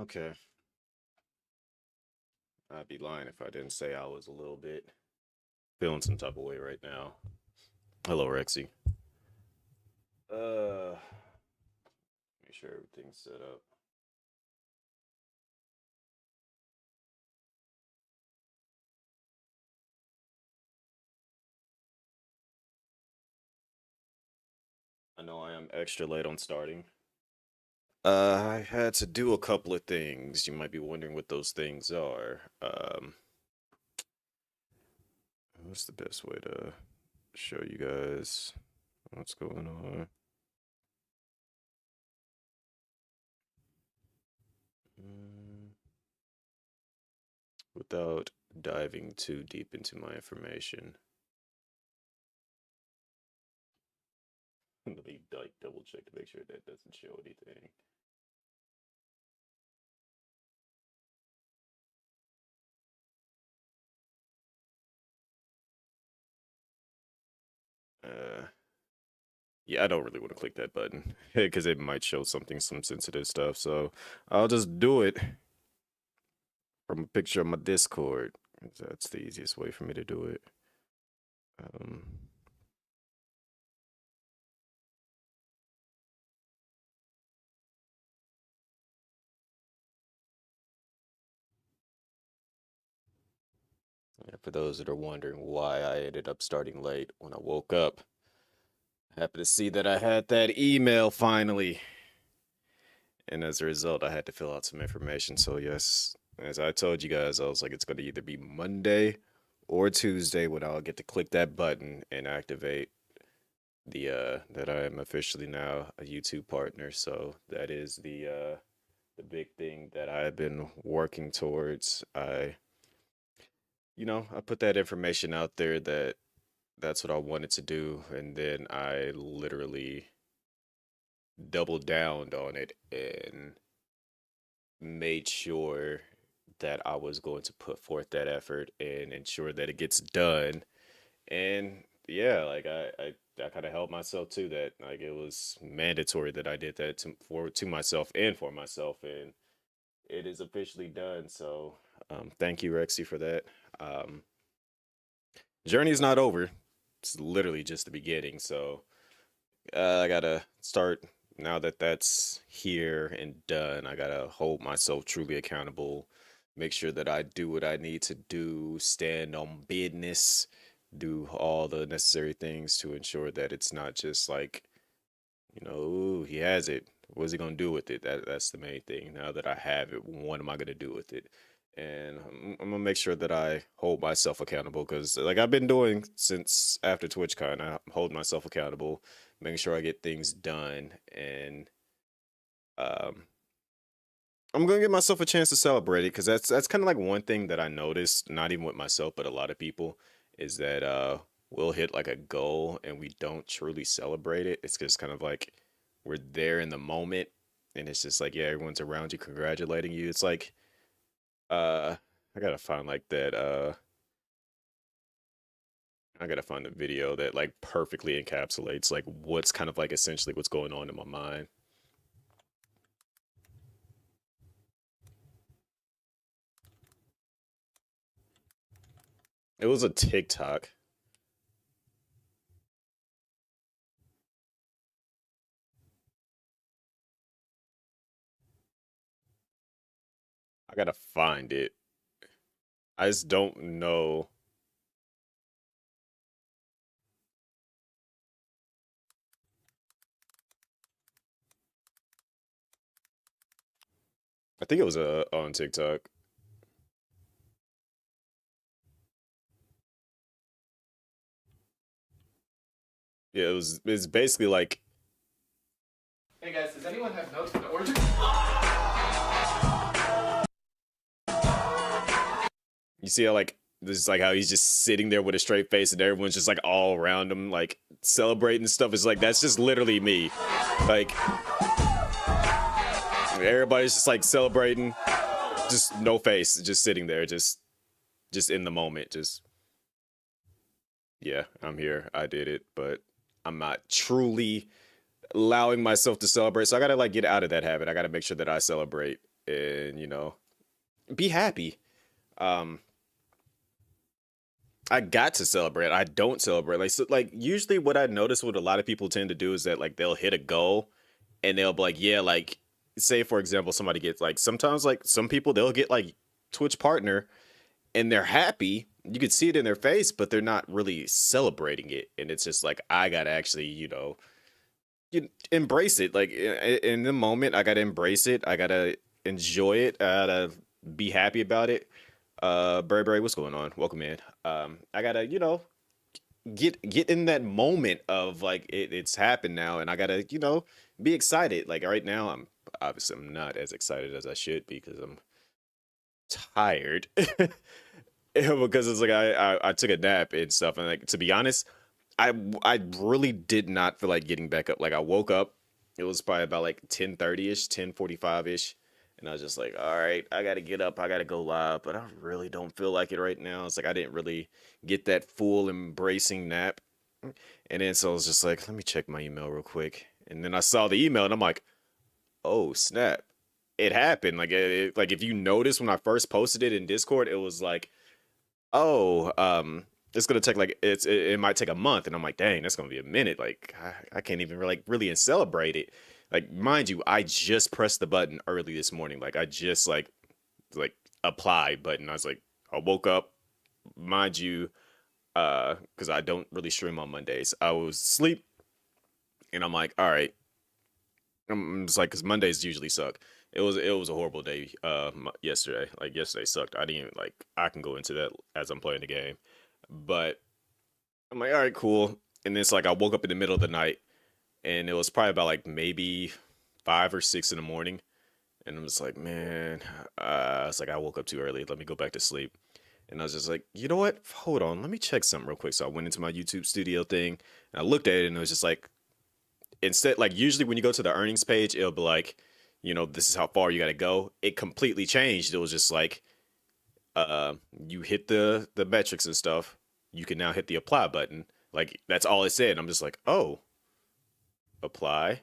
Okay. I'd be lying if I didn't say I was a little bit feeling some type of way right now. Hello, Rexy. Make sure everything's set up. I know I am extra late on starting. I had to do a couple of things. You might be wondering what those things are. What's the best way to show you guys what's going on? Mm, Without diving too deep into my information. Let me like double check to make sure that doesn't show anything. Uh, yeah, I don't really want to click that button because it might show some sensitive stuff. So I'll just do it from a picture of my Discord. That's the easiest way for me to do it. Um, yeah, for those that are wondering why I ended up starting late when I woke up, I happened to see that I had that email finally. And as a result, I had to fill out some information. So, yes, as I told you guys, I was like, it's going to either be Monday or Tuesday when I'll get to click that button and activate that I am officially now a YouTube partner. So that is the big thing that I've been working towards. I put that information out there that that's what I wanted to do, and then I literally doubled down on it and made sure that I was going to put forth that effort and ensure that it gets done. And yeah, like I kind of held myself to that. Like it was mandatory that I did that to myself and for myself, and it is officially done. So thank you, Rexy, for that. Um, Journey is not over. It's literally just the beginning. So I gotta start now that that's here and done. I gotta hold myself truly accountable, make sure that I do what I need to do, stand on business, do all the necessary things to ensure that it's not just like, ooh, he has it. What's he gonna do with it? That's the main thing. Now that I have it, what am I gonna do with it? And I'm gonna make sure that I hold myself accountable because, like I've been doing since after TwitchCon, I hold myself accountable, making sure I get things done, and um, I'm gonna give myself a chance to celebrate it because that's kind of like one thing that I noticed, not even with myself, but a lot of people, is that we'll hit like a goal and we don't truly celebrate it. It's just kind of like we're there in the moment, and it's just like yeah, everyone's around you congratulating you. It's like uh, I gotta find like that I gotta find a video that like perfectly encapsulates like what's kind of like essentially what's going on in my mind. It was a TikTok. I gotta find it. I just don't know. I think it was on TikTok. Yeah, it's basically like Hey guys, does anyone have notes for the origin? you see how like this is like how he's just sitting there with a straight face and everyone's just like all around him like celebrating stuff. It's like that's just literally me. Like everybody's just like celebrating, just no face, just sitting there, just in the moment, just yeah, I'm here. I did it, but I'm not truly allowing myself to celebrate. So I gotta like get out of that habit. I gotta make sure that I celebrate and be happy. Um, I got to celebrate. I don't celebrate. Like so, like usually what I notice what a lot of people tend to do is that like they'll hit a goal and they'll be like, yeah, like say for example, somebody gets like sometimes like some people they'll get like Twitch partner and they're happy. You could see it in their face, but they're not really celebrating it. And it's just like I gotta actually, embrace it. Like in the moment, I gotta embrace it. I gotta enjoy it. I gotta be happy about it. Burberry, what's going on? Welcome in. I gotta, get in that moment of like it's happened now, and I gotta, be excited. Like right now, I'm not as excited as I should be because I'm tired. Because it's like I took a nap and stuff, and like to be honest, I really did not feel like getting back up. Like I woke up, it was probably about like 10:30ish, 10:45ish, and I was just like, all right, I gotta get up, I gotta go live, but I really don't feel like it right now. It's like I didn't really get that full embracing nap, and then so I was just like, let me check my email real quick, and then I saw the email, and I'm like, oh snap, it happened. Like like if you notice when I first posted it in Discord, it was like oh, it's gonna take like it might take a month, and I'm like, dang, that's gonna be a minute. Like I can't even really celebrate it. Like mind you, I just pressed the button early this morning. Like I just like apply button. I was like, I woke up, mind you, because I don't really stream on Mondays. I was asleep, and I'm like, all right. I'm just like, because Mondays usually suck. It was a horrible day. Yesterday, like yesterday sucked. I didn't even, like I can go into that as I'm playing the game, but I'm like, all right, cool. And it's like I woke up in the middle of the night, and it was probably about like maybe 5 or 6 in the morning, and I'm just like, man, it's like I woke up too early. Let me go back to sleep. And I was just like, you know what? Hold on, let me check something real quick. So I went into my YouTube studio thing, and I looked at it, and it was just like instead like usually when you go to the earnings page it'll be like this is how far you got to go. It completely changed. It was just like uh you hit the metrics and stuff, you can now hit the apply button. Like that's all it said. I'm just like, oh, apply.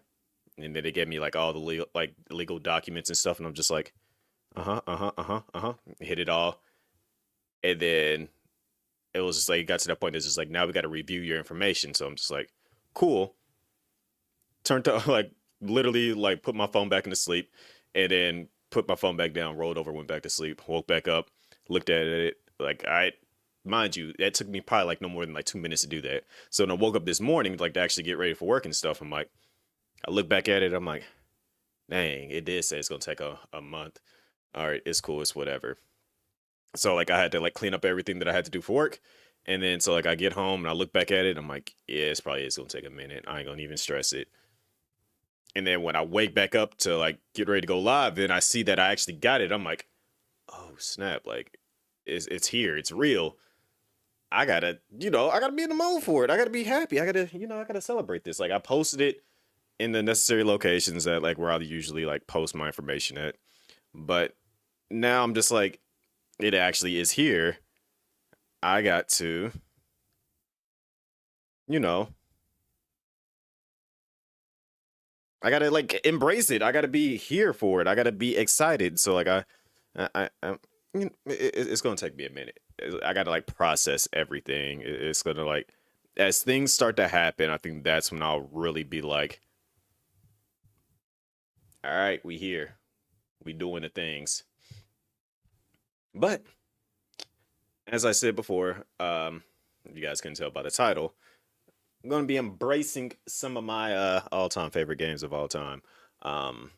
And then it gave me like all the legal documents and stuff, and I'm just like, hit it all. And then it was just like it got to that point. It's just like now we got to review your information. So I'm just like, cool. Turned to like literally like put my phone back into sleep, and then put my phone back down, rolled over, went back to sleep, woke back up, looked at it. Like mind you, that took me probably like no more than like 2 minutes to do that. So when I woke up this morning, like to actually get ready for work and stuff, I'm like, I look back at it, I'm like, dang, it did say it's gonna take a month. All right, it's cool, it's whatever. So like I had to like clean up everything that I had to do for work. And then so like I get home and I look back at it, I'm like, yeah, it's gonna take a minute. I ain't gonna even stress it. And then when I wake back up to like get ready to go live, then I see that I actually got it. I'm like, oh snap! Like, it's here. It's real. I gotta be in the mode for it. I gotta be happy. I gotta celebrate this. Like, I posted it in the necessary locations that like where I usually like post my information at. But now I'm just like, it actually is here. I got to, you know, I gotta like embrace it. I gotta be here for it. I gotta be excited. So like it's gonna take me a minute. I gotta like process everything. It's gonna like as things start to happen. I think that's when I'll really be like, all right, we here, we doing the things. But as I said before, you guys can tell by the title, I'm gonna be embracing some of my all-time favorite games of all time. Um,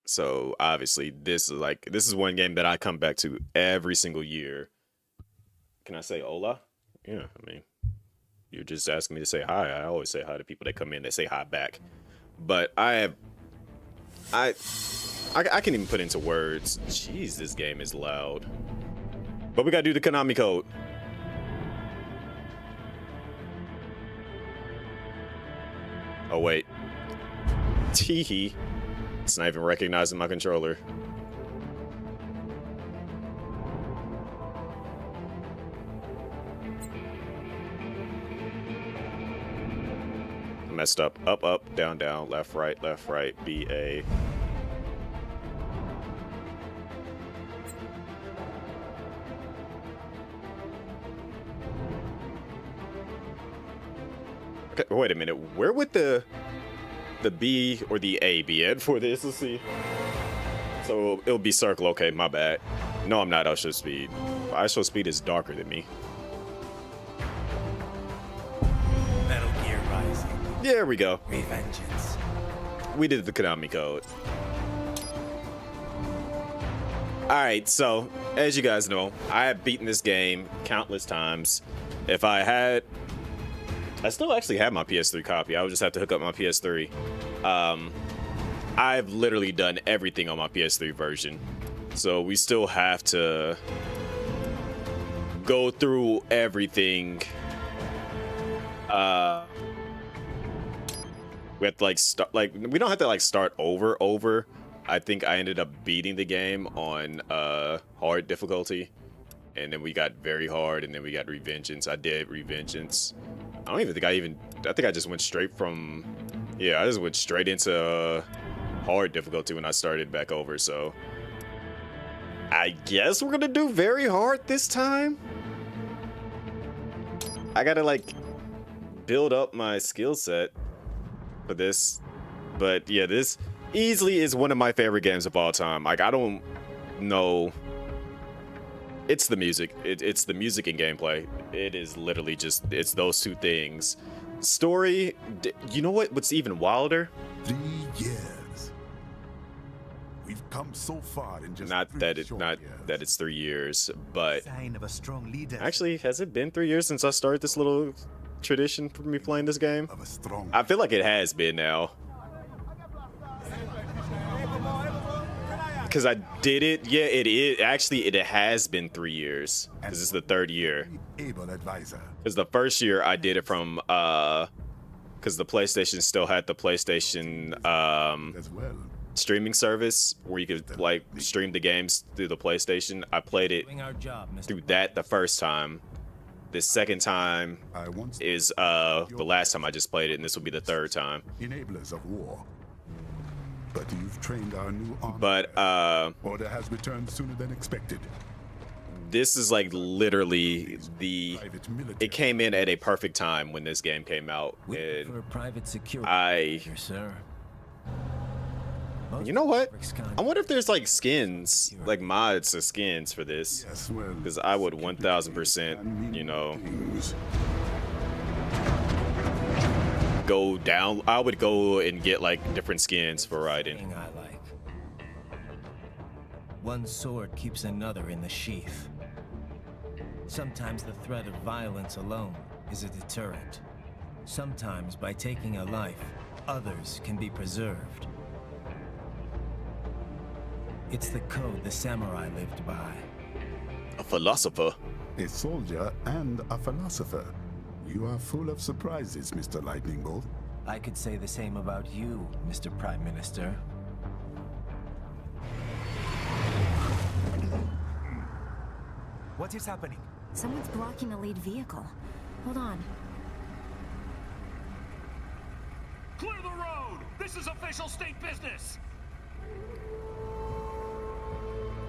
So obviously, this is one game that I come back to every single year. Can I say hola? Yeah, I mean, you're just asking me to say hi. I always say hi to people that come in. They say hi back. But I, I can't even put into words. Jeez, this game is loud. But we gotta do the Konami code. Oh wait, teehee. It's not even recognizing my controller. Messed up. Up, up, down, down, left, right, B, A. Okay, wait a minute. Where would the B or the A be at for this? Let's see. So it'll be circle. Okay, my bad. No, I'm not ISO speed. ISO speed is darker than me. Metal Gear Rising There we go. Revegeance. We did the Konami code. Alright, so as you guys know, I have beaten this game countless times. If I had... I still actually have my PS3 copy. I would just have to hook up my PS3. I've literally done everything on my PS3 version. So we still have to go through everything. We have to like start, like, we don't have to like start over. I think I ended up beating the game on hard difficulty. And then we got very hard, and then we got Revegeance. I did Revegeance. I don't even think I think I just went straight from, yeah, I just went straight into hard difficulty when I started back over. So I guess we're gonna do very hard this time. I gotta like build up my skill set for this. But yeah, this easily is one of my favorite games of all time. Like, I don't know. It's the music. It's the music and gameplay. It is literally just, it's those two things. Story, you know what's even wilder? 3 years. We've come so far in just Not that it's 3 years, but Sign of a strong leader. actually, has it been 3 years since I started this little tradition for me playing this game? of a strong. I feel like it has been now. Because I did it. Yeah, it is. Actually, it has been 3 years. Because it's the third year. Able advisor. Because the first year I did it from, because the PlayStation still had the PlayStation As well. streaming service where you could like stream the games through the PlayStation. I played it Doing our job, Mr. through that the first time. The second time I once is the last time I just played it, and this will be the third time. enablers of war. But you've trained our new army. But Order has returned sooner than expected. this is like literally the. Private military. It came in at a perfect time when this game came out, We and prefer private security I. here, sir. Most You know what? fabrics con- I wonder if there's like skins, like mods to skins for this. Yes, well. Because I would 1000%, you know, things. go down. I would go and get like different skins for riding. thing I like. One sword keeps another in the sheath. Sometimes the threat of violence alone is a deterrent. Sometimes by taking a life, others can be preserved. It's the code the samurai lived by. A philosopher. A soldier and a philosopher. You are full of surprises, Mr. Lightning Bolt. I could say the same about you, Mr. Prime Minister. What is happening? Someone's blocking the lead vehicle. Hold on. Clear the road! This is official state business!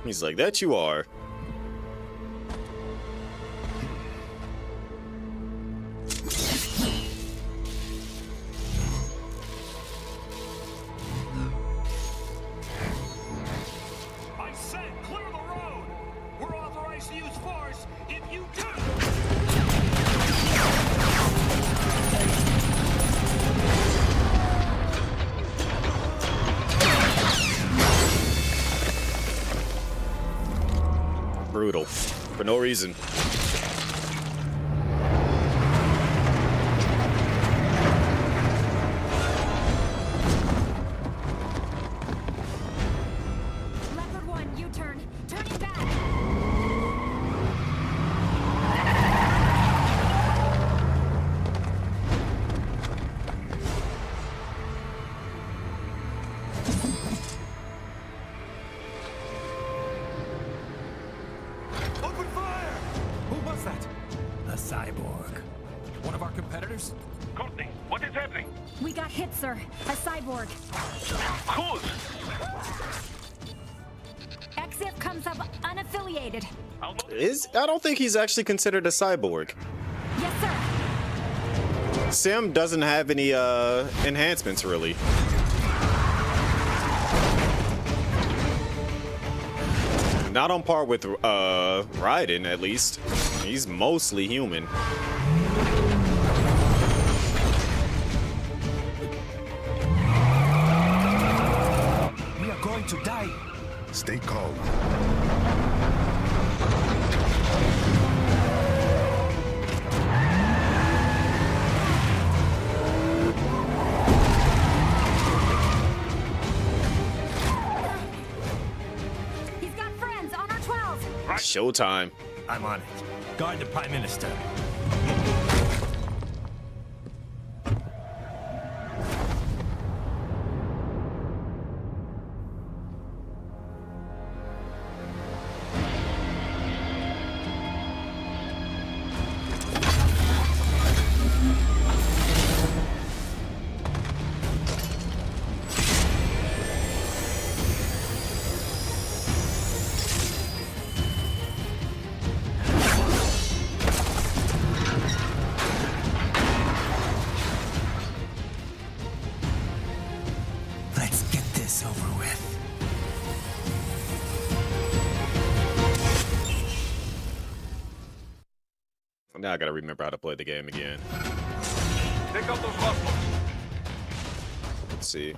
He's like, that you are. I said clear the road! We're authorized to use force if you do! Brutal. For no reason. Leopard 1, U-turn. Turning back. Open fire! Who was that? A cyborg. One of our competitors? Courtney, What is happening? We got hit, sir. A cyborg. Who's? XF comes up unaffiliated. I don't think he's actually considered a cyborg. Yes, sir. Sim doesn't have any enhancements really. Not on par with Raiden, at least. He's mostly human. We are going to die. Stay calm. He's got friends on our 12. Showtime. I'm on it. Guard the Prime Minister. Let's get this over with. Now I gotta remember how to play the game again. Take out those hostiles. Let's see.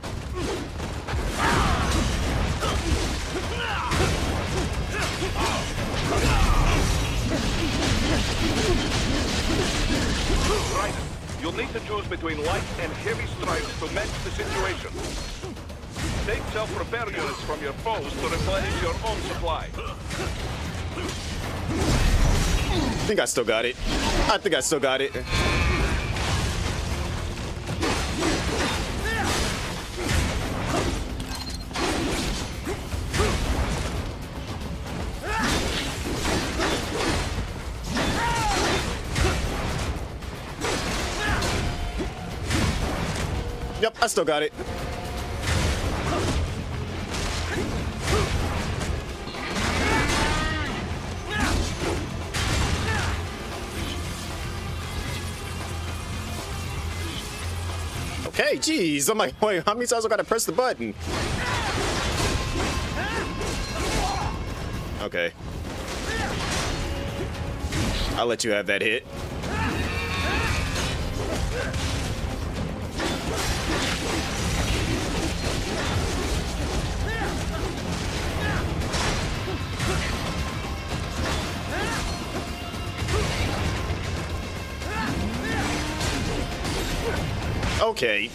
Right. You'll need to choose between light and heavy strikes to match the situation. Take self-repair units from your foes to replenish your own supply. I think I still got it. I think I still got it. Yep, I still got it. Okay, geez. I'm like, wait, how many times I gotta press the button? Okay. I'll let you have that hit. Okay.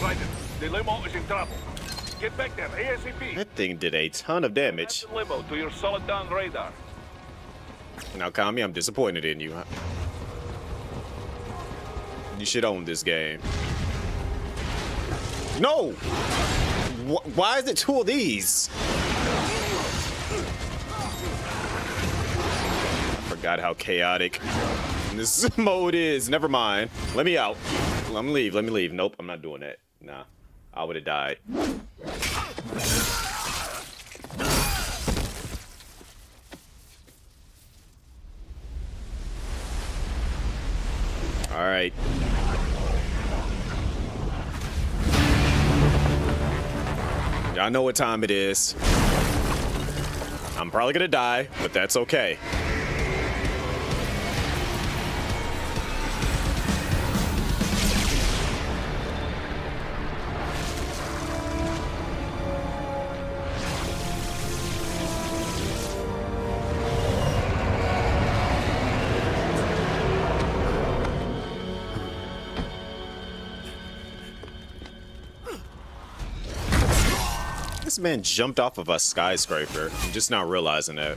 Right. The limo is in trouble. Get back there ASAP. That thing did a ton of damage. Add the limo to your solid down radar. Now, Kami, I'm disappointed in you. You should own this game. No! Why is it two of these? I forgot how chaotic this mode is. Never mind. Let me out. Let me leave. Let me leave. Nope, I'm not doing that. Nah, I would have died. All right. Y'all know what time it is. I'm probably gonna die, but that's okay. This man jumped off of a skyscraper. I'm just not realizing that.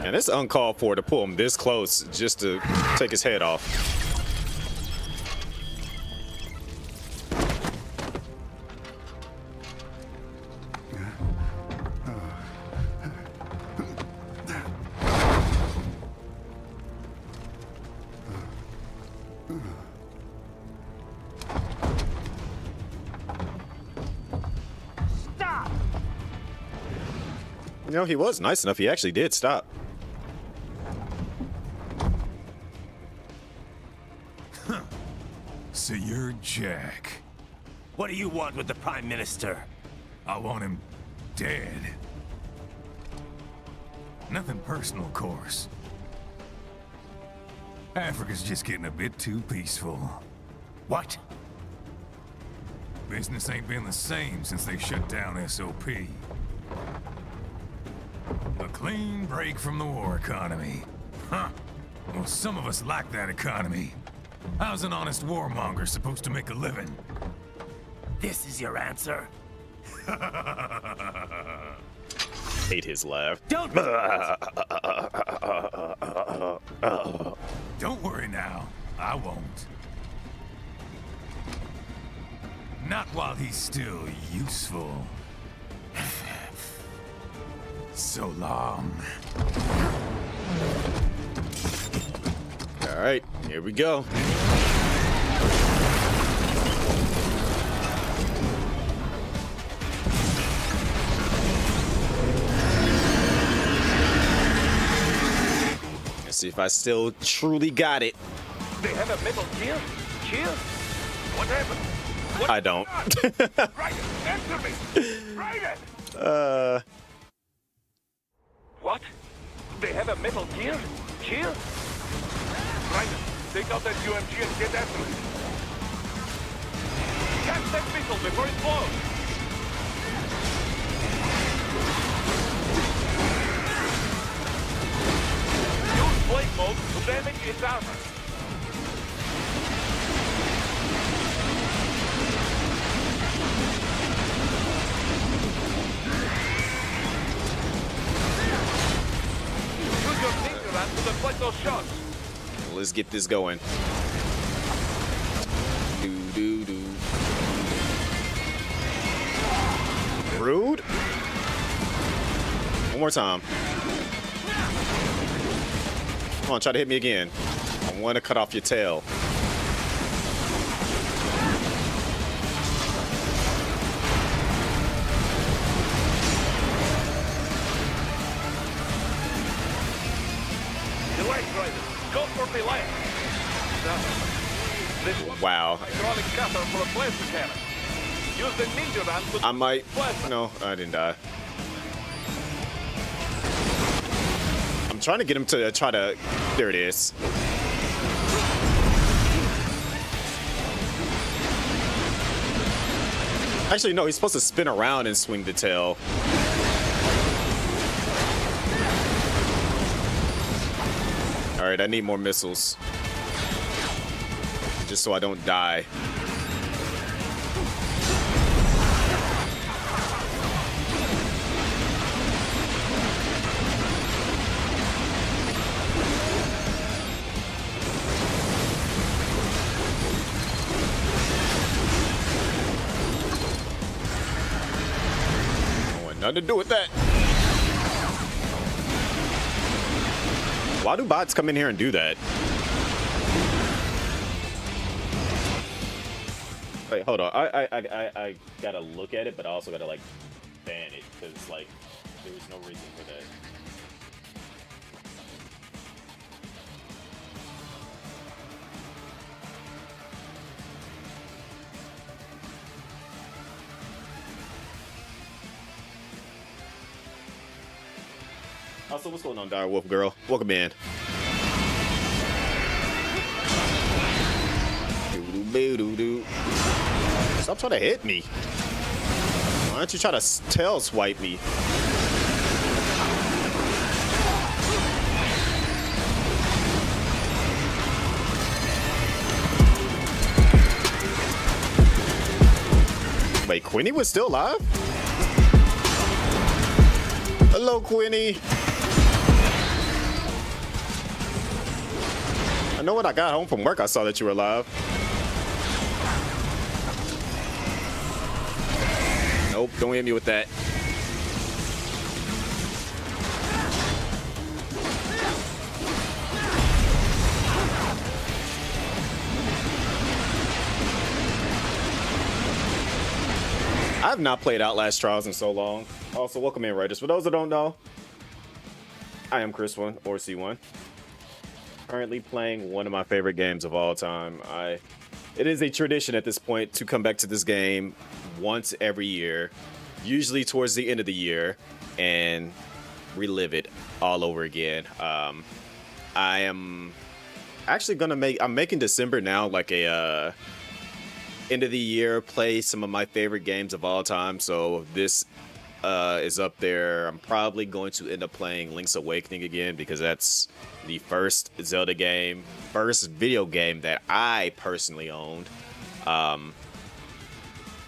And it's uncalled for to pull him this close just to take his head off. You know, he was nice enough. He actually did stop. So you're Jack. What do you want with the Prime Minister? I want him dead. Nothing personal, of course. Africa's just getting a bit too peaceful. What? Business ain't been the same since they shut down SOP. A clean break from the war economy. Huh. Well, some of us like that economy. How's an honest warmonger supposed to make a living? This is your answer? Hate his laugh. Don't. Don't worry now. I won't. Not while he's still useful. So long. All right, here we go. Let's see if I still truly got it. They have a Metal Gear? Gear? What happened? What I don't. Raiden, answer me! Raiden! What? They have a Metal Gear? Gear? Raiden, take out that UMG and get after it. Catch that missile before it blows! Use blade mode to damage its armor. Use your finger hand to deflect those shots. Let's get this going. Do. Rude. One more time. Come on, try to hit me again. I want to cut off your tail. Delay, Raiden. Go for the left. This Wow. hydraulic cutter for a plasma cannon. Use the ninja hand to I might. plasma. No, I didn't die. I'm trying to get him to try to. There it is. Actually, no, he's supposed to spin around and swing the tail. All right, I need more missiles. Just so I don't die. I want nothing to do with that. Why do bots come in here and do that? Wait, hold on. I gotta look at it, but I also gotta like ban it because like there was no reason for that. Also, what's going on, Dire Wolf Girl? Welcome in. Doo-doo-boo-doo-doo. Stop trying to hit me. Why don't you try to tail swipe me? Wait, Quinny was still alive? Hello, Quinny. I know when I got home from work, I saw that you were alive. Nope, don't hit me with that. I have not played Outlast Trials in so long. Also, welcome in, writers. For those that don't know, I am Chris1 or C1. Currently playing one of my favorite games of all time. It is a tradition at this point to come back to this game once every year, usually towards the end of the year, and relive it all over again. I am actually I'm making December now like a end of the year play some of my favorite games of all time. So this is up there. I'm probably going to end up playing Link's Awakening again because that's the first Zelda game, first video game that I personally owned. I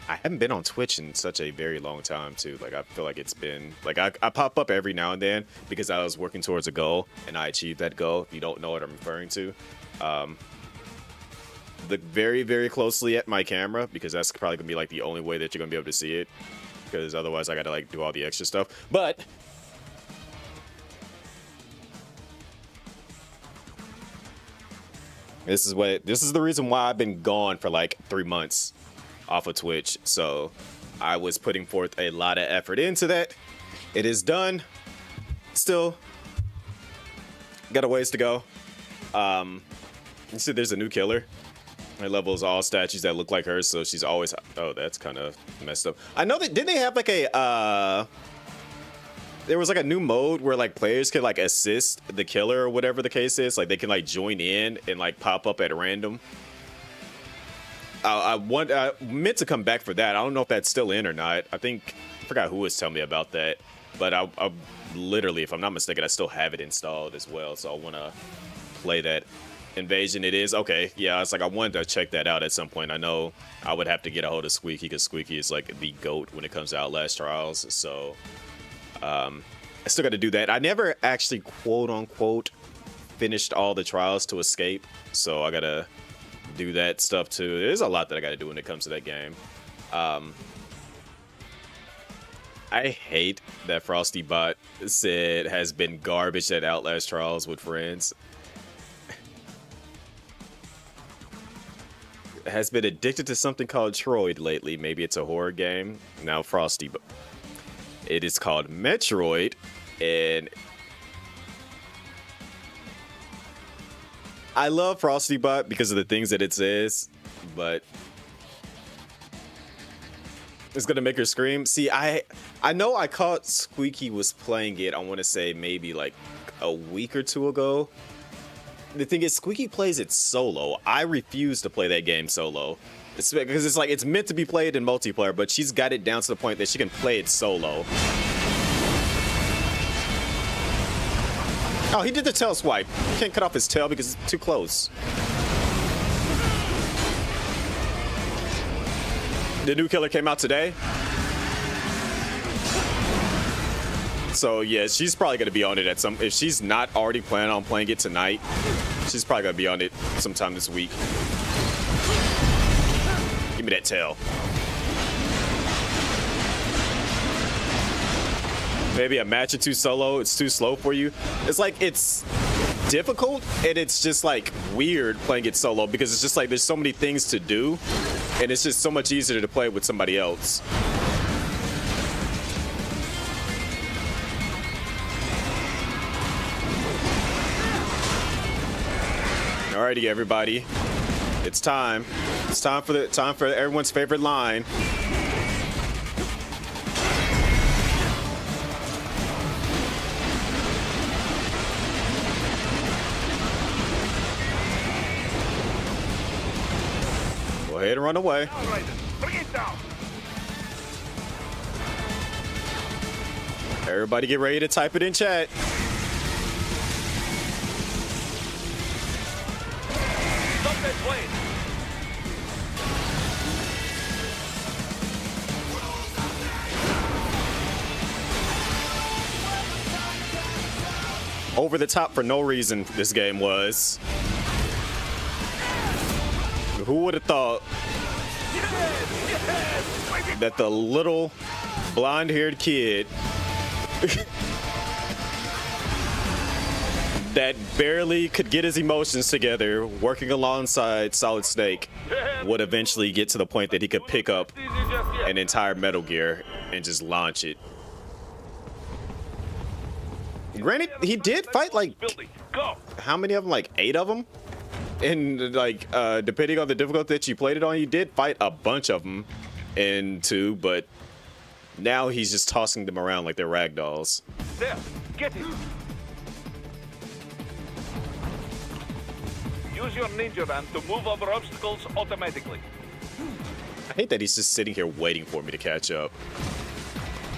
haven't been on Twitch in such a very long time too. Like I feel like it's been like I pop up every now and then because I was working towards a goal and I achieved that goal. If you don't know what I'm referring to, look very, very closely at my camera because that's probably gonna be like the only way that you're gonna be able to see it. Because otherwise I gotta like do all the extra stuff. But this is the reason why I've been gone for like 3 months off of Twitch. So I was putting forth a lot of effort into that. It is done. Still got a ways to go. You see there's a new killer. My level is all statues that look like her, so she's always... Oh, that's kind of messed up. I know that... Didn't they have like a... There was like a new mode where like players could like assist the killer or whatever the case is. Like they can like join in and like pop up at random. I meant to come back for that. I don't know if that's still in or not. I forgot who was telling me about that. But I literally, if I'm not mistaken, I still have it installed as well. So I want to play that. Invasion it is. Okay, yeah, it's like I wanted to check that out at some point. I know I would have to get a hold of Squeaky because Squeaky is like the GOAT when it comes to Outlast Trials. So I still got to do that. I never actually quote unquote finished all the trials to escape, so I gotta do that stuff too. There's a lot that I gotta do when it comes to that game. I hate that Frosty Bot said has been garbage at Outlast Trials with friends. Has been addicted to something called Troid lately. Maybe it's a horror game. Now Frosty, but it is called Metroid, and I love Frosty Bot because of the things that it says, but it's gonna make her scream. See, I know I caught Squeaky was playing it. I want to say maybe like a week or two ago. The thing is, Squeaky plays it solo. I refuse to play that game solo. It's because it's like it's meant to be played in multiplayer, but she's got it down to the point that she can play it solo. Oh, he did the tail swipe. You can't cut off his tail because it's too close. The new killer came out today. So yeah, she's probably gonna be on it at some. If she's not already planning on playing it tonight, she's probably gonna be on it sometime this week. Give me that tail. Maybe a match or two solo. It's too slow for you. It's like it's difficult and it's just like weird playing it solo because it's just like there's so many things to do, and it's just so much easier to play with somebody else. Alrighty, everybody, it's time. It's time for everyone's favorite line. Go ahead and run away. All right, bring it down. Everybody, get ready to type it in chat. Over the top for no reason, this game was. Who would have thought that the little blonde-haired kid that barely could get his emotions together working alongside Solid Snake would eventually get to the point that he could pick up an entire Metal Gear and just launch it. Granted, he did fight like, how many of them? Like 8 of them? And like, depending on the difficulty that you played it on, you did fight a bunch of them in 2, but now he's just tossing them around like they're ragdolls. There, get it. Use your ninja van to move over obstacles automatically. I hate that he's just sitting here waiting for me to catch up.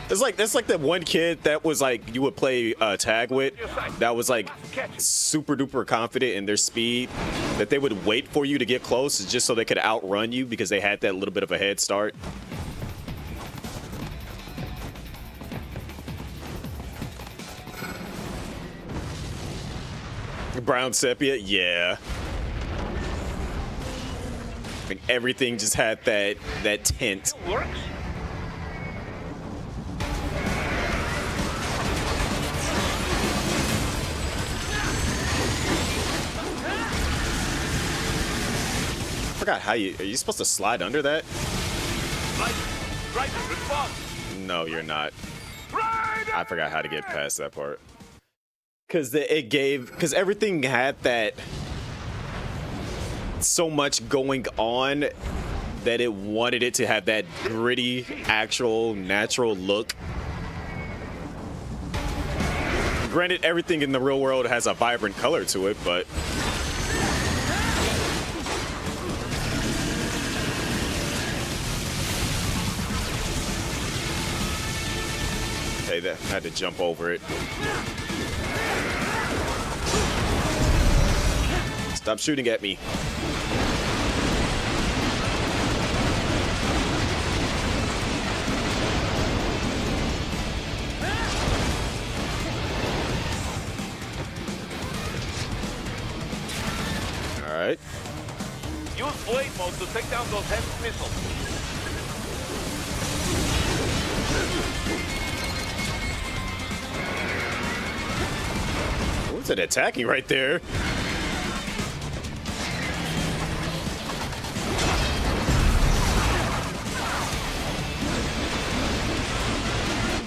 It's like that one kid that was like you would play tag with, that was like super duper confident in their speed, that they would wait for you to get close just so they could outrun you because they had that little bit of a head start. Brown sepia, yeah. Like everything just had that tint. It works. I forgot how are you supposed to slide under that? Right, respond. No, you're not. Right. I forgot how to get past that part. Because everything had that so much going on that it wanted it to have that gritty, actual, natural look. Granted, everything in the real world has a vibrant color to it, but okay, that had to jump over it. Stop shooting at me. All right. Use blade mode to take down those heavy missiles. What's it attacking right there?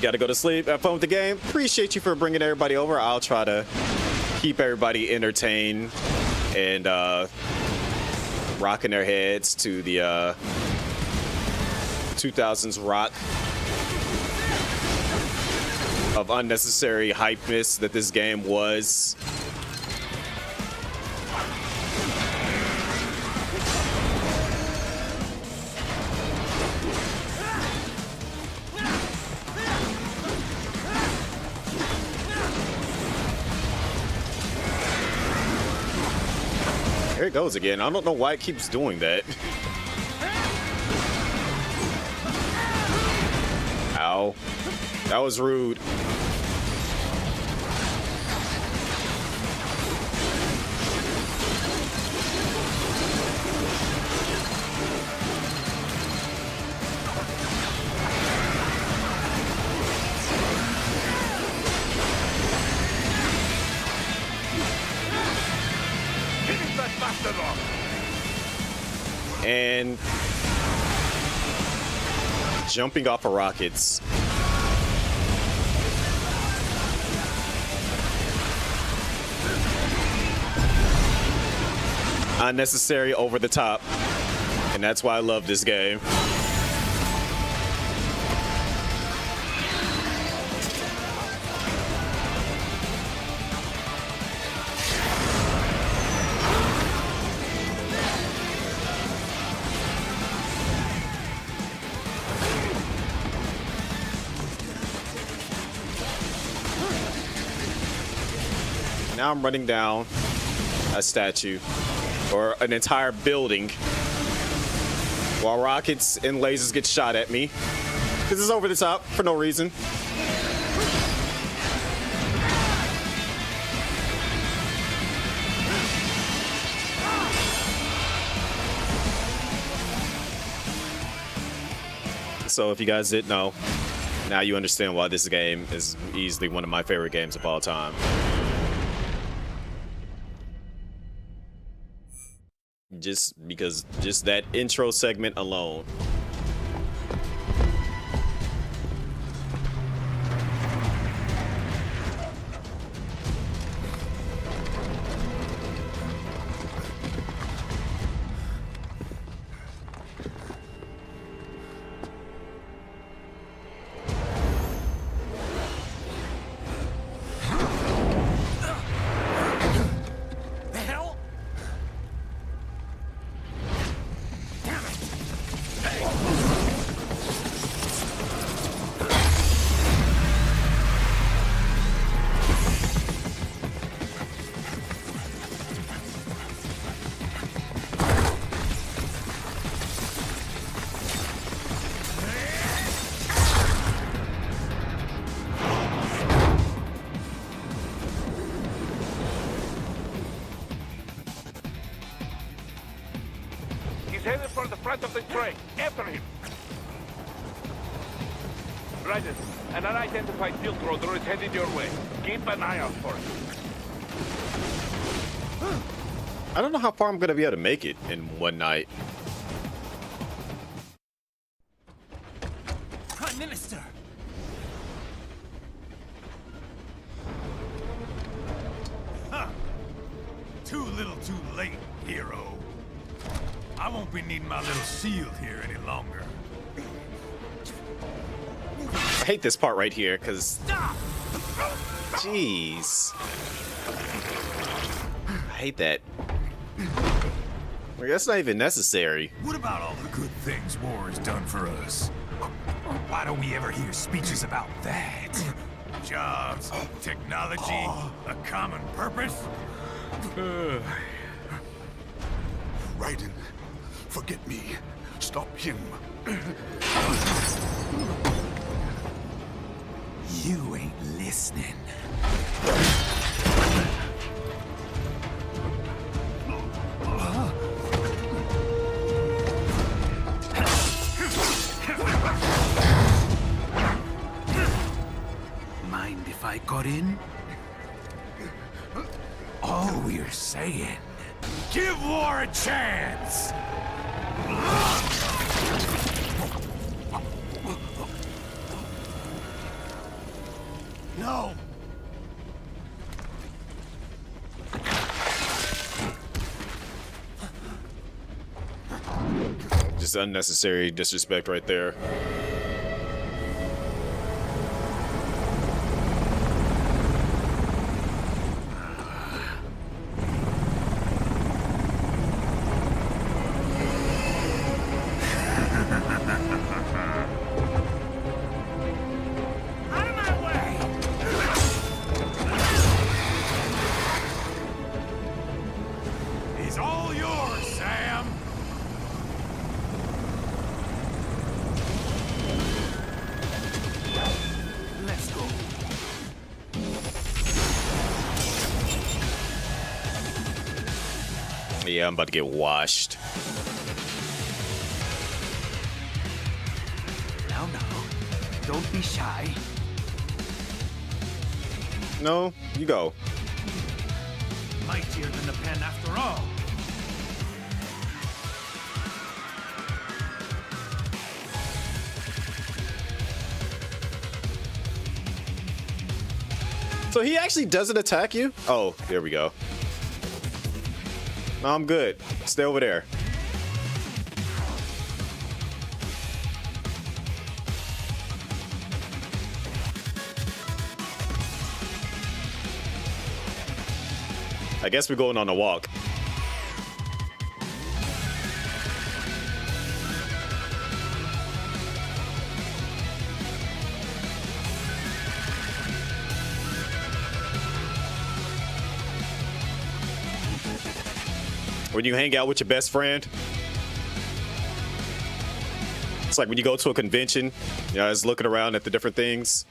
Gotta go to sleep. Have fun with the game. Appreciate you for bringing everybody over. I'll try to keep everybody entertained and rocking their heads to the 2000s rock of unnecessary hypeness that this game was. There it goes again. I don't know why it keeps doing that. Ow. That was rude. And jumping off of rockets. Unnecessary, over the top. And that's why I love this game. Now I'm running down a statue or an entire building while rockets and lasers get shot at me. This is over the top for no reason. So if you guys didn't know, now you understand why this game is easily one of my favorite games of all time. Just because, just that intro segment alone. He's headed for the front of the train. After him. Raiden, an unidentified field roader is headed your way. Keep an eye out for it. I don't know how far I'm gonna be able to make it in one night. Prime Minister! Huh. Too little too late, hero. I won't be needing my little shield here any longer. I hate this part right here, because... Jeez. I hate that. Like, that's not even necessary. What about all the good things war has done for us? Why don't we ever hear speeches about that? Jobs, technology, a common purpose? Raiden, forget me. Stop him. You ain't listening. Mind if I cut in? All we're saying, give war a chance! No! Just unnecessary disrespect right there. Out of my way! He's all yours, Sam! Let's go. Yeah, I'm about to get washed. Now, don't be shy. No, you go. Mightier than the pen after all. So he actually doesn't attack you? Oh, there we go. No, I'm good. Stay over there. I guess we're going on a walk. When you hang out with your best friend, it's like when you go to a convention, you know, just looking around at the different things.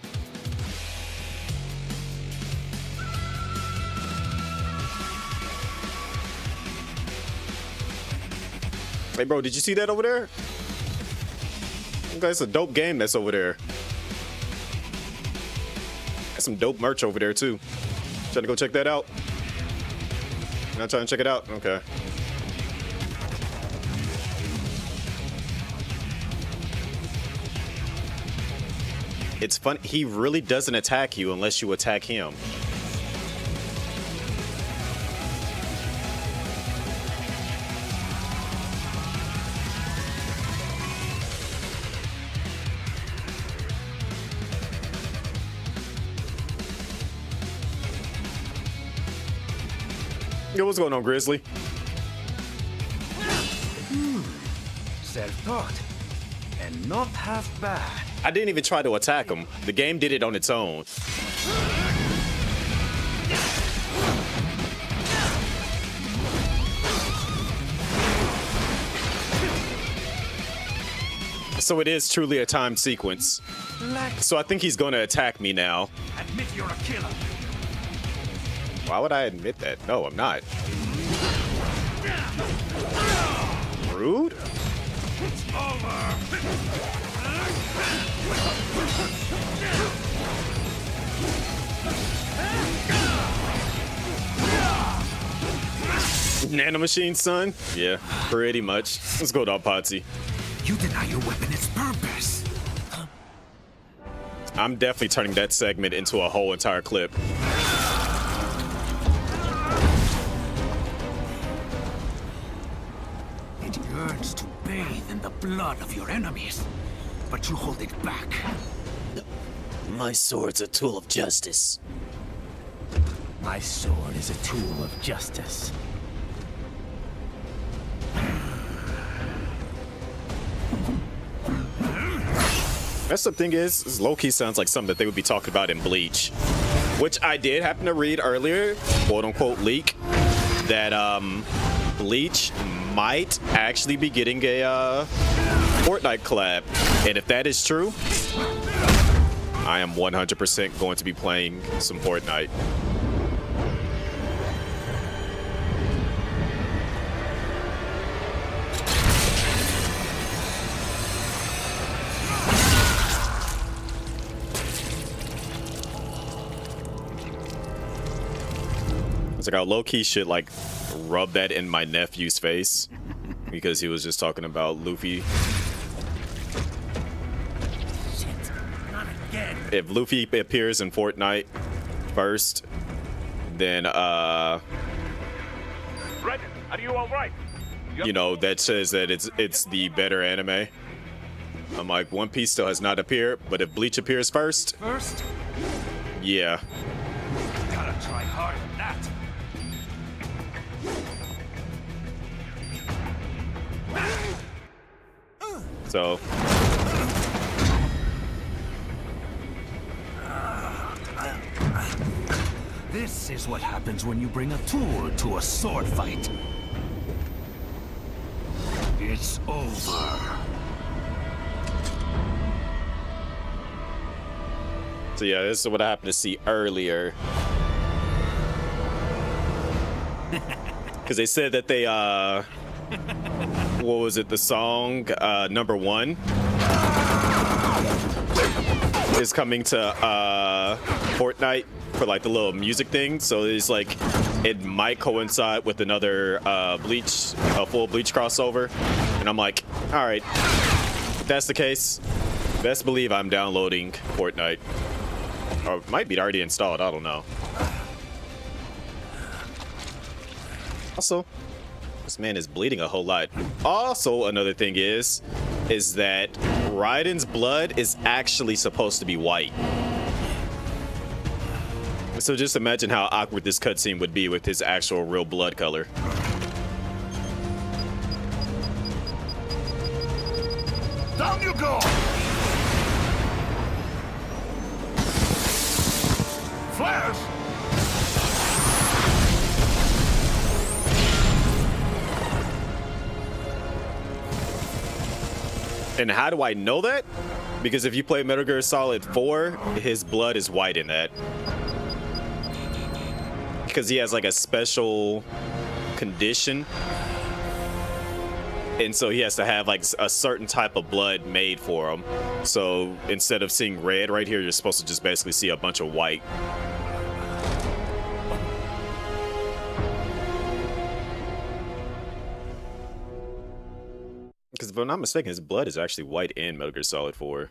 Hey, bro, did you see that over there? That's a dope game that's over there. Got some dope merch over there too. Trying to go check that out. Not trying to check it out. Okay. It's fun. He really doesn't attack you unless you attack him. Yo, what's going on, Grizzly? Self-taught. And not half bad. I didn't even try to attack him. The game did it on its own. So it is truly a timed sequence. So I think he's gonna attack me now. Admit you're a killer. Why would I admit that? No, I'm not. Rude? It's over. Nanomachine, son? Yeah, pretty much. Let's go, Dog Potsy. You deny your weapon its purpose. I'm definitely turning that segment into a whole entire clip. It yearns to bathe in the blood of your enemies, but you hold it back. My sword's a tool of justice. My sword is a tool of justice. That's the thing is low-key sounds like something that they would be talking about in Bleach. Which I did happen to read earlier, quote-unquote leak, that Bleach might actually be getting a Fortnite collab. And if that is true, I am 100% going to be playing some Fortnite. It's like I low-key should like rub that in my nephew's face because he was just talking about Luffy. Shit, not again. If Luffy appears in Fortnite first, then Raiden, are you all right? you know, that says that it's the better anime. I'm like, One Piece still has not appeared, but if Bleach appears first, First, yeah. gotta try harder than that. So This is what happens when you bring a tool to a sword fight. It's over. So yeah, this is what I happened to see earlier. Because they said that they, what was it, the song, number 1 is coming to Fortnite for like the little music thing. So it's like, it might coincide with another Bleach, a full Bleach crossover. And I'm like, all right, if that's the case, best believe I'm downloading Fortnite. Or it might be already installed, I don't know. Also, this man is bleeding a whole lot. Also, another thing is that Raiden's blood is actually supposed to be white. So just imagine how awkward this cutscene would be with his actual real blood color. Down you go! Flash! And how do I know that? Because if you play Metal Gear Solid 4, his blood is white in that. Because he has like a special condition and so he has to have like a certain type of blood made for him. So instead of seeing red right here, you're supposed to just basically see a bunch of white. Because if I'm not mistaken, his blood is actually white in Metal Gear Solid 4.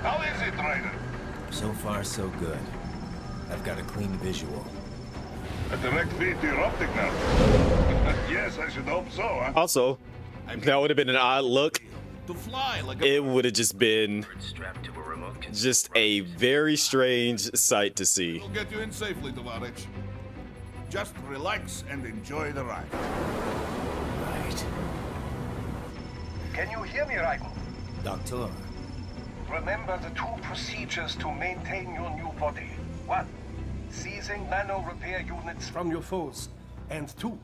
How is it, Ryder? So far, so good. I've got a clean visual. A direct feed to your optic now. Yes, I should hope so, huh? Also, that would have been an odd look. To fly like It would have just been Strapped to a remote control. just a very strange sight to see. We'll get you in safely, Tovarich. Just relax and enjoy the ride. Right. Can you hear me, Raiko? Doctor. Remember the two procedures to maintain your new body. 1. Seizing nano repair units from your foes. And 2.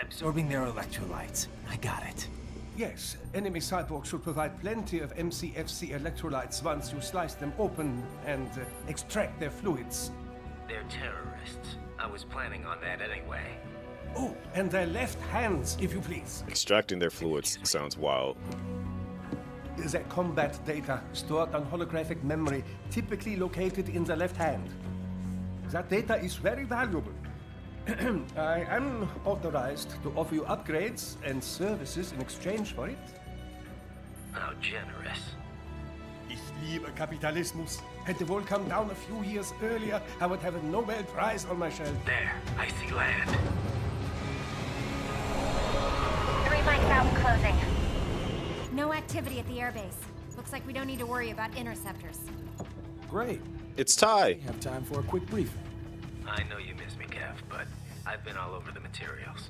Absorbing their electrolytes. I got it. Yes, enemy cyborgs should provide plenty of MCFC electrolytes once you slice them open and extract their fluids. They're terrorists. I was planning on that anyway. Oh, and their left hands, if you please. Extracting their fluids sounds wild. Their combat data stored on holographic memory, typically located in the left hand. That data is very valuable. I am authorized to offer you upgrades and services in exchange for it. How generous. Ich liebe Kapitalismus. Had the wall come down a few years earlier, I would have a Nobel Prize on my shelf. There, I see land. 3 mics out, closing. No activity at the airbase. Looks like we don't need to worry about interceptors. Great. It's Ty. We have time for a quick briefing. I know you miss me, Kev, but I've been all over the materials.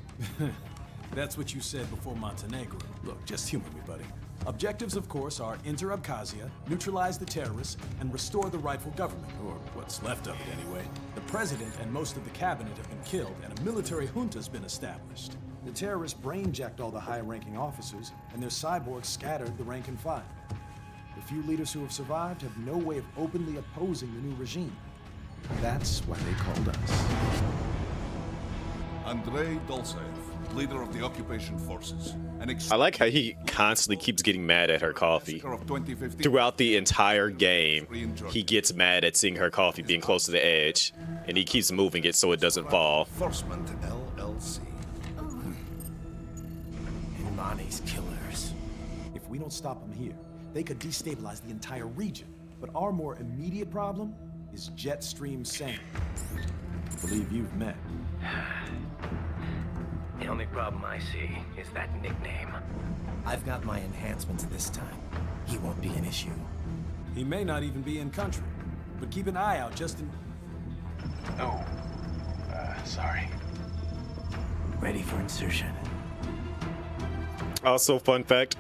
That's what you said before Montenegro. Look, just humor me, buddy. Objectives, of course, are enter Abkhazia, neutralize the terrorists, and restore the rightful government, or what's left of it anyway. The president and most of the cabinet have been killed, and a military junta's been established. The terrorists brain-jacked all the high-ranking officers, and their cyborgs scattered the rank and file. The few leaders who have survived have no way of openly opposing the new regime. That's why they called us. Andrei Dolzaev, leader of the occupation forces. I like how he constantly keeps getting mad at her coffee. Throughout the entire game, he gets mad at seeing her coffee being close to the edge, and he keeps moving it so it doesn't fall. Enforcement LLC. Imani's killers. If we don't stop them here, they could destabilize the entire region. But our more immediate problem is Jetstream Sam. I believe you've met. The only problem I see is that nickname. I've got my enhancements this time. He won't be an issue. He may not even be in country, but keep an eye out just in... Oh, sorry. Ready for insertion. Also, fun fact,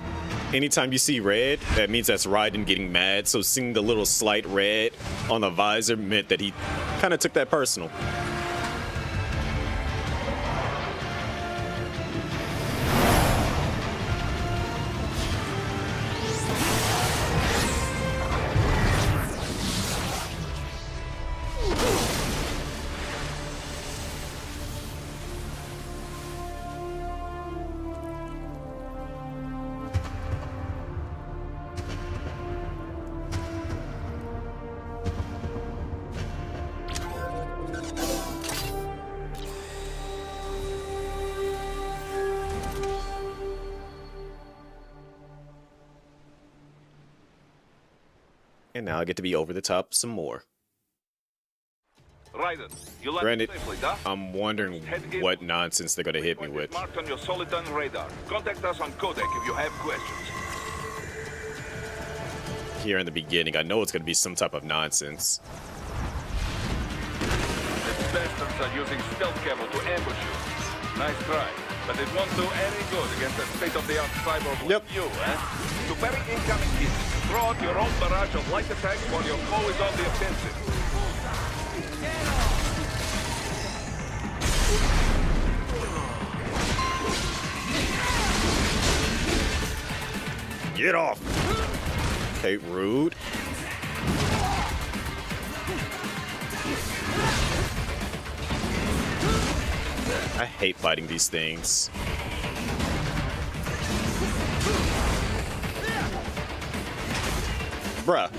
anytime you see red, that means that's Raiden getting mad, so seeing the little slight red on the visor meant that he kind of took that personal. And now I get to be over the top some more. Raiden, you landed Granted, safely, huh? I'm wondering what nonsense they're gonna hit me with. Marked on your Soliton radar. Contact us on Codec if you have questions. here in the beginning. I know it's gonna be some type of nonsense. These bastards are using stealth camo to ambush you. Nice try, but it won't do any good against a state-of-the-art cyborg like you, eh? To parry incoming hits, throw out your own barrage of light attacks while your foe is on the offensive. Get off! Okay, rude. I hate fighting these things. Bruh.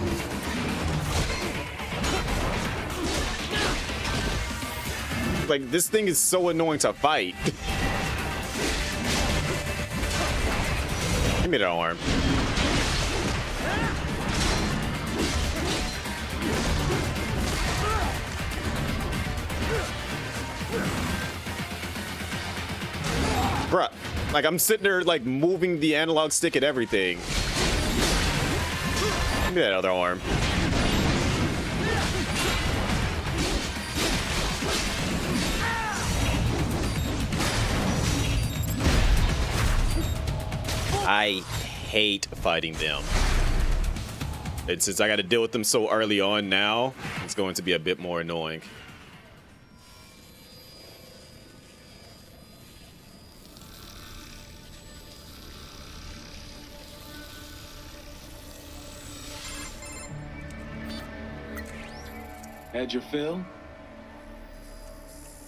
Like, this thing is so annoying to fight. Give me that arm. Bruh, like I'm sitting there like moving the analog stick and everything. Give me that other arm. I hate fighting them. And since I got to deal with them so early on now, it's going to be a bit more annoying. Had your fill?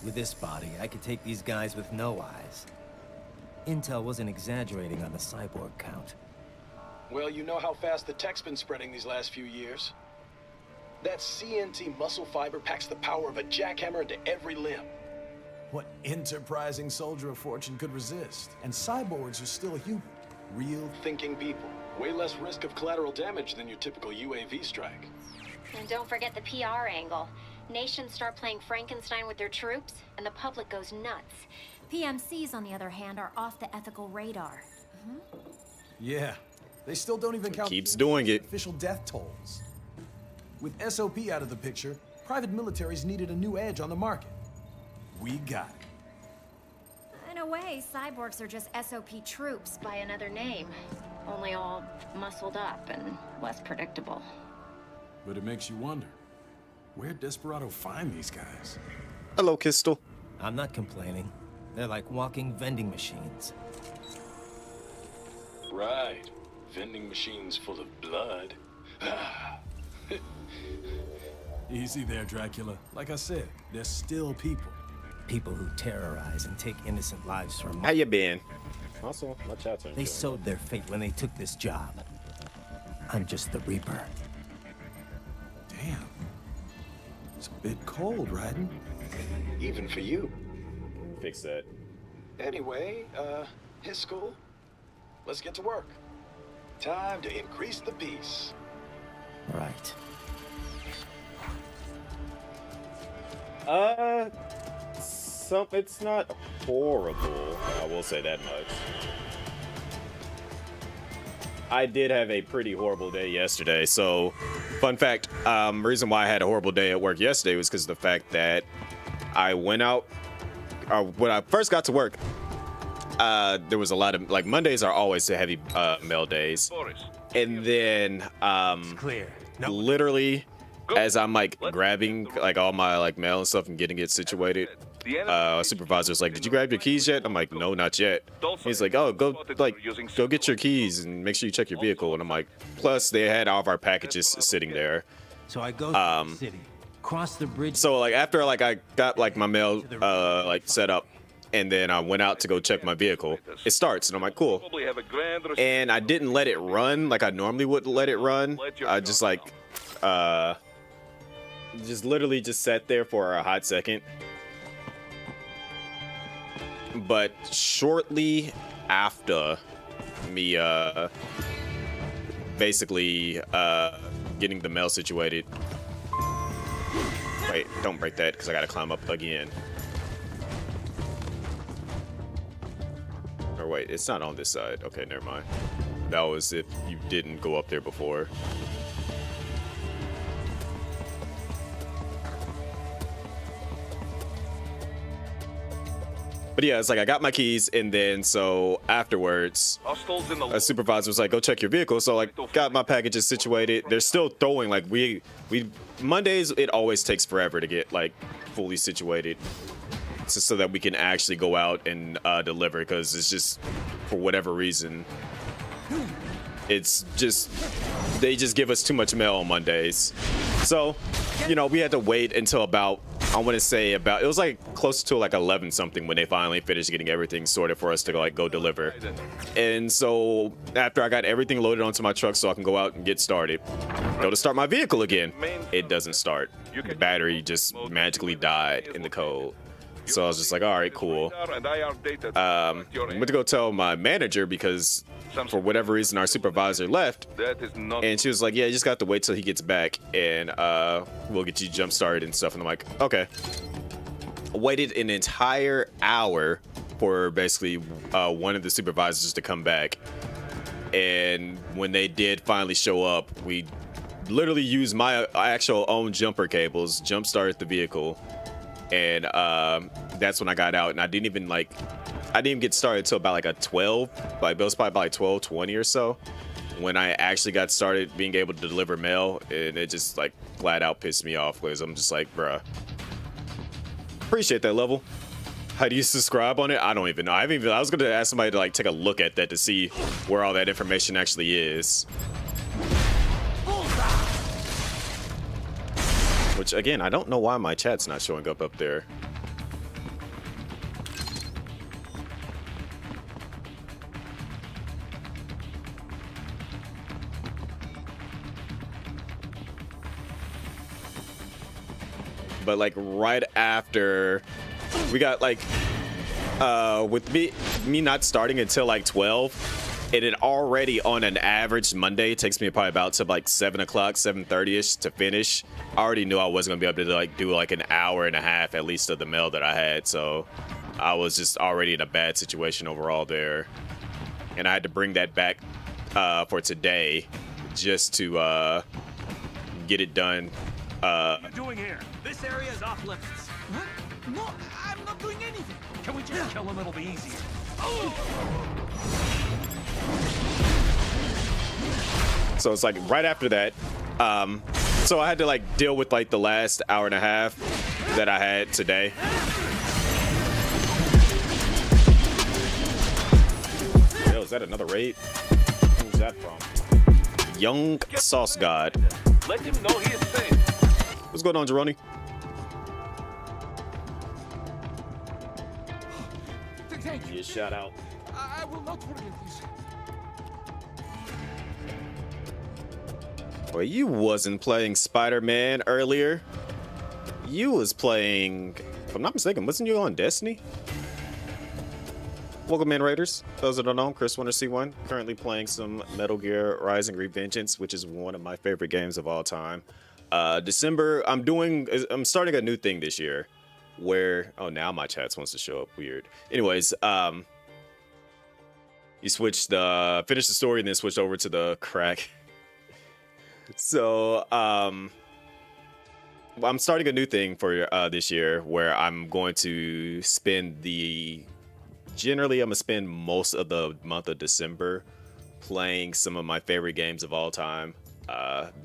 With this body, I could take these guys with no eyes. Intel wasn't exaggerating on the cyborg count. Well, you know how fast the tech's been spreading these last few years. That CNT muscle fiber packs the power of a jackhammer into every limb. What enterprising soldier of fortune could resist? And cyborgs are still human. Real thinking people. Way less risk of collateral damage than your typical UAV strike. And don't forget the PR angle. Nations start playing Frankenstein with their troops, and the public goes nuts. PMCs, on the other hand, are off the ethical radar. Yeah, they still don't even count Keeps doing it. official death tolls. With SOP out of the picture, private militaries needed a new edge on the market. We got it. In a way, cyborgs are just SOP troops by another name. Only all muscled up and less predictable. But it makes you wonder, where'd Desperado find these guys? Hello, Kistel. I'm not complaining. They're like walking vending machines. Right. Vending machines full of blood. Easy there, Dracula. Like I said, they're still people. People who terrorize and take innocent lives from How you been? Also, my chat's on. They sowed their fate when they took this job. I'm just the Reaper. Damn. It's a bit cold, Raiden. Even for you. Fix that. Anyway, his school. Let's get to work. Time to increase the peace. Right. It's not horrible. I will say that much. I did have a pretty horrible day yesterday. So, fun fact, reason why I had a horrible day at work yesterday was because of the fact that I went out, when I first got to work, there was a lot of, like, Mondays are always the heavy mail days. And then, Clear. literally, as I'm, like, grabbing, like, all my, like, mail and stuff and getting it situated, supervisor's like, did you grab your keys yet? I'm like, no, not yet. He's like, oh, go get your keys and make sure you check your vehicle. And I'm like, plus they had all of our packages sitting there. So I go to the city, cross the bridge. So like after like I got like my mail like set up, and then I went out to go check my vehicle. It starts, and I'm like, cool. And I didn't let it run like I normally would let it run. I just like just literally just sat there for a hot second. But shortly after me basically getting the mail situated. Wait, don't break that because I gotta climb up again. Or wait, it's not on this side. Okay, never mind. That was if you didn't go up there before. But yeah, it's like I got my keys, and then so afterwards, Hostiles in the a supervisor was like, "Go check your vehicle." So like, got my packages situated. They're still throwing like we Mondays. It always takes forever to get like fully situated, so that we can actually go out and deliver. Because it's just for whatever reason, it's just they just give us too much mail on Mondays. So, you know, we had to wait until about, I want to say about, it was like close to like 11 something when they finally finished getting everything sorted for us to like go deliver. And so after I got everything loaded onto my truck so I can go out and get started, go to start my vehicle again, it doesn't start. The battery just magically died in the code. So I was just like, all right, cool. I went to go tell my manager because for whatever reason our supervisor left, and she was like, yeah, you just got to wait till he gets back and we'll get you jump started and stuff. And I'm like, okay. Waited an entire hour for basically one of the supervisors to come back, and when they did finally show up, we literally used my actual own jumper cables, jump started the vehicle. And that's when I got out, and I didn't even get started until about like a 12, like it was probably about like 12:20 or so when I actually got started being able to deliver mail. And it just like flat out pissed me off because I'm just like, bruh, appreciate that level. How do you subscribe on it? I don't even know. I was gonna ask somebody to like take a look at that to see where all that information actually is. Which, again, I don't know why my chat's not showing up there. But, like, right after, we got, like, with me not starting until, like, 12, it had already, on an average Monday, it takes me probably about to like 7 o'clock, 7:30ish to finish. I already knew I wasn't gonna be able to like do like an hour and a half at least of the mail that I had, so I was just already in a bad situation overall there, and I had to bring that back for today just to get it done. What are you doing here? This area is off limits. What? No, I'm not doing anything. Can we just kill him? It'll be easier. So it's like right after that. So I had to like deal with like the last hour and a half that I had today. Yo, is that another raid? Who's that from? Young Sauce God. Let him know he is safe. What's going on, Jeroni? Thank you. You shout out. I will not forget this. Well, you wasn't playing Spider-Man earlier. You was playing, if I'm not mistaken, wasn't you on Destiny? Welcome in, Raiders. Those that don't know, Chris Winter C1, currently playing some Metal Gear Rising Revegeance, which is one of my favorite games of all time. December, I'm starting a new thing this year where, oh, now my chat wants to show up, weird. Anyways, you finish the story and then switch over to the crack. So, I'm starting a new thing for this year where I'm going to spend generally I'm gonna spend most of the month of December playing some of my favorite games of all time.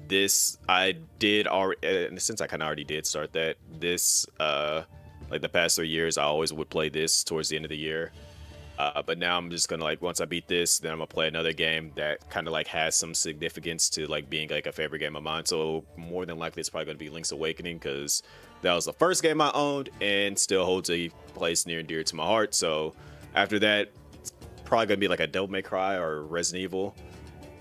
This I did already, since I kind of already did start that. This, like the past 3 years, I always would play this towards the end of the year. But now I'm just gonna like, once I beat this, then I'm gonna play another game that kind of like has some significance to like being like a favorite game of mine. So more than likely it's probably gonna be Link's Awakening, because that was the first game I owned and still holds a place near and dear to my heart. So after that, it's probably gonna be like a Devil May Cry or Resident Evil.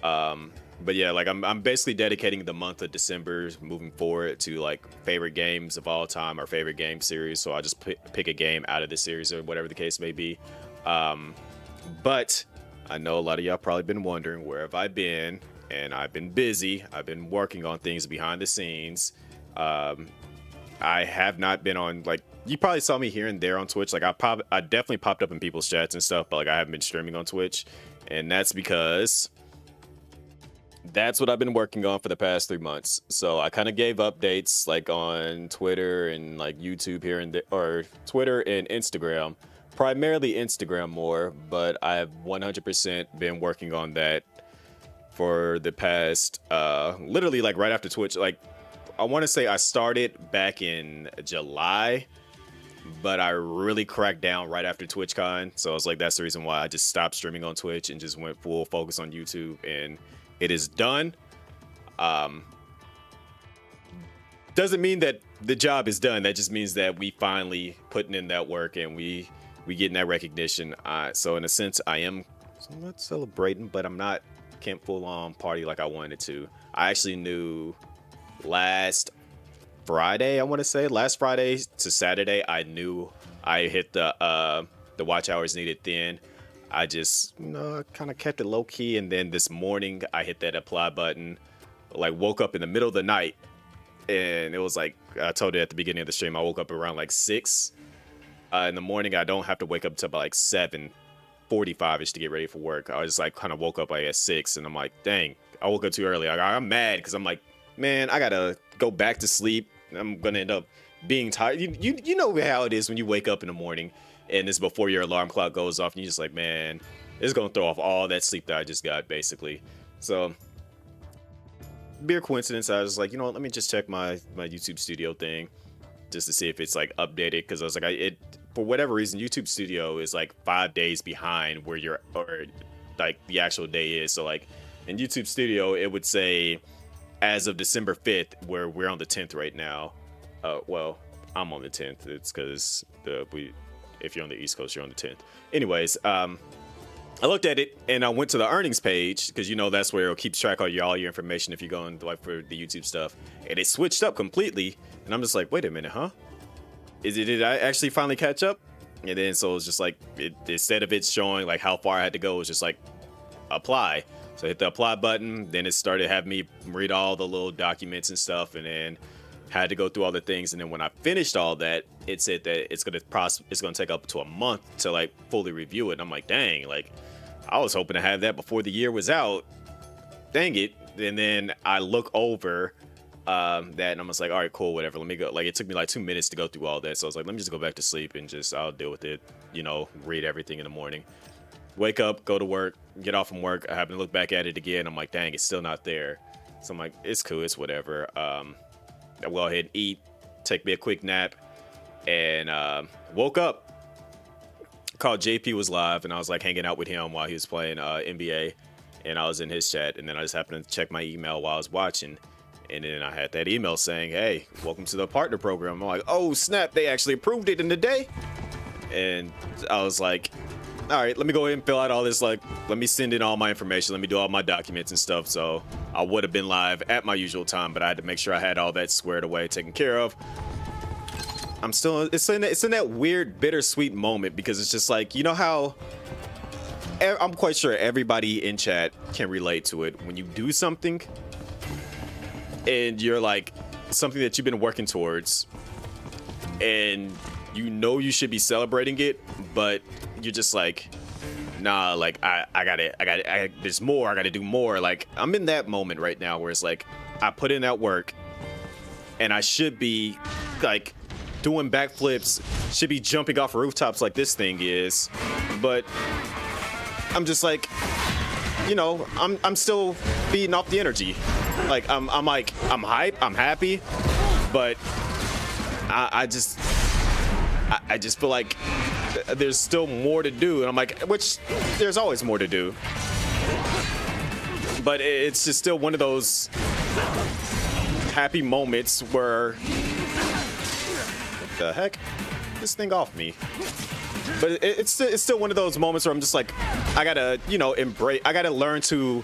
But yeah, like I'm basically dedicating the month of December moving forward to like favorite games of all time or favorite game series. So I just pick a game out of the series or whatever the case may be. But I know a lot of y'all probably been wondering, where have I been? And I've been busy. I've been working on things behind the scenes. I have not been on, like, you probably saw me here and there on Twitch. Like I definitely popped up in people's chats and stuff, but like I haven't been streaming on Twitch. And that's because that's what I've been working on for the past 3 months. So I kind of gave updates like on Twitter and like YouTube here and there, or Twitter and Instagram primarily Instagram more, but I have 100% been working on that for the past, literally like right after Twitch. Like, I want to say I started back in July, but I really cracked down right after TwitchCon. So I was like, that's the reason why I just stopped streaming on Twitch and just went full focus on YouTube, and it is done. Doesn't mean that the job is done. That just means that we finally putting in that work and we getting that recognition. So in a sense, I'm not celebrating, but can't full on party like I wanted to. I actually knew last Friday, last Friday to Saturday, I knew I hit the watch hours needed then. I just, kind of kept it low key. And then this morning I hit that apply button, like woke up in the middle of the night. And it was like, I told you at the beginning of the stream, I woke up around like 6 in the morning. I don't have to wake up until about like 7:45ish to get ready for work. I just like kind of woke up like at 6, and I'm like, dang, I woke up too early. I'm mad because I'm like, man, I gotta go back to sleep. I'm gonna end up being tired. You know how it is when you wake up in the morning and it's before your alarm clock goes off, and you're just like, man, it's gonna throw off all that sleep that I just got, basically. So, mere coincidence, I was like, you know what, let me just check my YouTube Studio thing just to see if it's like updated, because I was like, for whatever reason, YouTube Studio is like 5 days behind where like the actual day is. So like in YouTube Studio, it would say as of December 5th, where we're on the 10th right now. Well, I'm on the 10th. It's because if you're on the East Coast, you're on the 10th. Anyways, I looked at it and I went to the earnings page, because that's where it keeps track of all your information if you're going like for the YouTube stuff, and it switched up completely. And I'm just like, wait a minute, huh? Did I actually finally catch up? And then so it's just like, instead of it showing like how far I had to go, it was just like apply. So I hit the apply button, then it started having me read all the little documents and stuff, and then had to go through all the things. And then when I finished all that, it said that it's gonna take up to a month to like fully review it. And I'm like, dang, like I was hoping to have that before the year was out. Dang it. And then I look over that, and I'm just like, all right, cool, whatever, let me go. Like, it took me like 2 minutes to go through all that, so I was like, let me just go back to sleep and I'll deal with it, read everything in the morning. Wake up, go to work, get off from work. I happen to look back at it again. I'm like, dang, it's still not there. So I'm like, it's cool, it's whatever. I'll go ahead and eat, take me a quick nap, and woke up. Called JP was live, and I was like hanging out with him while he was playing NBA, and I was in his chat, and then I just happened to check my email while I was watching, and then I had that email saying, hey, welcome to the partner program. I'm like, oh snap, they actually approved it in the day. And I was like, all right, let me go ahead and fill out all this, like, let me send in all my information, let me do all my documents and stuff. So I would have been live at my usual time, but I had to make sure I had all that squared away, taken care of. I'm still, it's in that weird bittersweet moment, because it's just like, how I'm quite sure everybody in chat can relate to it. When you do something and you're like something that you've been working towards, and you should be celebrating it, but you're just like, nah, like I gotta, there's more, I gotta do more. Like, I'm in that moment right now where it's like, I put in that work and I should be like doing backflips, should be jumping off rooftops like this thing is, but I'm just like, I'm still feeding off the energy. Like, I'm hype, I'm happy, but I just feel like there's still more to do, and I'm like, which there's always more to do, but it's just still one of those happy moments where, what the heck, this thing off me. But it's still one of those moments where I'm just like, I gotta, embrace, I gotta learn to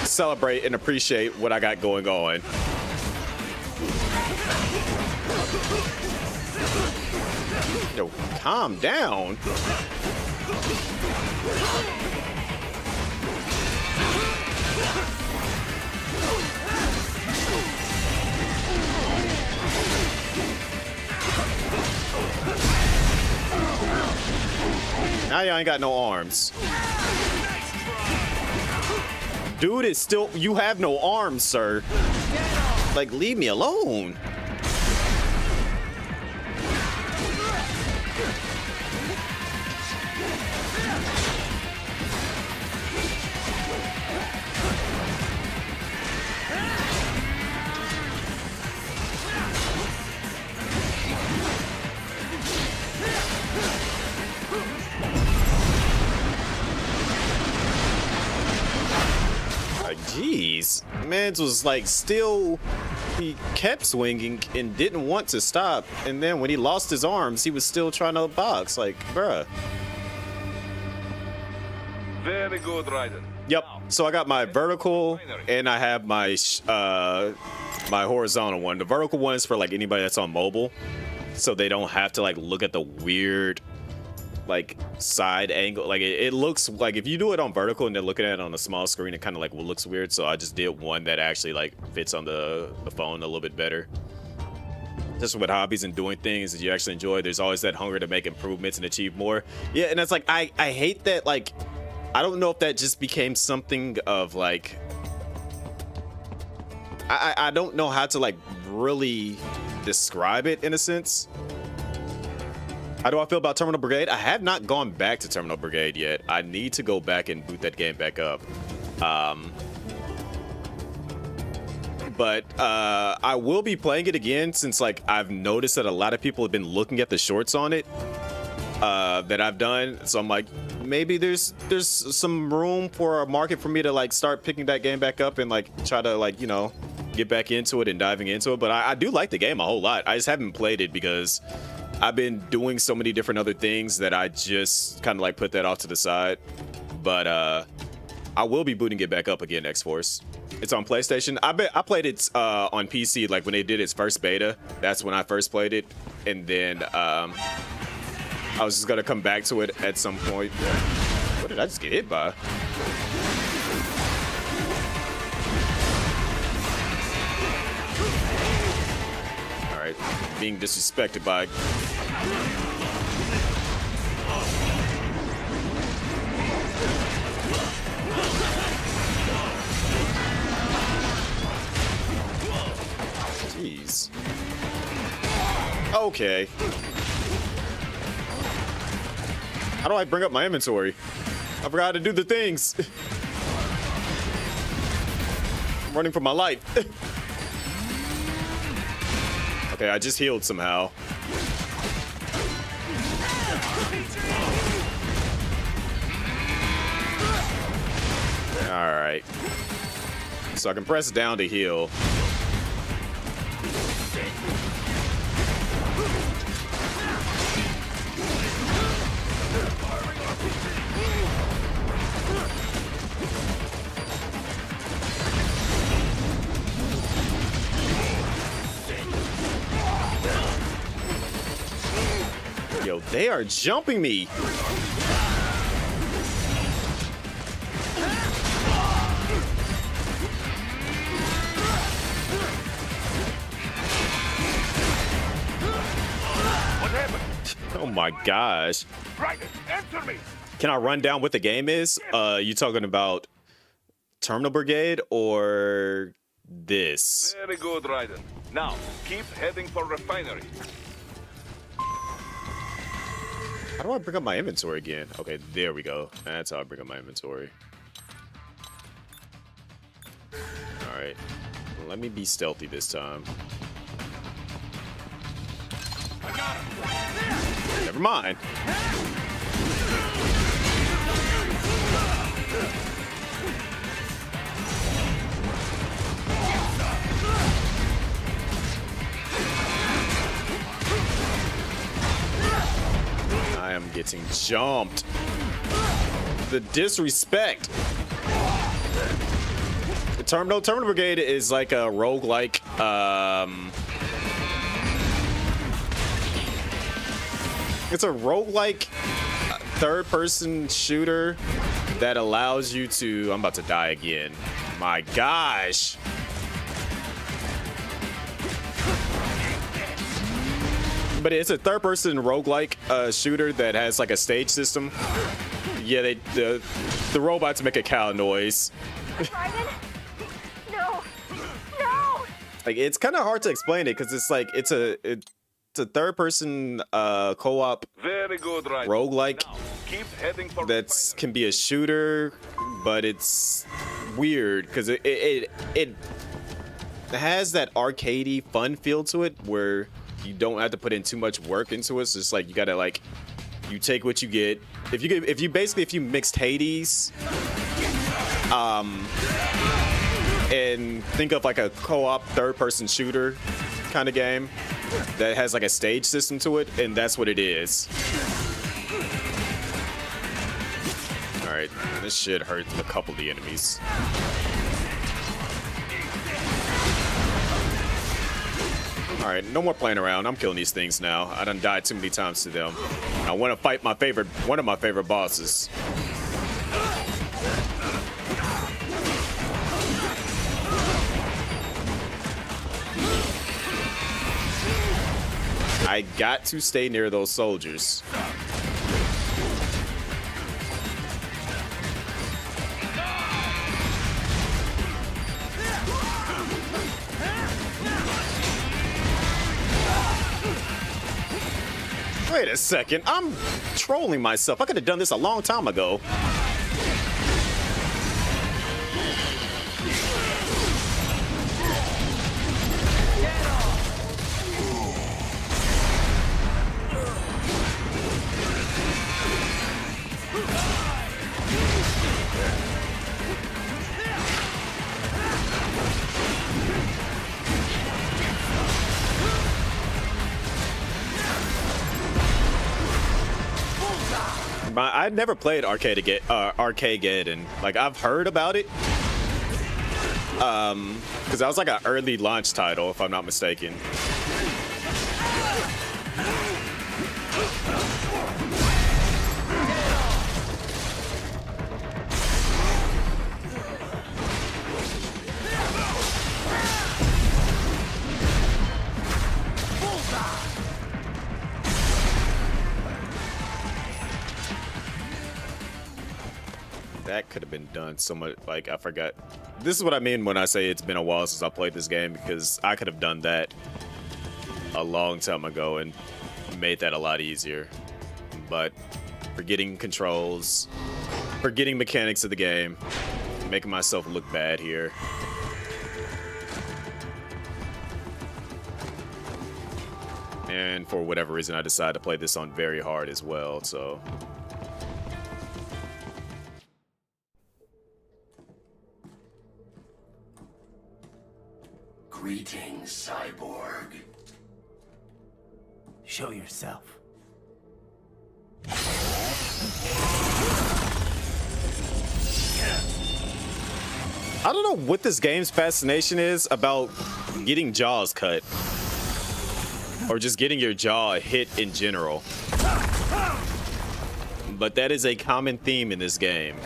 celebrate and appreciate what I got going on. Yo, calm down. Now you ain't got no arms. Dude, it's still, you have no arms, sir. Like, leave me alone. Like, jeez, man was like still. He kept swinging and didn't want to stop, and then when he lost his arms, he was still trying to box. Like, bruh. Very good, Raiden. Yep. So I got my vertical, and I have my my horizontal one. The vertical one is for like anybody that's on mobile, so they don't have to like look at the weird like side angle. Like it looks like if you do it on vertical and they're looking at it on a small screen, it kind of like looks weird. So I just did one that actually like fits on the phone a little bit better. Just with hobbies and doing things that you actually enjoy, there's always that hunger to make improvements and achieve more. Yeah, and it's like I hate that. Like, I don't know if that just became something of like I don't know how to like really describe it in a sense. How do I feel about Terminal Brigade? I have not gone back to Terminal Brigade yet. I need to go back and boot that game back up. But I will be playing it again since like I've noticed that a lot of people have been looking at the shorts on it that I've done. So I'm like, maybe there's some room for a market for me to like start picking that game back up and like try to like, you know, get back into it and diving into it. But I do like the game a whole lot. I just haven't played it because I've been doing so many different other things that I just kind of like put that off to the side. But I will be booting it back up again, X-Force. It's on PlayStation. I played it on PC like when they did its first beta. That's when I first played it. And then I was just gonna come back to it at some point. What did I just get hit by? Alright, being disrespected by... Jeez. Okay. How do I bring up my inventory? I forgot how to do the things. I'm running for my life. Okay, I just healed somehow. All right. So I can press down to heal. Yo, they are jumping me. What happened? Oh my gosh. Raiden, answer me. Can I run down what the game is? You talking about Terminal Brigade or this? Very good, Raiden. Now, keep heading for refinery. How do I bring up my inventory again? Okay, there we go. That's how I bring up my inventory. All right. Let me be stealthy this time. Never mind. I am getting jumped. The disrespect. The Terminal Brigade is like a roguelike. It's a roguelike third-person shooter that allows you to. I'm about to die again. My gosh. But it's a third-person roguelike shooter that has like a stage system. Yeah, the robots make a cow noise. No! No! Like, it's kind of hard to explain it because it's like it's It's a third-person co-op Very good, right? roguelike Now, keep heading for that can be a shooter, but it's weird because it has that arcadey fun feel to it where you don't have to put in too much work into it. So it's like you gotta like you take what you get. If you mixed Hades, and think of like a co-op third-person shooter kind of game that has like a stage system to it, and that's what it is. All right, this shit hurts a couple of the enemies. All right, no more playing around. I'm killing these things now. I done died too many times to them. I want to fight one of my favorite bosses. I got to stay near those soldiers. Wait a second, I'm trolling myself. I could have done this a long time ago. I never played Arcade, and like I've heard about it, because that was like an early launch title, if I'm not mistaken. That could have been done so much. Like, I forgot. This is what I mean when I say it's been a while since I played this game, because I could have done that a long time ago and made that a lot easier. But forgetting controls, forgetting mechanics of the game, making myself look bad here. And for whatever reason, I decided to play this on very hard as well, so... Greetings, cyborg. Show yourself. I don't know what this game's fascination is about getting jaws cut. Or just getting your jaw hit in general. But that is a common theme in this game.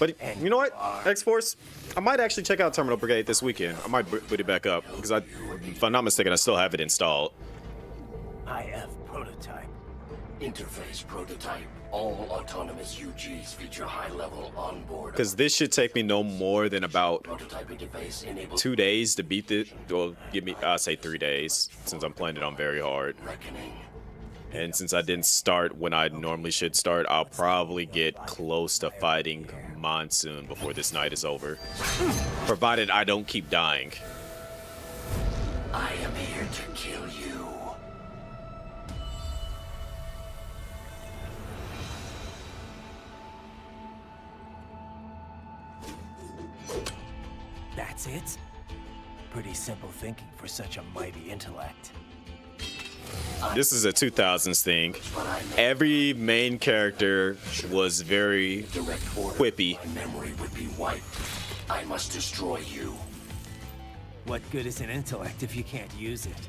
But you know what, X-Force? I might actually check out Terminal Brigade this weekend. I might boot it back up, because if I'm not mistaken, I still have it installed. IF prototype. Interface prototype. All autonomous UGs feature high-level onboard. Because this should take me no more than about Prototype interface enables 2 days to beat it. Well, give me, I'll say 3 days, since I'm playing it on very hard. reckoning. And since I didn't start when I normally should start, I'll probably get close to fighting Monsoon before this night is over. Provided I don't keep dying. I am here to kill you. That's it? Pretty simple thinking for such a mighty intellect. This is a 2000s thing. Every main character was very quippy. My memory would be wiped. I must destroy you. What good is an intellect if you can't use it?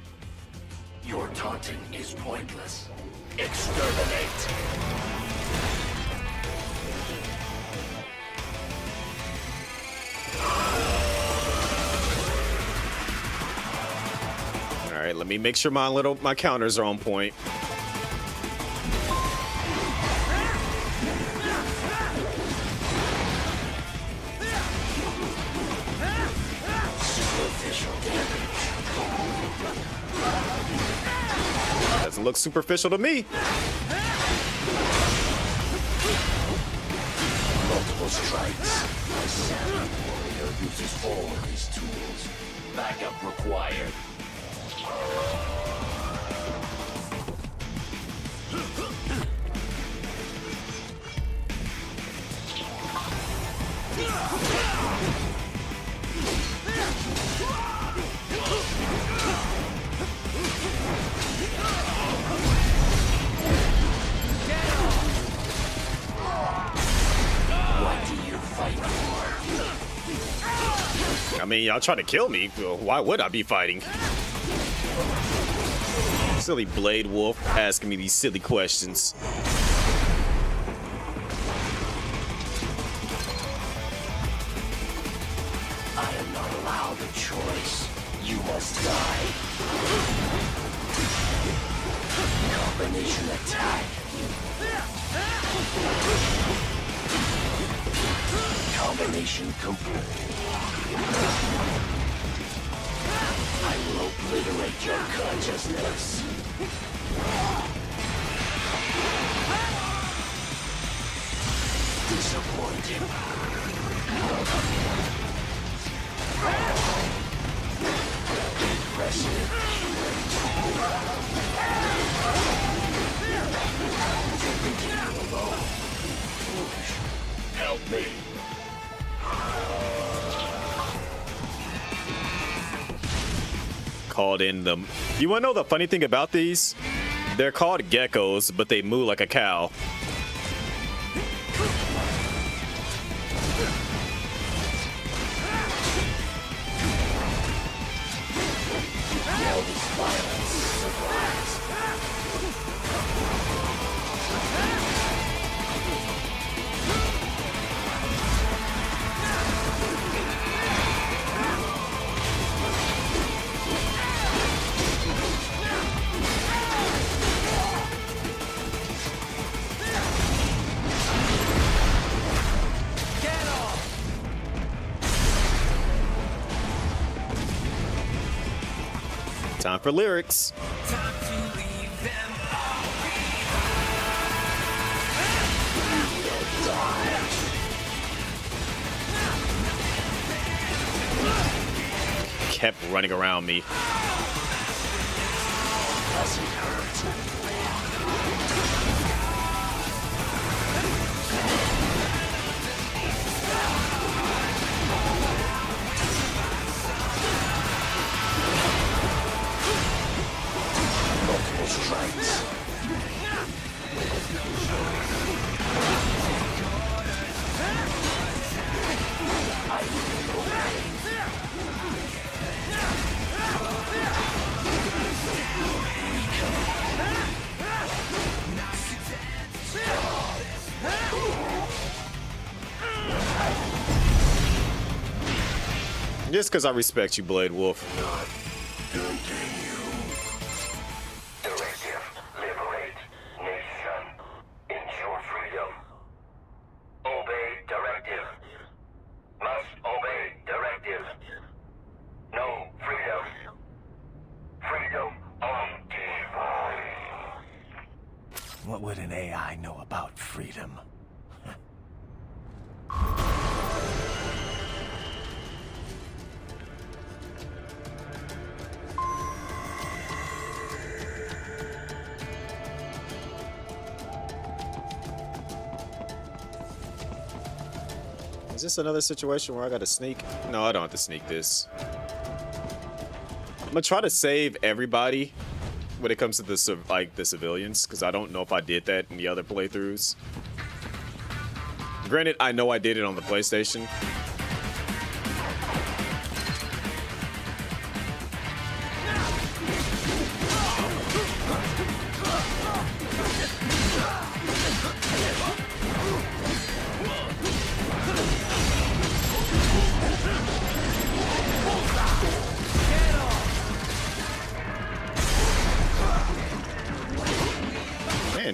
Your taunting is pointless. Exterminate. right, let me make sure my counters are on point. Doesn't look superficial to me. Multiple strikes. My savage warrior uses all of his tools. Backup required. What do you fight for? I mean, y'all trying to kill me. Why would I be fighting? Silly Blade Wolf asking me these silly questions. I am not allowed a choice. You must die. Combination attack. Combination complete. I will obliterate your consciousness. Disappointing. Impressive. Alone. Foolish. Help me. Called in them. You wanna know the funny thing about these? They're called geckos, but they moo like a cow. All this violence survives. Time for lyrics. Kept running around me. Multiple strikes. I will obey. Just because I respect you, Blade Wolf. Directive, liberate, nation, ensure freedom. Obey directive. Must obey directive. No freedom. Freedom on divine. What would an AI know about freedom? Is this another situation where I gotta sneak? No, I don't have to sneak this. I'm gonna try to save everybody when it comes to the civilians, because I don't know if I did that in the other playthroughs. Granted, I know I did it on the PlayStation.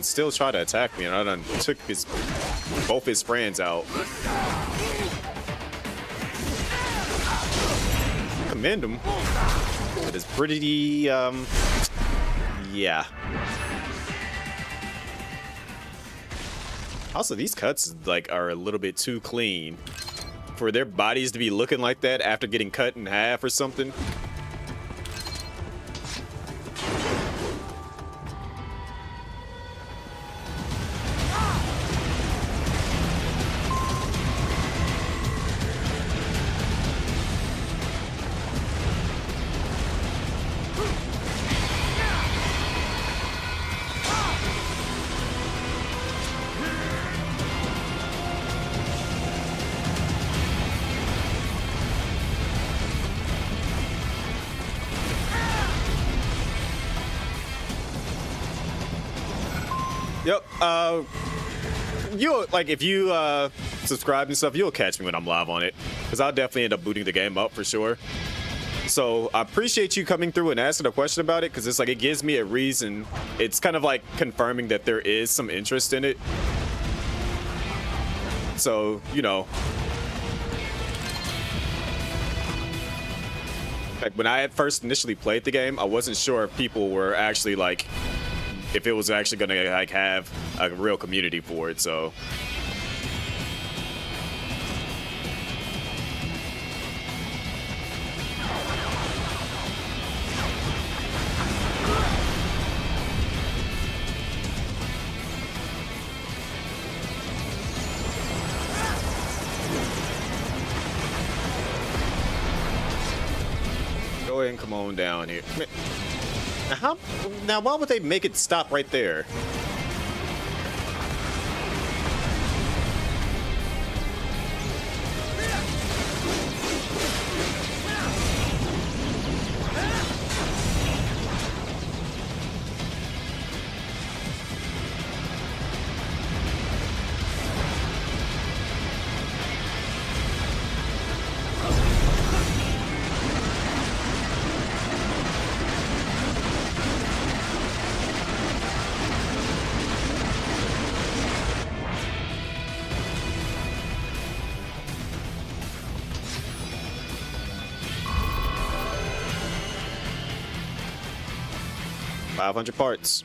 still try to attack me, and I done took both his friends out. Commend him. But it's pretty, yeah. Also, these cuts like are a little bit too clean for their bodies to be looking like that after getting cut in half or something. Yep. You'll like if you subscribe and stuff, you'll catch me when I'm live on it, because I'll definitely end up booting the game up for sure. So I appreciate you coming through and asking a question about it, because it's like it gives me a reason. It's kind of like confirming that there is some interest in it. So, you know, like when I had first initially played the game, I wasn't sure if people were actually like, if it was actually gonna like have a real community for it. So go ahead and come on down here. Now, why would they make it stop right there? $500 parts.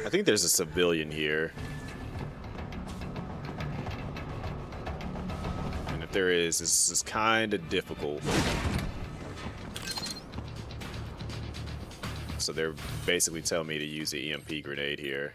I think there's a civilian here. And if there is, this is kind of difficult. So they're basically telling me to use the EMP grenade here.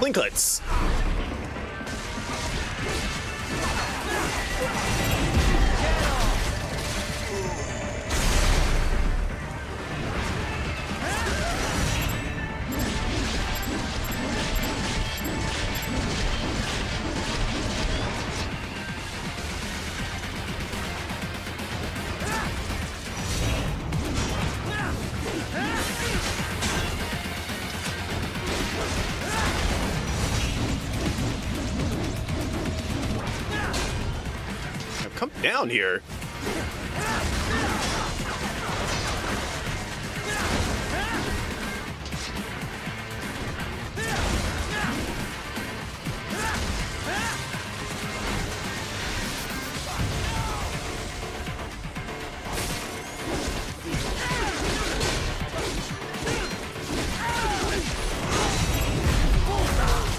Blinklets. Come down here.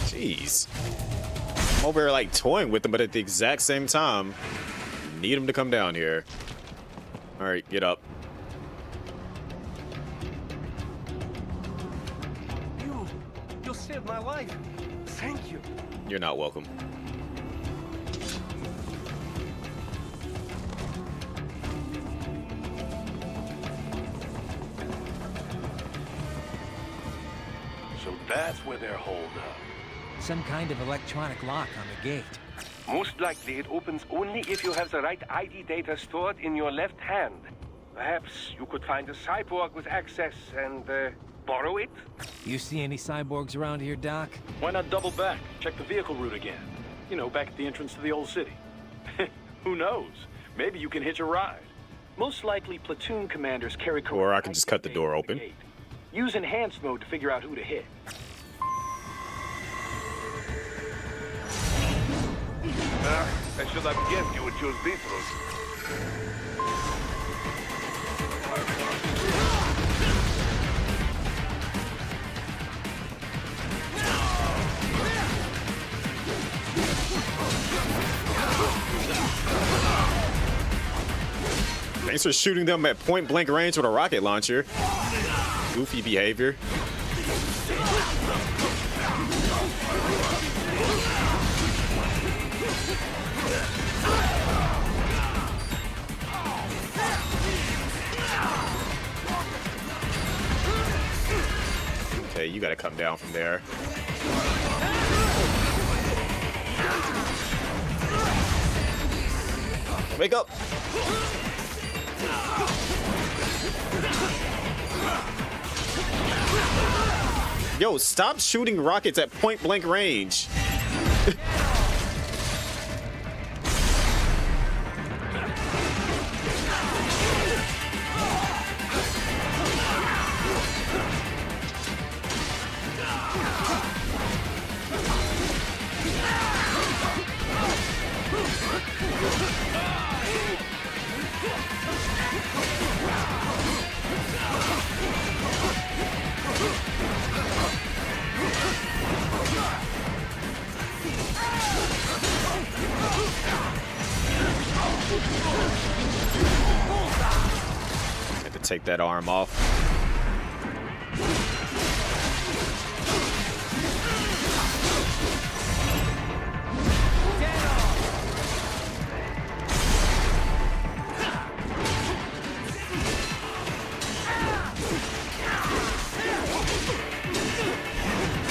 Jeez. I'm over here like toying with them, but at the exact same time, need him to come down here. All right, get up. You saved my life. Thank you. You're not welcome. That's where they're holed up. Some kind of electronic lock on the gate. Most likely it opens only if you have the right ID data stored in your left hand. Perhaps you could find a cyborg with access and borrow it? You see any cyborgs around here, Doc? Why not double back? Check the vehicle route again. You know, back at the entrance to the old city. Who knows? Maybe you can hitch a ride. Most likely platoon commanders carry... Or I can just cut the door open. Use enhanced mode to figure out who to hit. I should have guessed you would choose this route. Thanks for shooting them at point blank range with a rocket launcher. Goofy behavior. Okay, you gotta come down from there. Wake up! Yo, stop shooting rockets at point blank range. Had to take that arm off.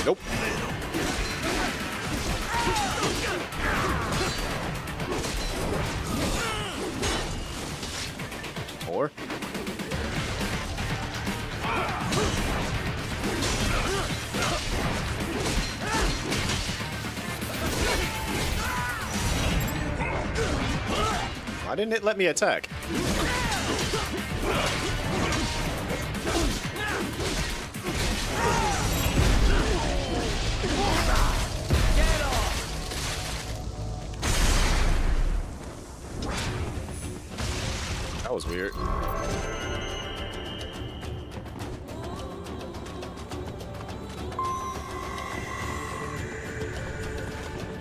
Nope. Or why didn't it let me attack? That was weird.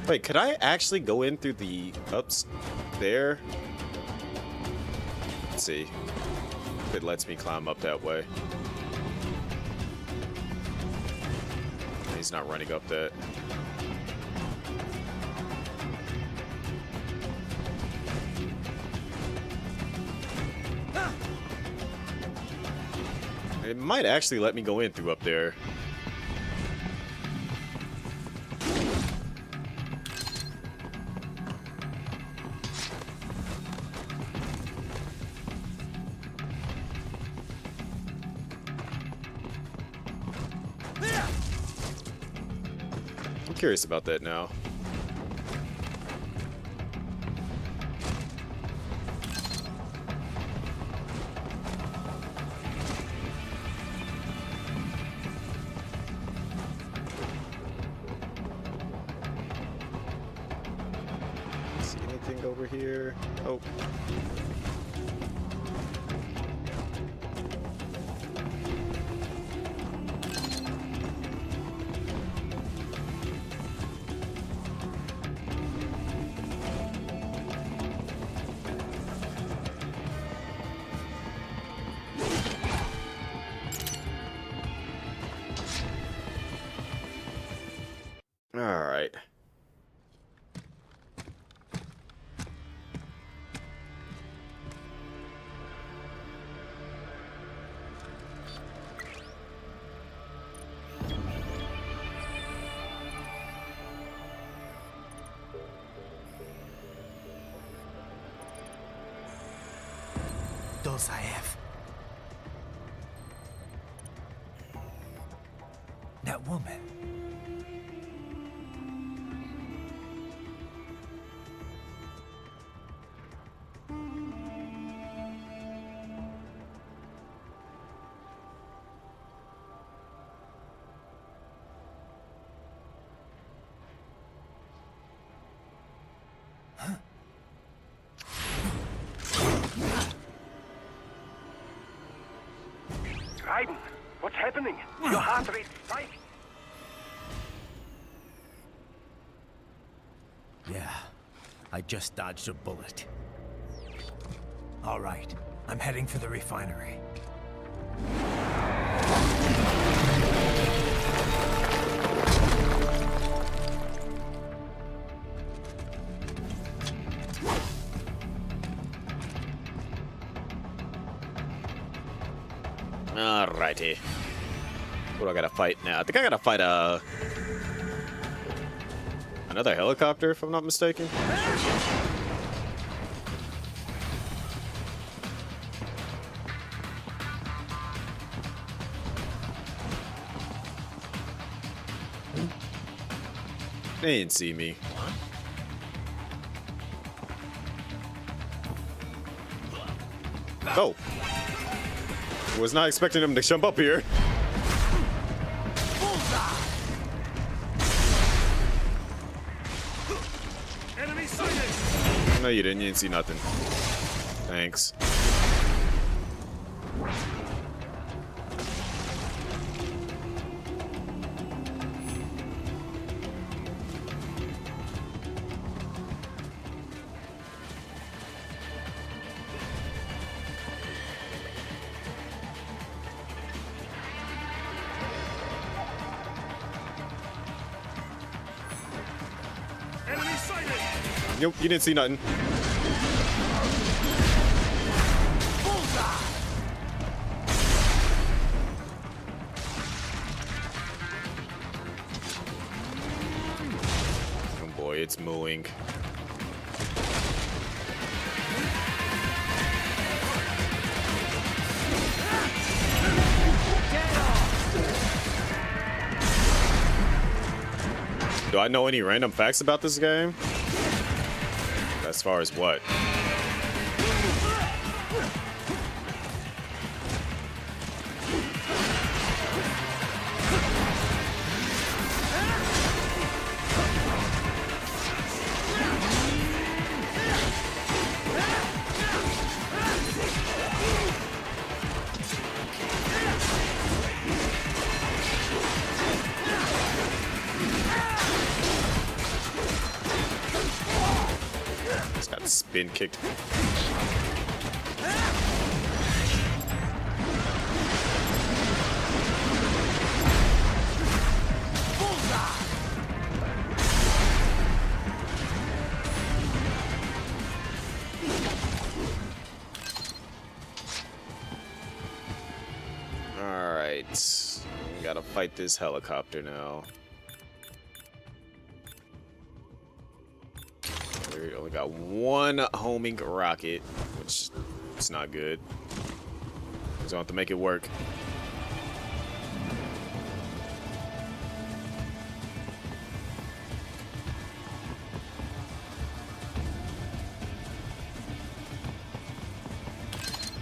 Wait, could I actually go in through the ups there? Let's see if it lets me climb up that way. He's not running up that. It might actually let me go in through up there. I'm curious about that now. See anything over here? Oh. All right. skills I have. That woman. Raiden, what's happening? Your heart rate spiked. Yeah, I just dodged a bullet. All right, I'm heading for the refinery. Alrighty. What do I gotta fight now? I think I gotta fight another helicopter, if I'm not mistaken. They didn't see me. Oh. Was not expecting him to jump up here. Enemy sighted! No, you didn't. You didn't see nothing. Thanks. Enemy sighted! Nope, you didn't see nothing. Oh boy, it's mooing. Do I know any random facts about this game? As far as what? Just got spin kicked. Alright. We gotta fight this helicopter now. We only got one homing rocket, which is not good. Just gonna have to make it work.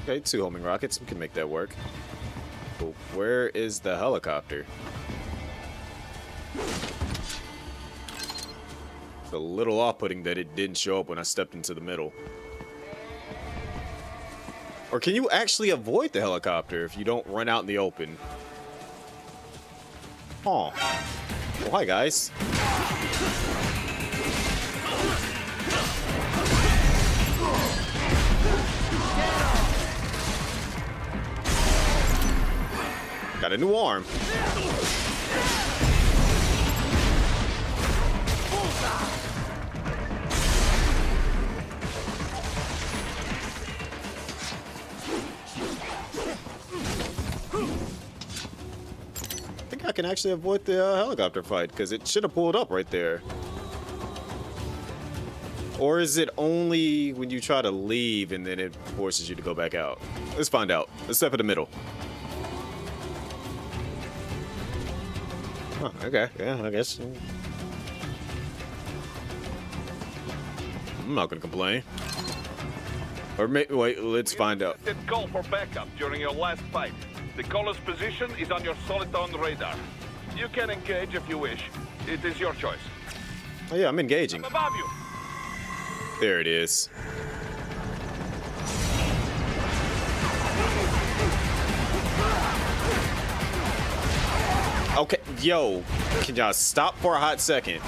Okay, 2 homing rockets. We can make that work. But where is the helicopter? It's a little off-putting that it didn't show up when I stepped into the middle. Or can you actually avoid the helicopter if you don't run out in the open? Oh. Well, hi, guys. Got a new arm. I think I can actually avoid the helicopter fight because it should have pulled up right there. Or is it only when you try to leave and then it forces you to go back out? Let's find out. Let's step in the middle. Huh, okay, yeah, I guess. I'm not gonna complain. Or wait, let's find out. Call for backup during your last fight. The caller's position is on your Soliton radar. You can engage if you wish. It is your choice. Oh yeah, I'm engaging. I'm above you. There it is. Okay, yo, can y'all stop for a hot second?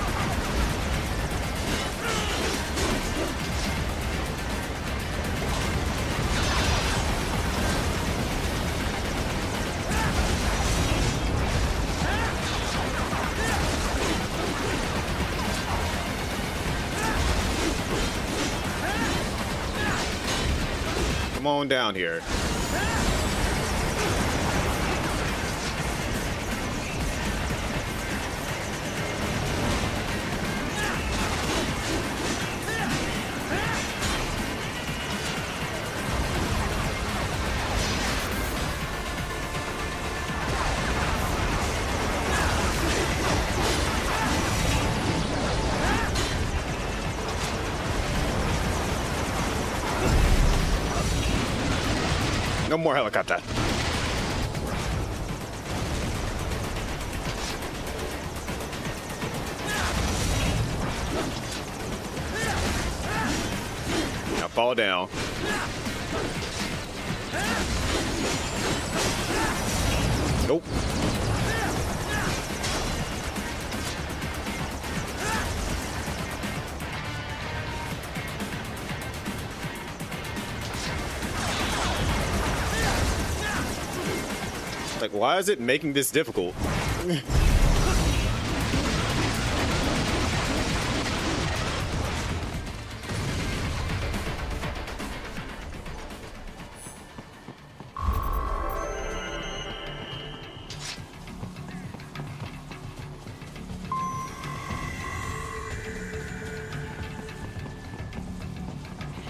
Come on down here. No more helicopter. Now fall down. Nope. Like, why is it making this difficult?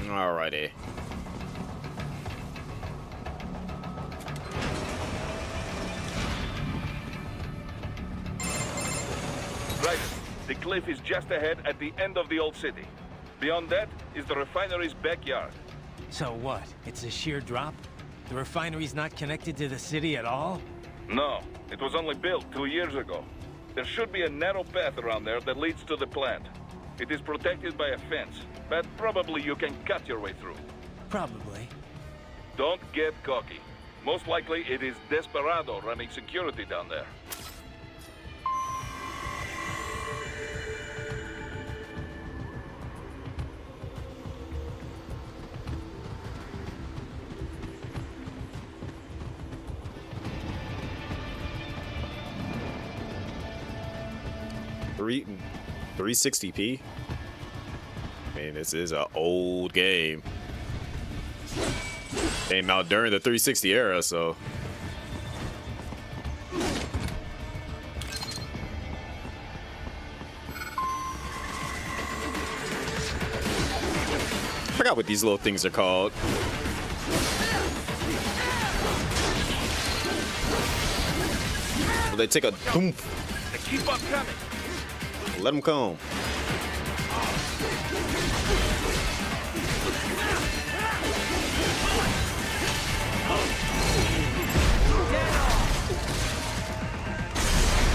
Alrighty. Right. The cliff is just ahead at the end of the old city. Beyond that is the refinery's backyard. So what? It's a sheer drop? The refinery's not connected to the city at all? No, it was only built 2 years ago. There should be a narrow path around there that leads to the plant. It is protected by a fence, but probably you can cut your way through. Probably. Don't get cocky. Most likely it is Desperado running security down there. Three 360p. I mean, this is an old game. Came out during the 360 era, so. I forgot what these little things are called. Well, they take a thump. Keep on coming. Let them come.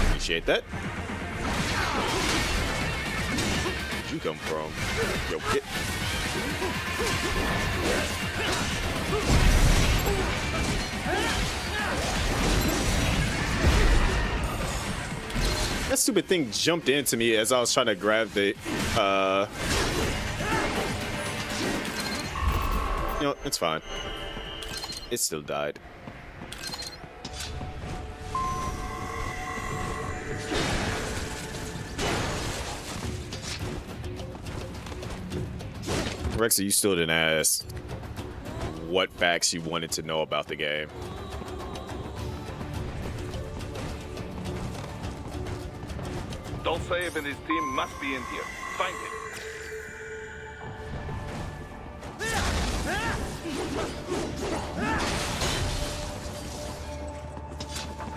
Appreciate that. Where'd you come from? Yo, get. That stupid thing jumped into me as I was trying to grab the, You know, it's fine. It still died. Rexy, you still didn't ask what facts you wanted to know about the game. Dolcev and his team must be in here. Find him.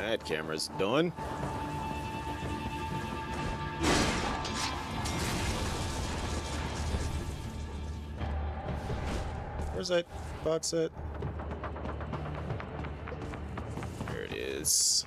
That camera's done. Where's that box at? There it is.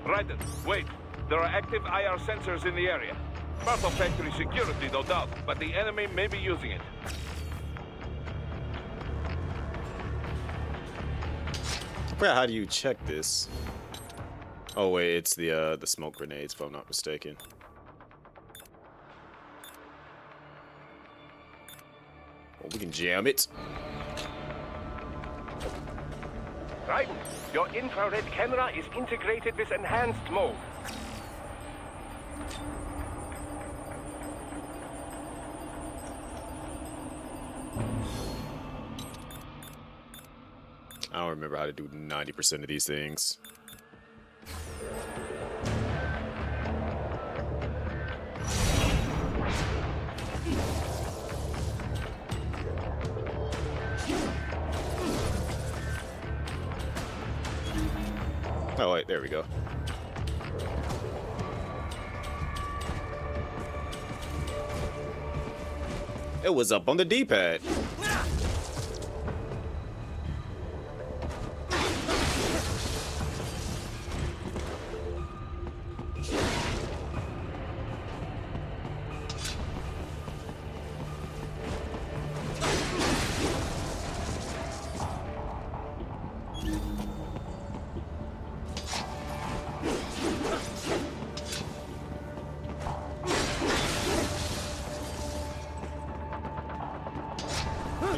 Raiden, wait. There are active IR sensors in the area. Part of factory security, no doubt, but the enemy may be using it. How do you check this? Oh wait, it's the smoke grenades, if I'm not mistaken. Well, we can jam it. Right. Your infrared camera is integrated with enhanced mode. I don't remember how to do 90% of these things. Oh wait, there we go. It was up on the D-pad.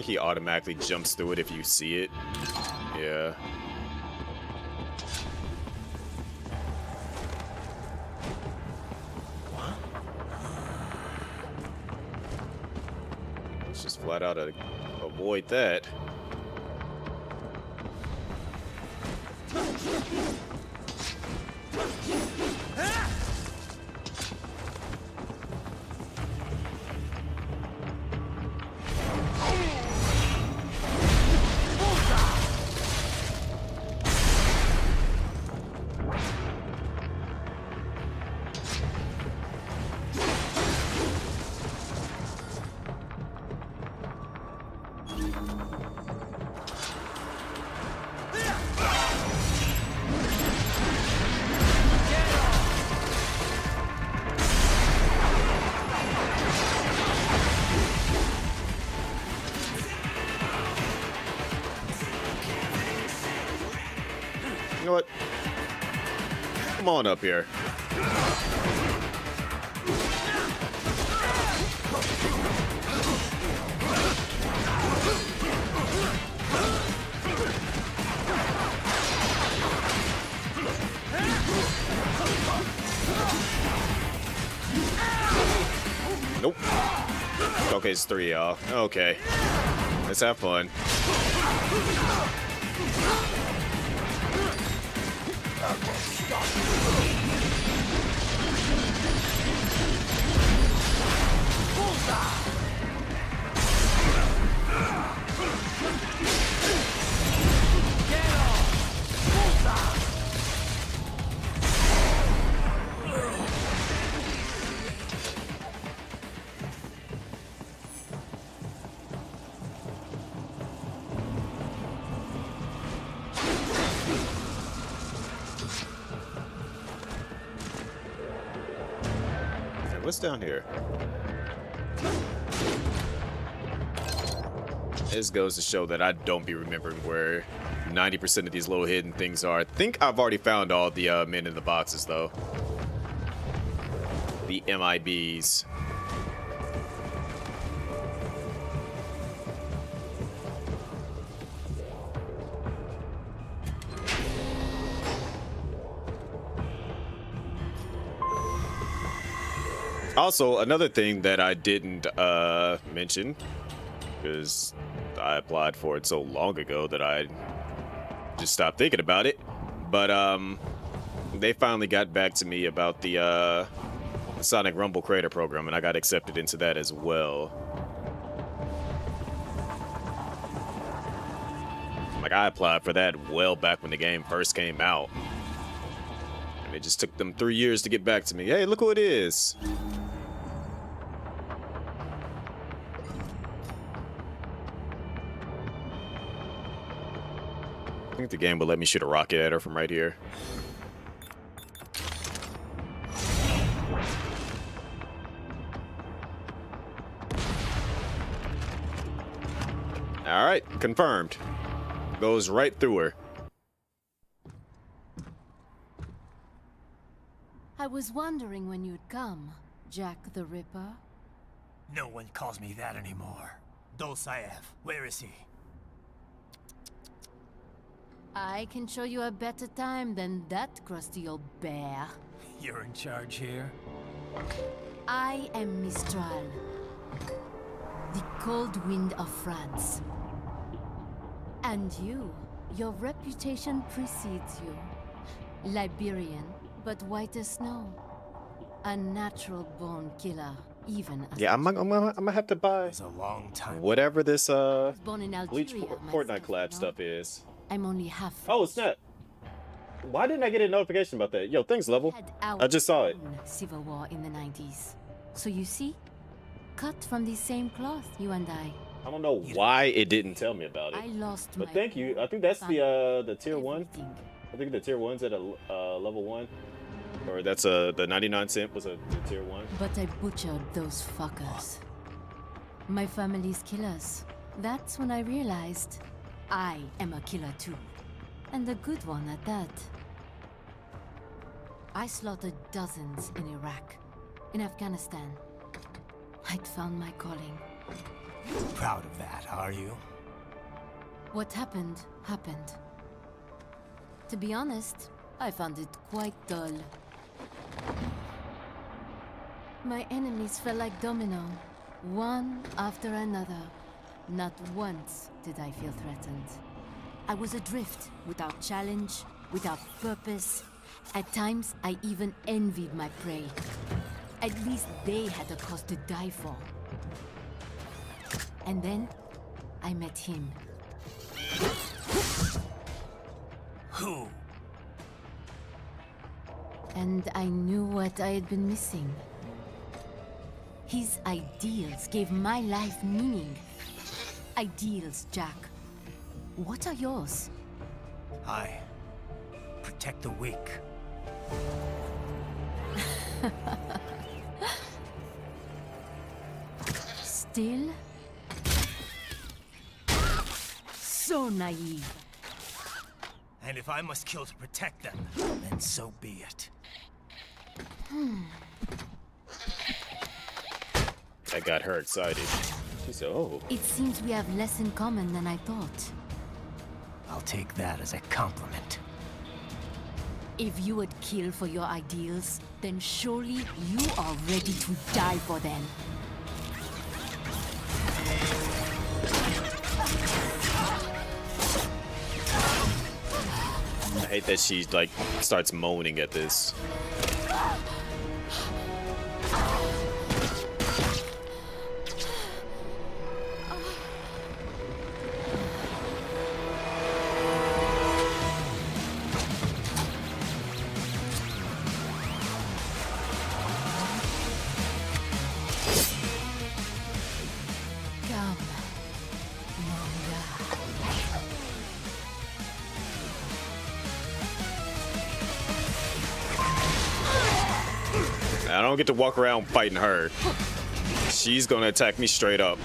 He automatically jumps through it if you see it. Yeah. Let's just flat out avoid that. You know what? Come on up here. Nope. Okay, it's 3 y'all. Okay. Let's have fun. What's down here? This goes to show that I don't be remembering where 90% of these little hidden things are. I think I've already found all the men in the boxes, though. The MIBs. Also, another thing that I didn't mention, because I applied for it so long ago that I just stopped thinking about it, but they finally got back to me about the Sonic Rumble Creator Program, and I got accepted into that as well. Like, I applied for that well back when the game first came out. And it just took them 3 years to get back to me. Hey, look who it is. I think the game will let me shoot a rocket at her from right here. All right, confirmed. Goes right through her. I was wondering when you'd come, Jack the Ripper. No one calls me that anymore. Dolsaev, where is he? I can show you a better time than that crusty old bear. You're in charge here? I am Mistral, the cold wind of France. And your reputation precedes you. Liberian, but white as snow. A natural-born killer, even as Yeah, I'm gonna have to buy a long time. whatever this born in Bleach Algeria, Fortnite collab stuff is. I'm only half. Oh snap! Why didn't I get a notification about that? Yo, thanks, Level. I just saw it. Civil War in the 90s. So you see, cut from the same cloth, you and I. I don't know why it didn't tell me about it. I lost But my thank you. I think that's the tier everything. 1. I think the tier 1's at a level 1, or that's the 99 cent was a tier 1. But I butchered those fuckers. My family's killers. That's when I realized I am a killer too. And a good one at that. I slaughtered dozens in Iraq, in Afghanistan. I'd found my calling. Proud of that, are you? What happened, happened. To be honest, I found it quite dull. My enemies fell like domino, one after another. Not once did I feel threatened. I was adrift, without challenge, without purpose. At times, I even envied my prey. At least they had a cause to die for. And then, I met him. Who? And I knew what I had been missing. His ideals gave my life meaning. Ideals, Jack. What are yours? I protect the weak. Still? So naive. And if I must kill to protect them, then so be it. That got her excited. She said, "Oh." It seems we have less in common than I thought. I'll take that as a compliment. If you would kill for your ideals, then surely you are ready to die for them. I hate that she like starts moaning at this. Come, Manga. I don't get to walk around fighting her. She's gonna attack me straight up.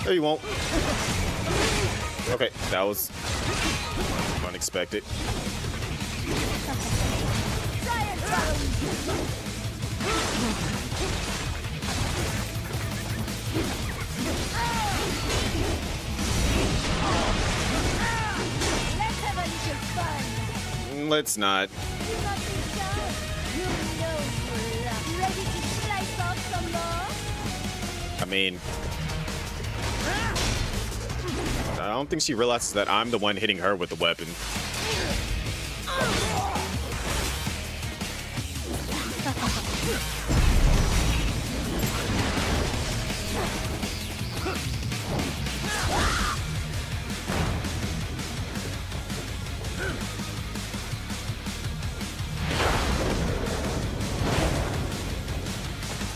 No, you won't. Okay, that was unexpected. Let's have a little fun. Let's not. You not be shy. You know you love. Ready to slice off some more? I mean, I don't think she realizes that I'm the one hitting her with the weapon.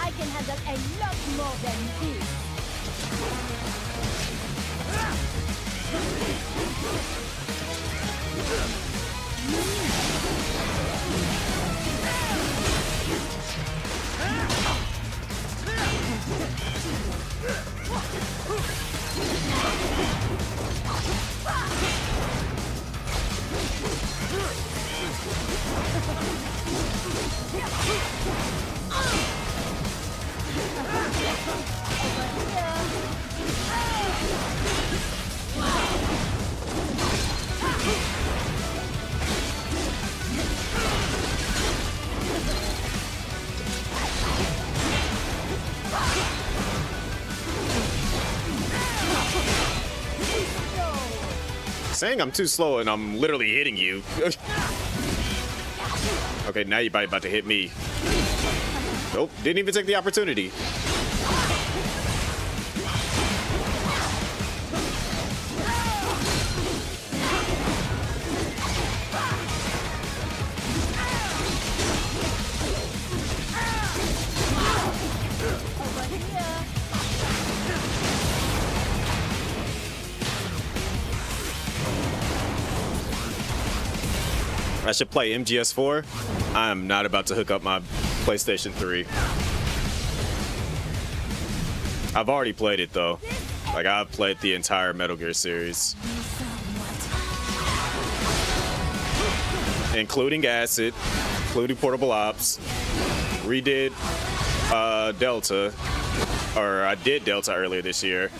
I can handle a lot more than this. Saying I'm too slow and I'm literally hitting you. Okay, now you're about to hit me. Nope, didn't even take the opportunity. I should play MGS4. I'm not about to hook up my PlayStation 3. I've already played it though. Like I've played the entire Metal Gear series. Including Acid, including Portable Ops. Redid Delta. Or I did Delta earlier this year.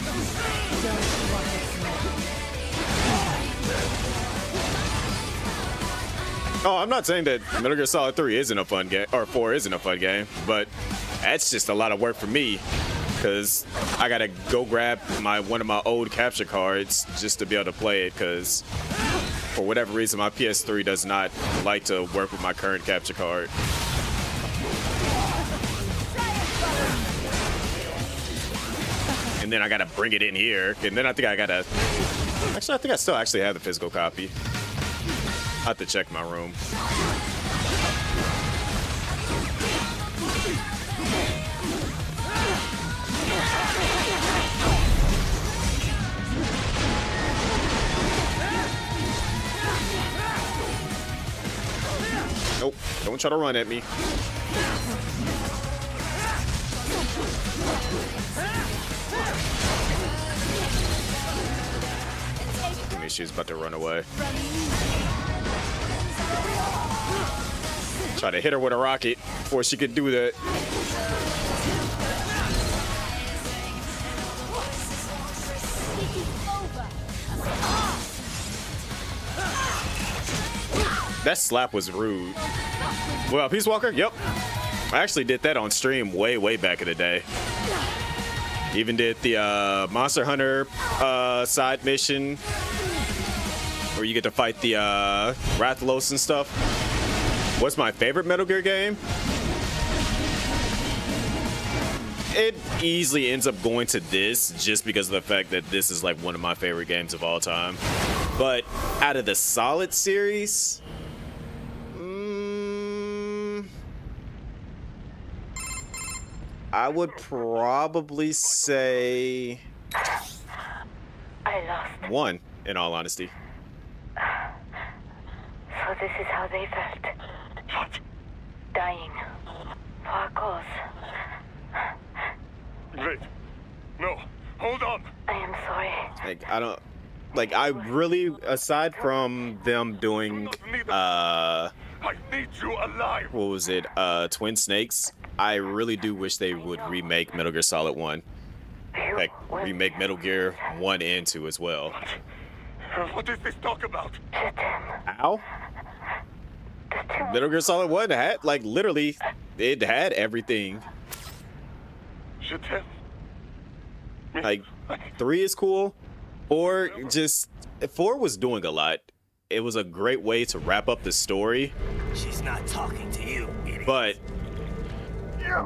Oh, I'm not saying that Metal Gear Solid 3 isn't a fun game, or 4 isn't a fun game, but that's just a lot of work for me, because I gotta go grab one of my old capture cards just to be able to play it, because for whatever reason, my PS3 does not like to work with my current capture card. And then I gotta bring it in here, and then I think I gotta... Actually, I think I still actually have the physical copy. I have to check my room. Nope, don't try to run at me. I mean, she's about to run away. Try to hit her with a rocket before she could do that. That slap was rude. Well, Peace Walker? Yep. I actually did that on stream way back in the day. Even did the Monster Hunter side mission where you get to fight the Rathalos and stuff. What's my favorite Metal Gear game? It easily ends up going to this just because of the fact that this is like one of my favorite games of all time. But out of the Solid series, I would probably say I lost. 1, in all honesty. So this is how they felt. What? Dying. For a cause. Wait. No. Hold on. I am sorry. Like, I don't, like, I really, aside from them doing, I need you alive. what was it, Twin Snakes, I really do wish they would remake Metal Gear Solid 1. Like, remake Metal Gear 1 and 2 as well. What is this talk about? Ow? Metal Gear Solid 1 had, like, literally, it had everything. Like, 3 is cool. 4 just, 4 was doing a lot. It was a great way to wrap up the story. She's not talking to you, idiot. But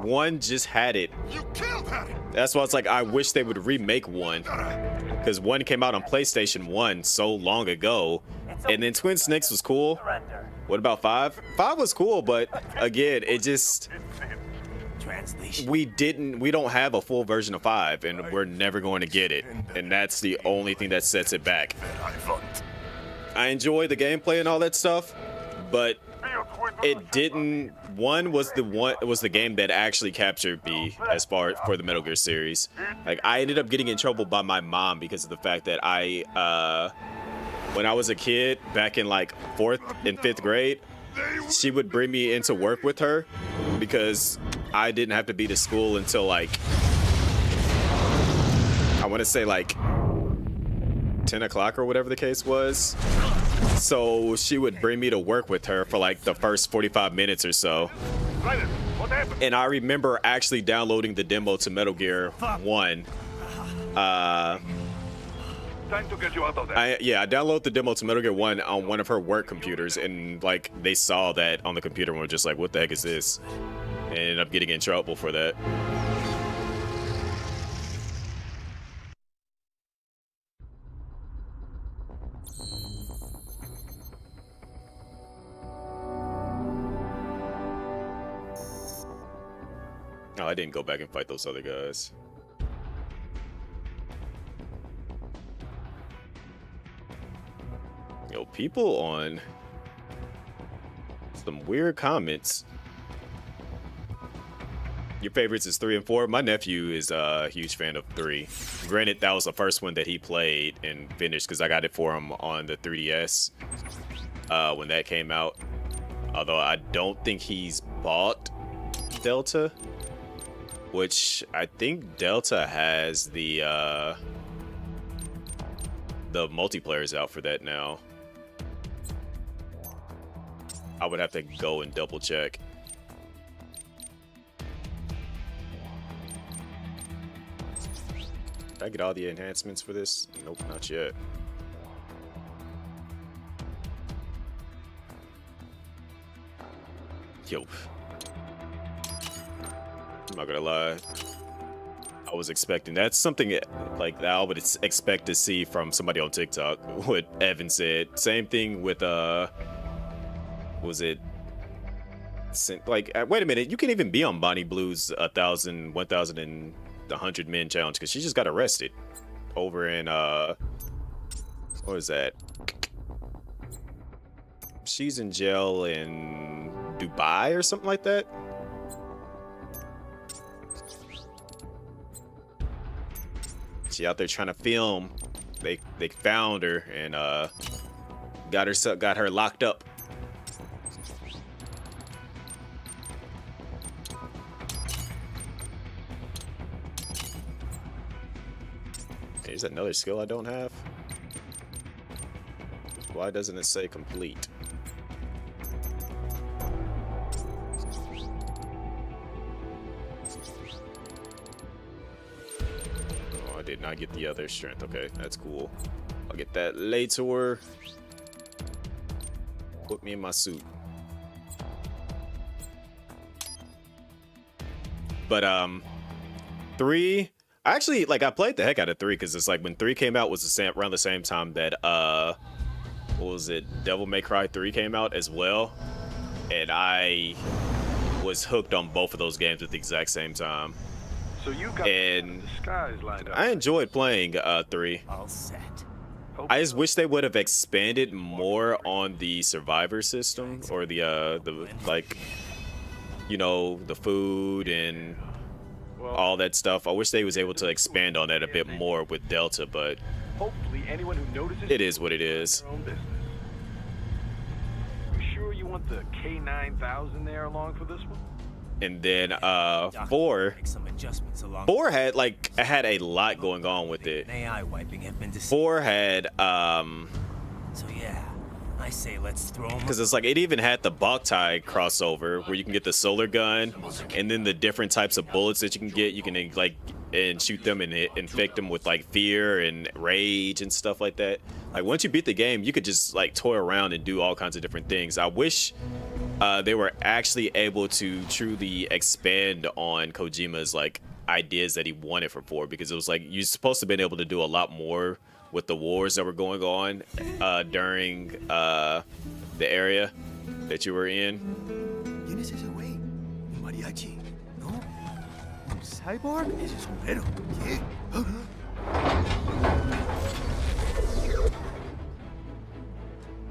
1 just had it. You killed her. That's why it's like, I wish they would remake 1. Because 1 came out on PlayStation 1 so long ago. And then Twin Snakes was cool. What about 5? 5 was cool, but again, it just... We don't have a full version of 5, and we're never going to get it. And that's the only thing that sets it back. I enjoy the gameplay and all that stuff, but it didn't... 1 was the game that actually captured me as far for the Metal Gear series. Like, I ended up getting in trouble by my mom because of the fact that when I was a kid, back in like 4th and 5th grade, she would bring me into work with her because I didn't have to be to school until like, I want to say like 10 o'clock or whatever the case was. So she would bring me to work with her for like the first 45 minutes or so. And I remember actually downloading the demo to Metal Gear 1. Time to get you out of there. I downloaded the demo to Metal Gear 1 on one of her work computers, and like they saw that on the computer and were just like, what the heck is this? And ended up getting in trouble for that. Oh, I didn't go back and fight those other guys. Yo, people on some weird comments. Your favorites is 3 and 4. My nephew is a huge fan of 3. Granted, that was the first one that he played and finished because I got it for him on the 3DS when that came out. Although I don't think he's bought Delta, which I think Delta has the multiplayer's out for that now. I would have to go and double check. Did I get all the enhancements for this? Nope, not yet. Yo. I'm not gonna lie. I was expecting that's something like that I would expect to see from somebody on TikTok. What Evan said. Same thing with was it like wait a minute, you can even be on Bonnie Blue's 1,100 men challenge because she just got arrested over in what is that, she's in jail in Dubai or something like that. She out there trying to film. They found her and got her locked up. Here's another skill I don't have. Why doesn't it say complete? Oh, I did not get the other strength. Okay, that's cool. I'll get that later. Put me in my suit. But 3, actually, like, I played the heck out of 3 because it's like when 3 came out was around the same time that what was it, Devil May Cry 3 came out as well, and I was hooked on both of those games at the exact same time. So you got and the skies lined up. I enjoyed playing 3. All set. I just wish they would have expanded more on the survivor system, or the like, you know, the food and all that stuff. I wish they was able to expand on that a bit more with Delta, but Hopefully anyone who notices it is what it is. their own business. You sure you want the K9000 there along for this one? And then 4 had like had a lot going on with it. AI wiping have been 4 had So yeah, I say let's throw them. because it's like it even had the Boktai crossover where you can get the solar gun and then the different types of bullets that you can get. You can like and shoot them and infect them with like fear and rage and stuff like that. Like once you beat the game, you could just like toy around and do all kinds of different things. I wish they were actually able to truly expand on Kojima's like ideas that he wanted for 4, because it was like you're supposed to have been able to do a lot more with the wars that were going on during the area that you were in. ¿Quién es ese güey? ¿Un mariachi? ¿No? ¿Un cyborg? Ese sombrero. ¿Qué?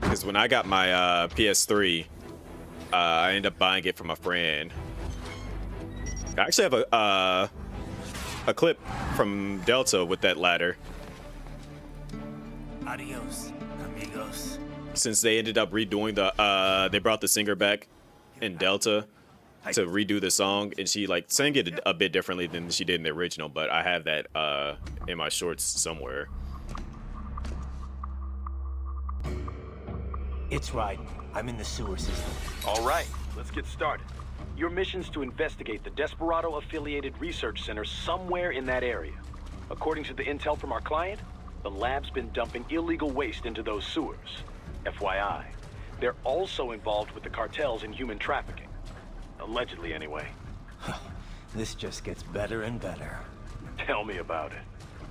Because when I got my PS3, I ended up buying it from a friend. I actually have a clip from Delta with that ladder. Adios, amigos. Since they ended up redoing the, they brought the singer back in Delta to redo the song, and she like sang it a bit differently than she did in the original. But I have that in my shorts somewhere. It's Raiden. I'm in the sewer system. All right, let's get started. Your mission's to investigate the Desperado-affiliated research center somewhere in that area. According to the intel from our client, the lab's been dumping illegal waste into those sewers. FYI, they're also involved with the cartels in human trafficking. Allegedly, anyway. This just gets better and better. Tell me about it.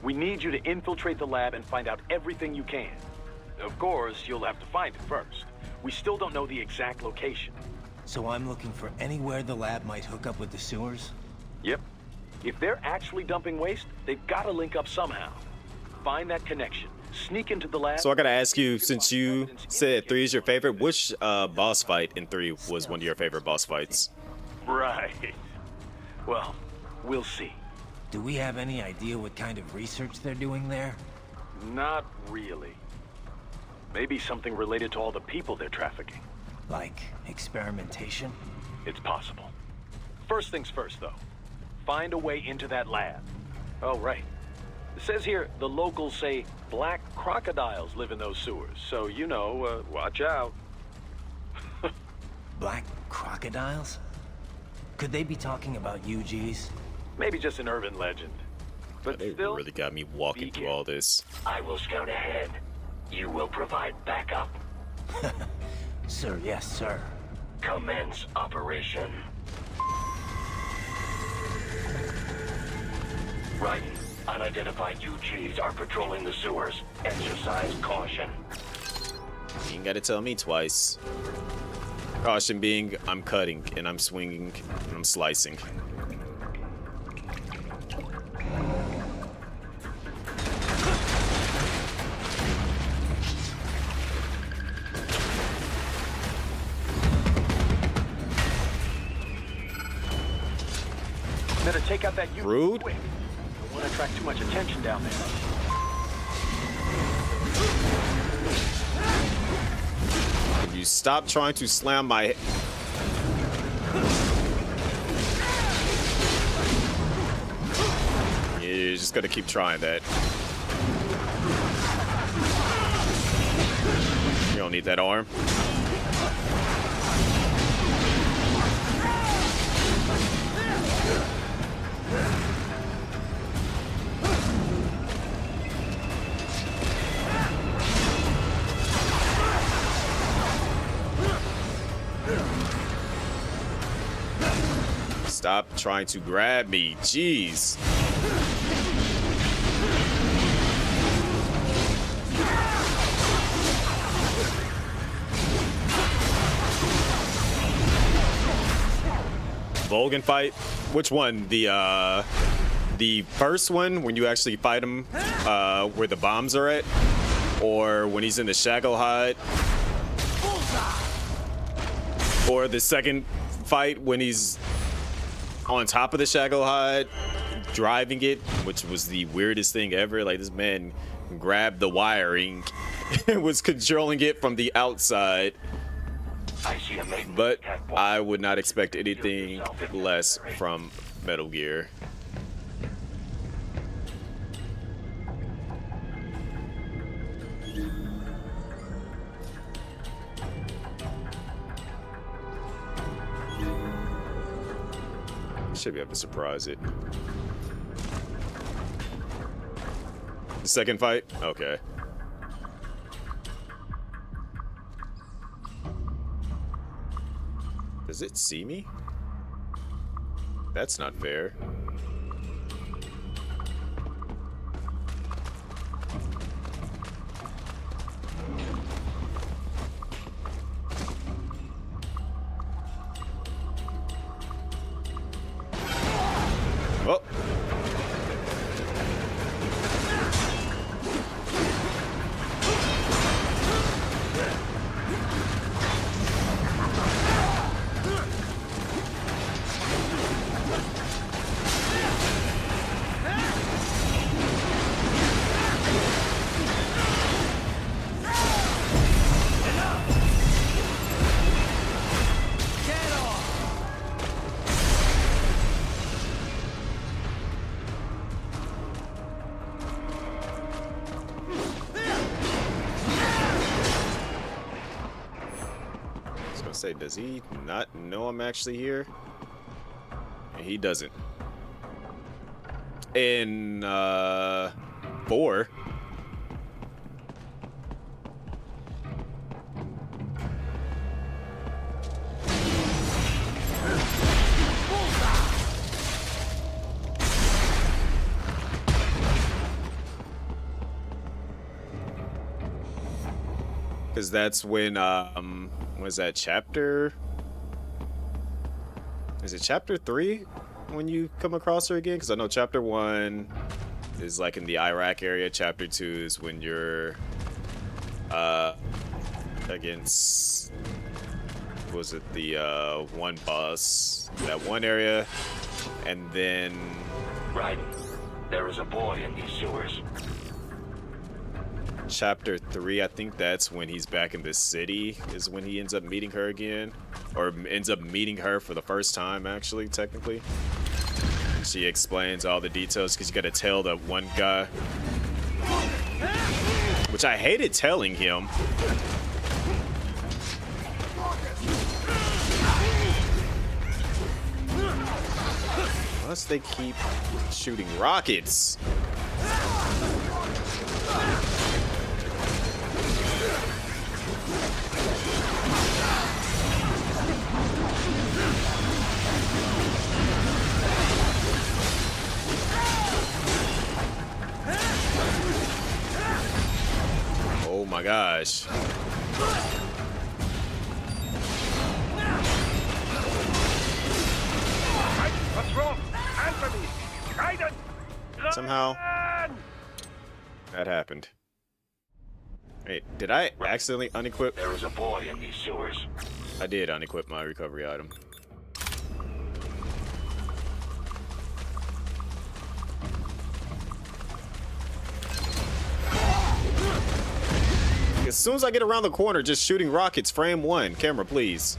We need you to infiltrate the lab and find out everything you can. Of course, you'll have to find it first. We still don't know the exact location. So I'm looking for anywhere the lab might hook up with the sewers? Yep. If they're actually dumping waste, they've got to link up somehow. Find that connection. Sneak into the lab. So I gotta ask you, since you said 3 is your favorite, which boss fight in 3 was one of your favorite boss fights? Right. Well, we'll see. Do we have any idea what kind of research they're doing there? Not really. Maybe something related to all the people they're trafficking. Like experimentation? It's possible. First things first, though. Find a way into that lab. Oh, right. It says here the locals say black crocodiles live in those sewers, so you know, watch out. Black crocodiles? Could they be talking about UGs? Maybe just an urban legend. But they still, really got me walking through all this. I will scout ahead. You will provide backup. Sir, yes, sir. Commence operation. Right. Unidentified UGs are patrolling the sewers. Exercise caution. You ain't gotta tell me twice. Caution being, I'm cutting and I'm swinging and I'm slicing. better take out that UG Rude. quick. Don't want to attract too much attention down there. Can you stop trying to slam my... You're just gonna keep trying that. You don't need that arm. Stop trying to grab me. Jeez. Volgan fight? Which one? The first one when you actually fight him where the bombs are at? Or when he's in the Shackle hide? Or the second fight when he's on top of the Shagohod, driving it, which was the weirdest thing ever. Like, this man grabbed the wiring and was controlling it from the outside. But I would not expect anything less from Metal Gear. Should be able to surprise it. The second fight? Okay. Does it see me? That's not fair. Oh. Say, does he not know I'm actually here? And he doesn't. In 4. Because that's when was that chapter? Is it chapter 3 when you come across her again? Because I know chapter 1 is like in the Iraq area. Chapter 2 is when you're against, was it the one boss, that one area, and then Right. There is a boy in these sewers. Chapter 3, I think that's when he's back in the city, is when he ends up meeting her again. Or ends up meeting her for the first time, actually, technically. She explains all the details, because you gotta tell that one guy. Which I hated telling him. Unless they keep shooting rockets. Oh my gosh. What's wrong? Answer me! Raiden! Somehow that happened. Wait, did I accidentally unequip? There is a boy in these sewers. I did unequip my recovery item. As soon as I get around the corner, just shooting rockets. Frame 1. Camera, please.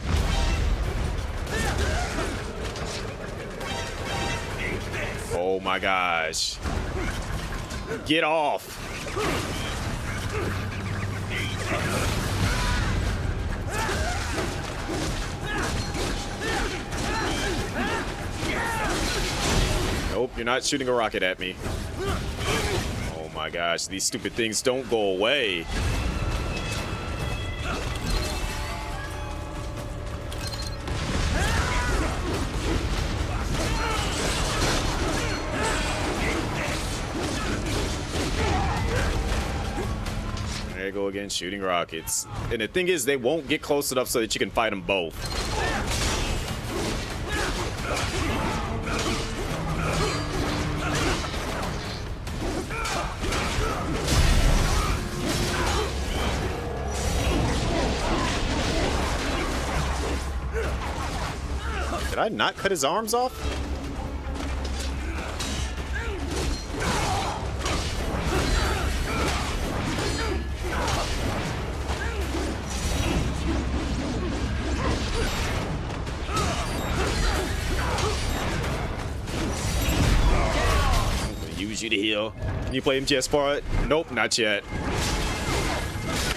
Oh my gosh. Get off. Nope, you're not shooting a rocket at me. Oh my gosh, these stupid things don't go away. There you go again, shooting rockets. And the thing is, they won't get close enough so that you can fight them both. Did I not cut his arms off? use you to heal. Can you play MGS for it? Nope, not yet.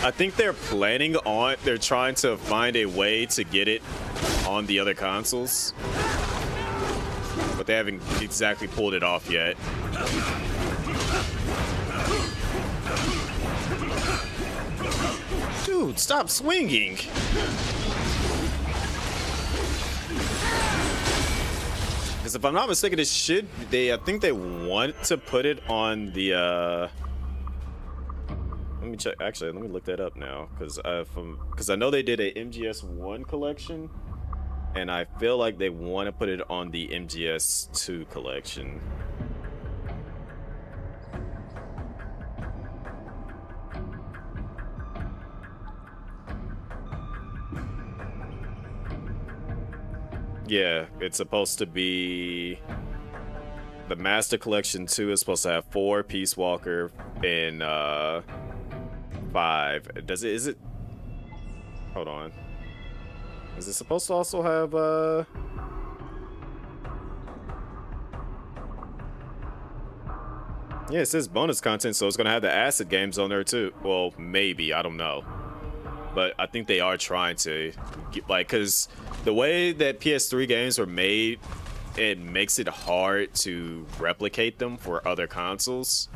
I think they're trying to find a way to get it on the other consoles, but they haven't exactly pulled it off yet. Dude, stop swinging. Because if I'm not mistaken, I think they want to put it on the, let me check, actually, let me look that up now, because I know they did a MGS1 collection, and I feel like they want to put it on the MGS2 collection. Yeah, it's supposed to be the Master Collection 2 is supposed to have 4 Peace Walker and 5. Is it hold on. Is it supposed to also have yeah, it says bonus content, so it's gonna have the acid games on there too. Well, maybe, I don't know. But I think they are trying to get, like, because the way that PS3 games are made, it makes it hard to replicate them for other consoles.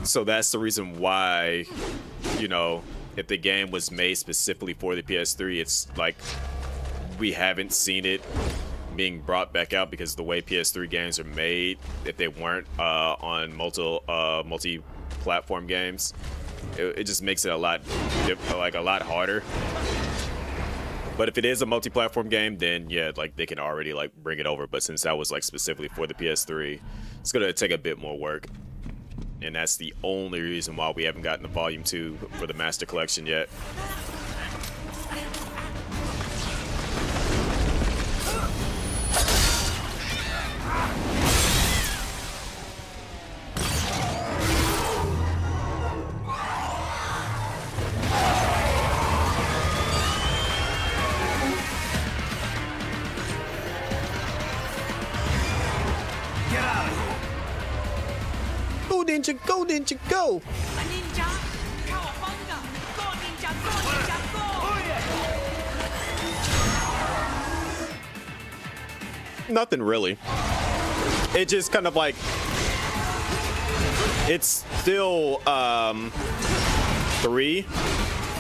So that's the reason why, you know, if the game was made specifically for the PS3, it's like we haven't seen it being brought back out, because the way PS3 games are made, if they weren't on multi-platform games, it just makes it a lot harder. But if it is a multi-platform game, then yeah, like they can already like bring it over. But since that was like specifically for the PS3, it's gonna take a bit more work, and that's the only reason why we haven't gotten the Volume 2 for the Master Collection yet. Go, ninja, go! Nothing really. It just kind of like, it's still 3,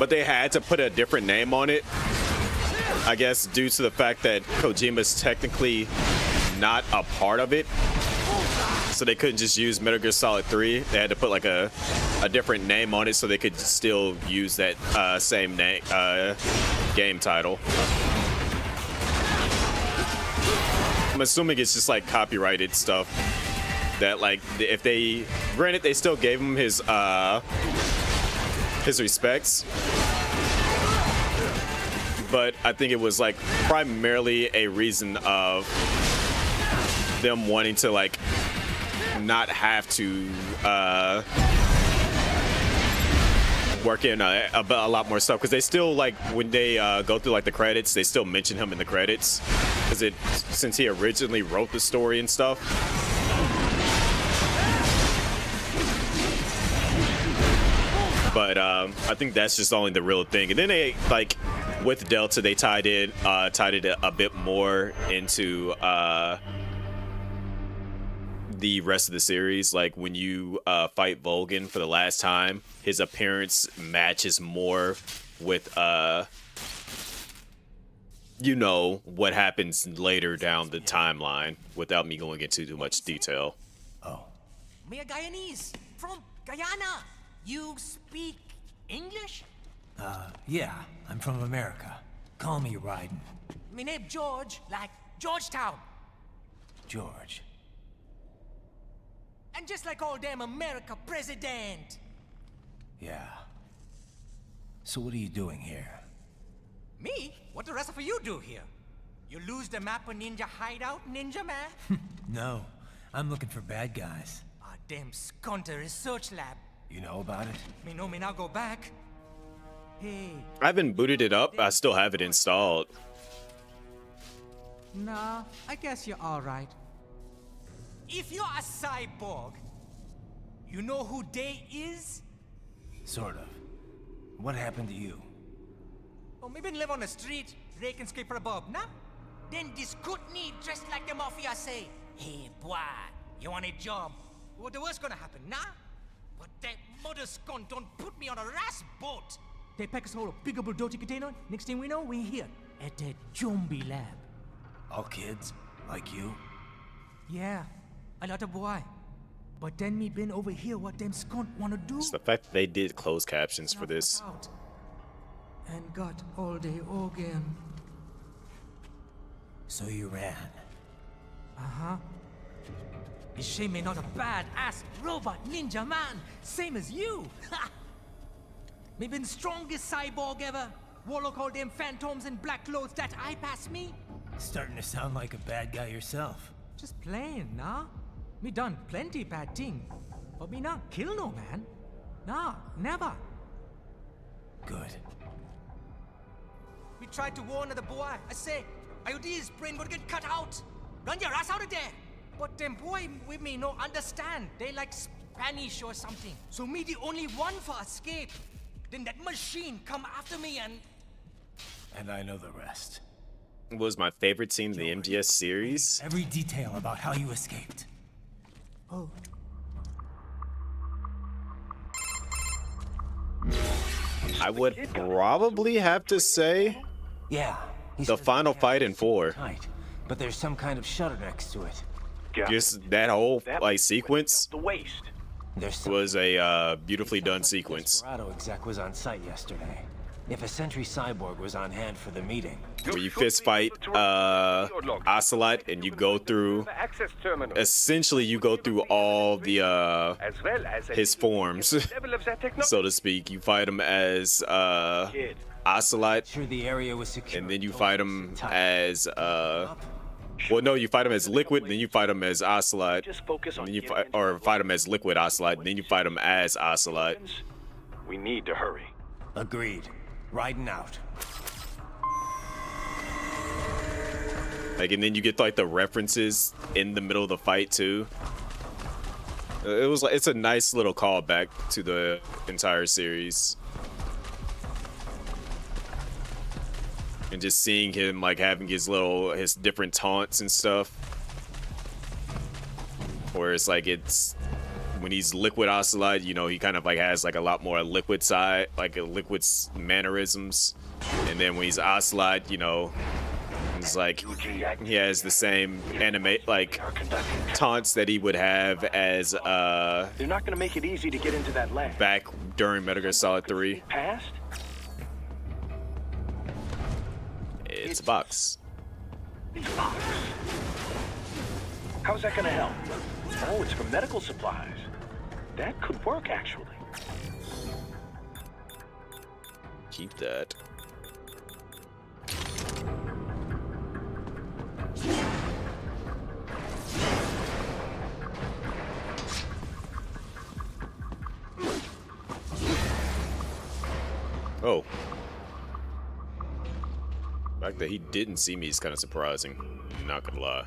but they had to put a different name on it, I guess due to the fact that Kojima's technically not a part of it. So they couldn't just use Metal Gear Solid 3. They had to put like a different name on it so they could still use that same name game title. I'm assuming it's just like copyrighted stuff that, like, if they, granted they still gave him his respects, but I think it was like primarily a reason of them wanting to like not have to work in a lot more stuff, because they still, like, when they go through like the credits, they still mention him in the credits, because since he originally wrote the story and stuff. But I think that's just only the real thing. And then they, like, with Delta, they tied it a bit more into the rest of the series. Like when you fight Volgin for the last time, his appearance matches more with you know, what happens later down the timeline, without me going into too much detail. Oh. Me a Guyanese from Guyana. You speak English? Yeah, I'm from America. Call me Raiden. Me name George, like Georgetown. George. And just like all damn America president. Yeah. So what are you doing here? Me? What the rest of you do here? You lose the map of Ninja hideout, Ninja man? No, I'm looking for bad guys. Ah, damn Skunter research lab. You know about it? Me know me now go back. Hey. I haven't booted it up. I still have it installed. Nah, I guess you're alright. If you're a cyborg, you know who they is? Sort of. What happened to you? Oh, maybe live on the street, rake and scrape for a bob, nah? Then this good need dressed like the mafia say, hey boy, you want a job? What the worst gonna happen, nah? But that mother scum don't put me on a ras boat. They pack us all a big bulldozer container. Next thing we know, we're here at the zombie lab. All kids? Like you? Yeah, a lot of boy. But then me been over here what them skunt wanna do. It's the fact that they did closed captions for this. Out and got all day organ. So you ran. Uh-huh. Is she me not a bad-ass robot ninja man, same as you? Ha! Me been strongest cyborg ever. Warlock all them phantoms in black clothes that eye pass me. Starting to sound like a bad guy yourself. Just playing, nah? Me done plenty bad thing. But me not kill no man. Nah, never. Good. We tried to warn the boy. I say, IOD's brain would get cut out. Run your ass out of there. But them boy with me no understand. They like Spanish or something. So me the only one for escape. Then that machine come after me and... And I know the rest. Was my favorite scene in the MGS series. Every detail about how you escaped. Oh. I would probably have to say... Yeah. The final fight in 4. Tight, but there's some kind of shutter next to it. Just that whole like sequence The waste. was a beautifully done sequence. Desperado exec was on site yesterday. If a sentry cyborg was on hand for the meeting. Where you fist fight Ocelot and you go through, essentially you go through all the his forms, so to speak. You fight him as Ocelot, and then you fight him as well, no, you fight him as Liquid, then you fight him as Ocelot, and then you fight him as Liquid Ocelot, and then you fight him as Ocelot. We need to hurry. Agreed. Riding out. Like, and then you get like the references in the middle of the fight too. It was like, it's a nice little callback to the entire series. And just seeing him like having his different taunts and stuff. Where it's like when he's Liquid Ocelot, you know, he kind of like has like a lot more Liquid side, like a Liquid's mannerisms. And then when he's Ocelot, you know, it's like he has the same taunts that he would have as They're not gonna make it easy to get into that lab. Back during Metal Gear Solid 3. Past? It's a box. How's that gonna help? Oh, it's for medical supplies. That could work, actually. Keep that. Oh. The fact that he didn't see me is kind of surprising. Not gonna lie.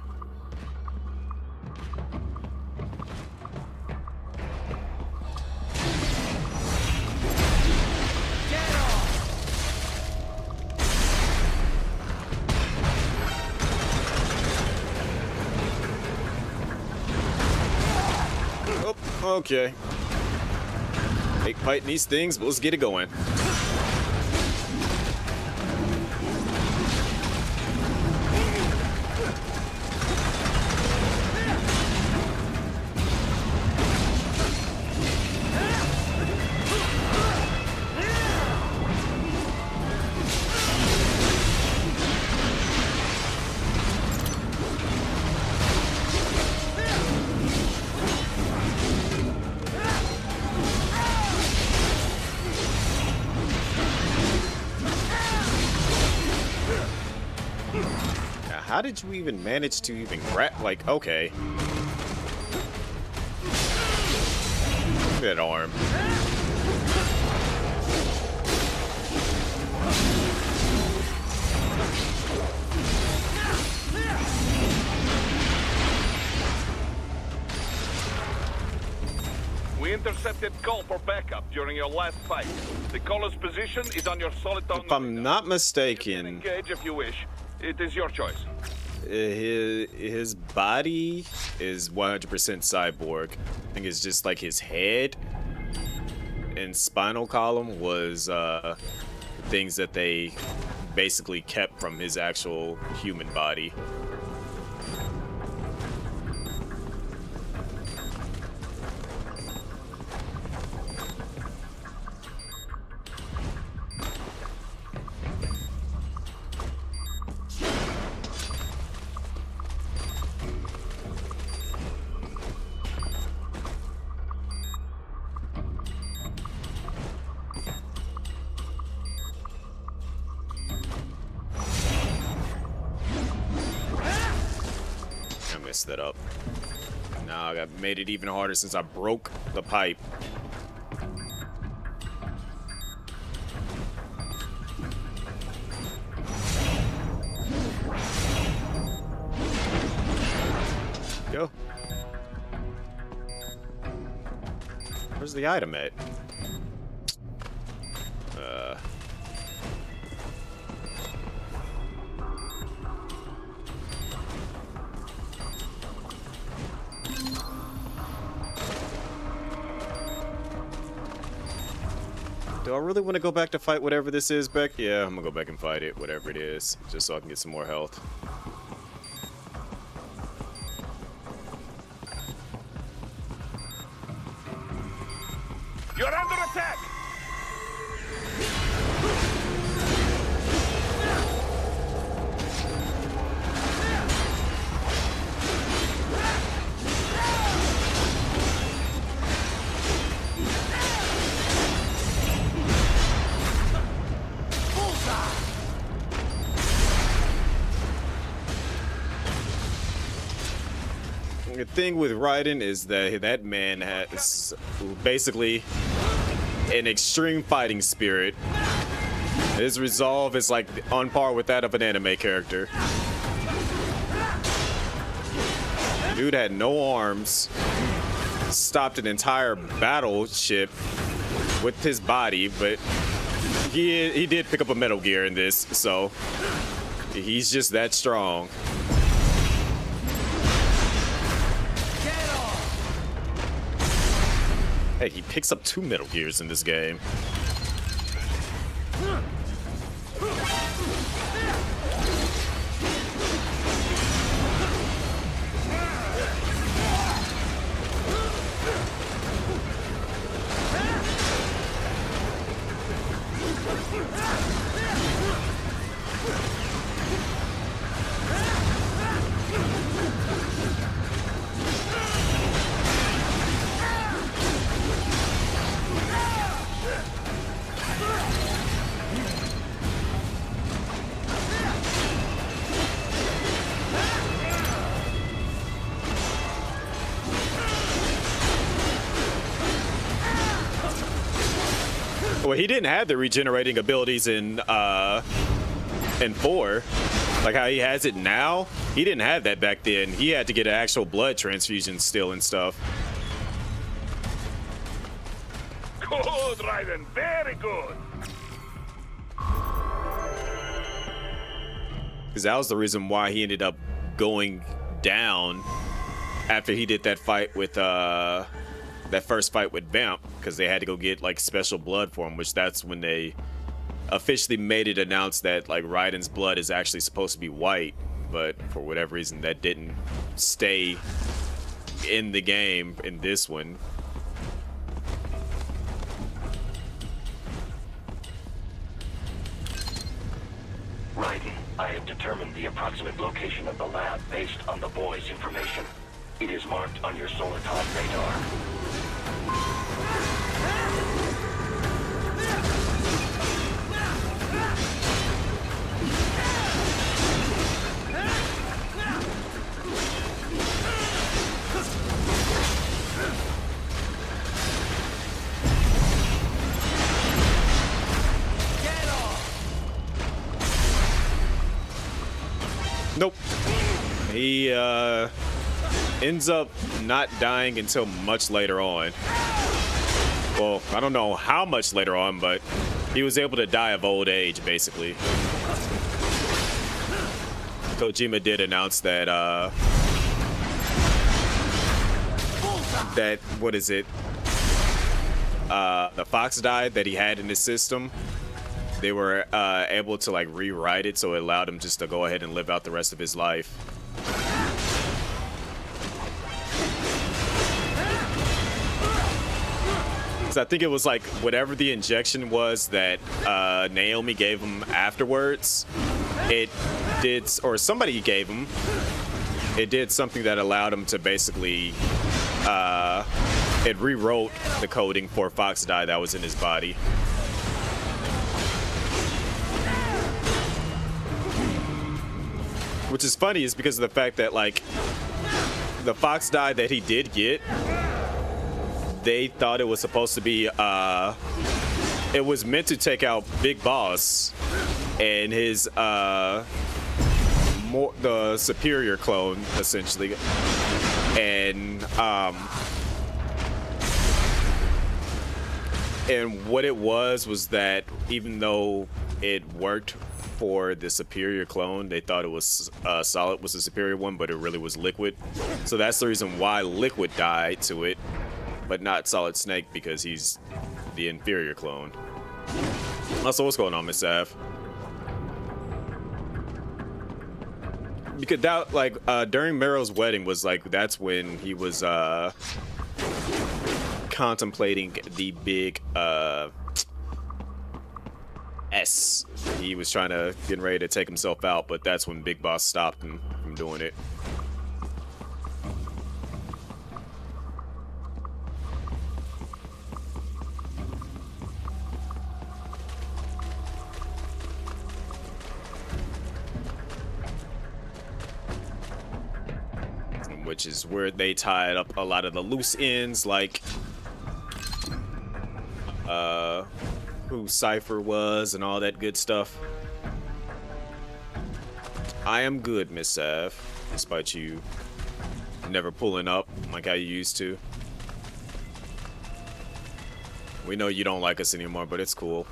Oh, okay. Hate fighting these things, but let's get it going. How did you even manage to even grab? Like, okay. Look at that arm. intercepted call for backup during your last fight. The caller's position is on your Soliton. If I'm not mistaken, engage if you wish. It is your choice. His body is 100% cyborg. I think it's just like his head and spinal column was things that they basically kept from his actual human body. That up. Now I made it even harder since I broke the pipe. Go. Where's the item at? Do I really want to go back to fight whatever this is back? Yeah, I'm gonna go back and fight it, whatever it is, just so I can get some more health. You're under attack! The thing with Raiden is that that man has basically an extreme fighting spirit. His resolve is like on par with that of an anime character. Dude had no arms, stopped an entire battleship with his body, but he did pick up a Metal Gear in this, so he's just that strong. Hey, he picks up 2 Metal Gears in this game. Well, he didn't have the regenerating abilities in 4, like how he has it now. He didn't have that back then. He had to get an actual blood transfusion still and stuff. Good, Raiden, very good. Because that was the reason why he ended up going down after he did that fight with that first fight with Vamp, because they had to go get like special blood for him, which that's when they officially made it announced that like Raiden's blood is actually supposed to be white, but for whatever reason that didn't stay in the game in this one. Raiden, I have determined the approximate location of the lab based on the boy's information. It is marked on your Soliton radar. Nope. He ends up not dying until much later on. Well, I don't know how much later on, but he was able to die of old age, basically. Kojima did announce that, what is it? The Fox die that he had in his system, they were able to like rewrite it, so it allowed him just to go ahead and live out the rest of his life. So I think it was like whatever the injection was that Naomi gave him afterwards, it did, or somebody gave him, it did something that allowed him to basically, it rewrote the coding for Fox die that was in his body. Which is funny is because of the fact that like the Fox die that he did get, they thought it was supposed to be, it was meant to take out Big Boss and his, the superior clone, essentially. And what it was that even though it worked for the superior clone, they thought it was Solid was the superior one, but it really was Liquid. So that's the reason why Liquid died to it, but not Solid Snake, because he's the inferior clone. Also, what's going on, Miss Sav? Because that, like, during Meryl's wedding was like, that's when he was contemplating the big S. He was trying to get ready to take himself out, but that's when Big Boss stopped him from doing it. Which is where they tied up a lot of the loose ends, like who Cypher was and all that good stuff. I am good, Miss Sav, despite you never pulling up like how you used to. We know you don't like us anymore, but it's cool.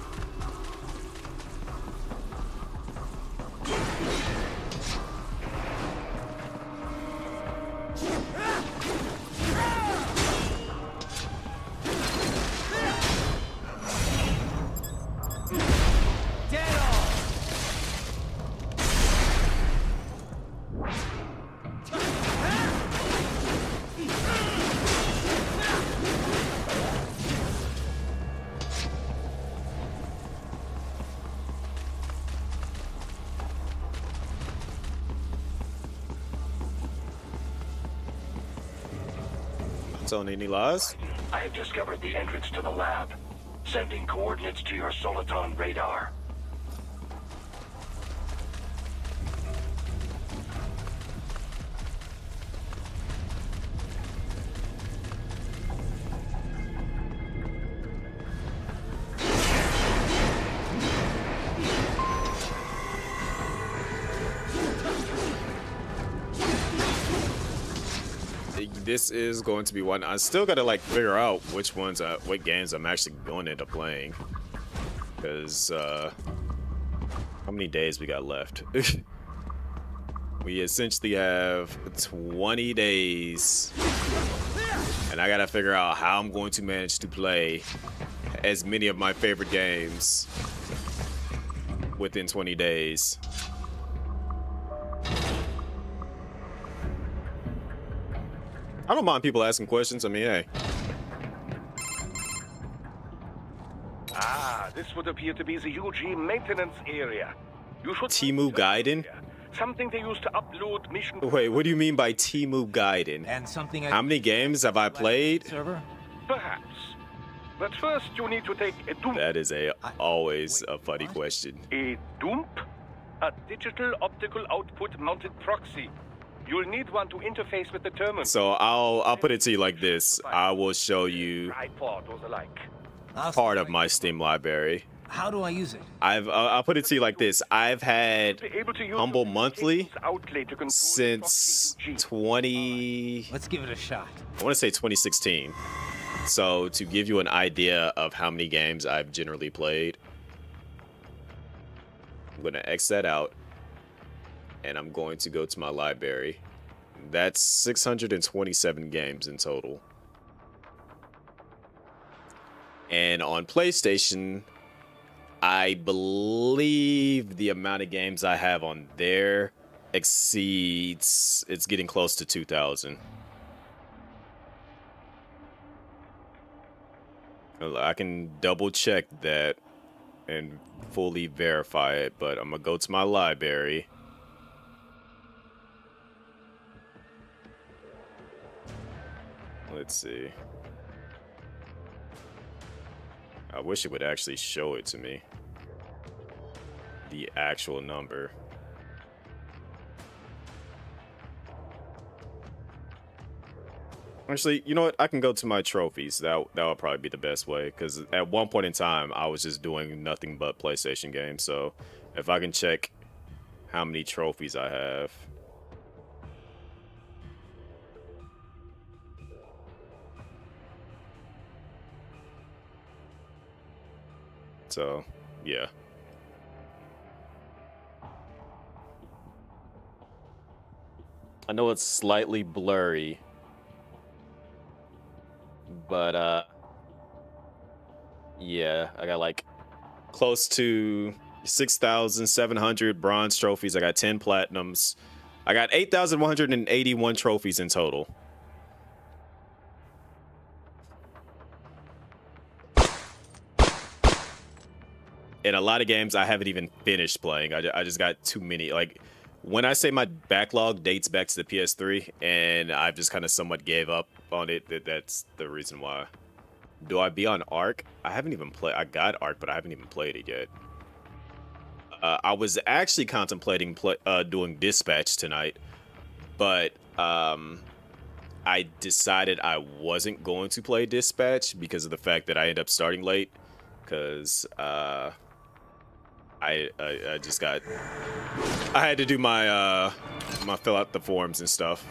On any laws? I have discovered the entrance to the lab. Sending coordinates to your Soliton radar. This is going to be one. I still gotta like figure out which ones, what games I'm actually going to end up playing. Because how many days we got left? We essentially have 20 days, and I gotta figure out how I'm going to manage to play as many of my favorite games within 20 days. I don't mind people asking questions. I mean, hey. Ah, this would appear to be the UG maintenance area. You should Timu Gaiden? Something they use to upload mission. Wait, what do you mean by Timu Gaiden? And something. How many games have I played? Server? Perhaps. But first, you need to take a dump. That is always a funny question. A dump? A digital optical output mounted proxy. You'll need one to interface with the terminal. So I'll put it to you like this. I will show you part of my Steam library. How do I use it? I'll put it to you like this. I've had Humble Monthly since 20. Let's give it a shot. I want to say 2016. So to give you an idea of how many games I've generally played, I'm going to X that out, and I'm going to go to my library. That's 627 games in total. And on PlayStation, I believe the amount of games I have on there exceeds, it's getting close to 2,000. I can double check that and fully verify it, but I'm gonna go to my library. Let's see. I wish it would actually show it to me. The actual number. Actually, you know what? I can go to my trophies. That would probably be the best way, because at one point in time, I was just doing nothing but PlayStation games. So if I can check how many trophies I have. So, yeah. I know it's slightly blurry, but yeah, I got like close to 6,700 bronze trophies. I got 10 platinums. I got 8,181 trophies in total. And a lot of games I haven't even finished playing. I just got too many. Like, when I say my backlog dates back to the PS3, and I've just kind of somewhat gave up on it, that's the reason why. Do I be on Ark? I haven't even played. I got Ark, but I haven't even played it yet. I was actually contemplating doing Dispatch tonight, but I decided I wasn't going to play Dispatch because of the fact that I ended up starting late. Because I just got, I had to do my fill out the forms and stuff.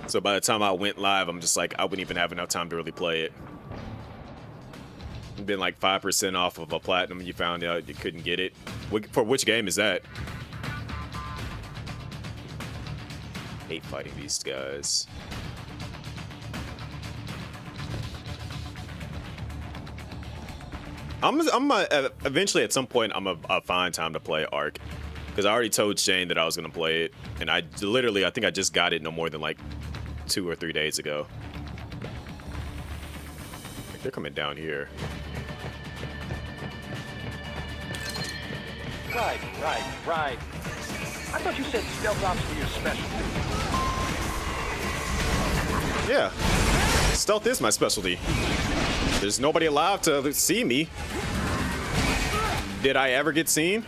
So by the time I went live, I'm just like, I wouldn't even have enough time to really play it. Been like 5% off of a platinum, and you found out you couldn't get it. For which game is that? Hate fighting these guys. Eventually at some point I'm gonna find time to play Ark, because I already told Shane that I was gonna play it, and I think I just got it no more than like 2 or 3 days ago. Like, they're coming down here. Right. I thought you said stealth ops were your specialty. Yeah, stealth is my specialty. There's nobody allowed to see me. Did I ever get seen?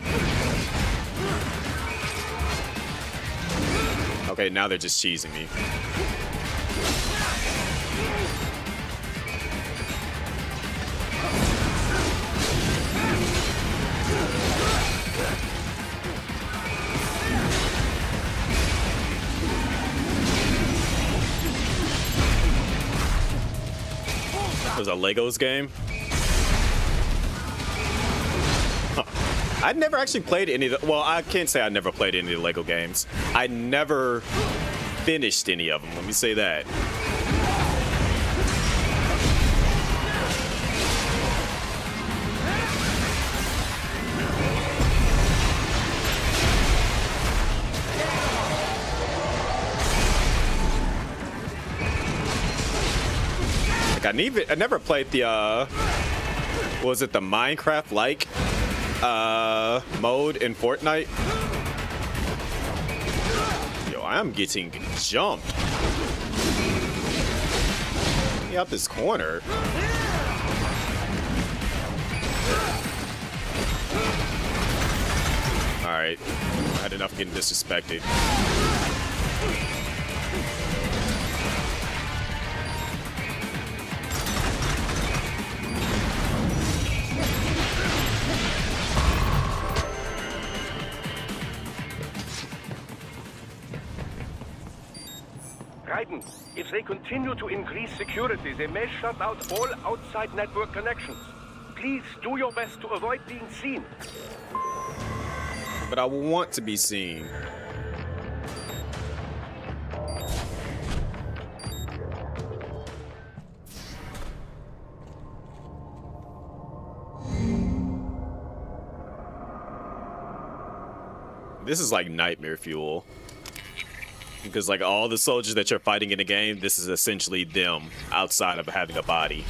Okay, now they're just cheesing me. It was a Legos game. Huh. I'd never actually played any of the, well, I can't say I never played any of the Lego games. I never finished any of them, let me say that. I never played the was it the Minecraft-like mode in Fortnite? Yo, I'm getting jumped. Get out this corner. Alright, I had enough getting disrespected. Raiden, if they continue to increase security, they may shut out all outside network connections. Please do your best to avoid being seen. But I want to be seen. This is like nightmare fuel. Because like all the soldiers that you're fighting in the game, this is essentially them outside of having a body.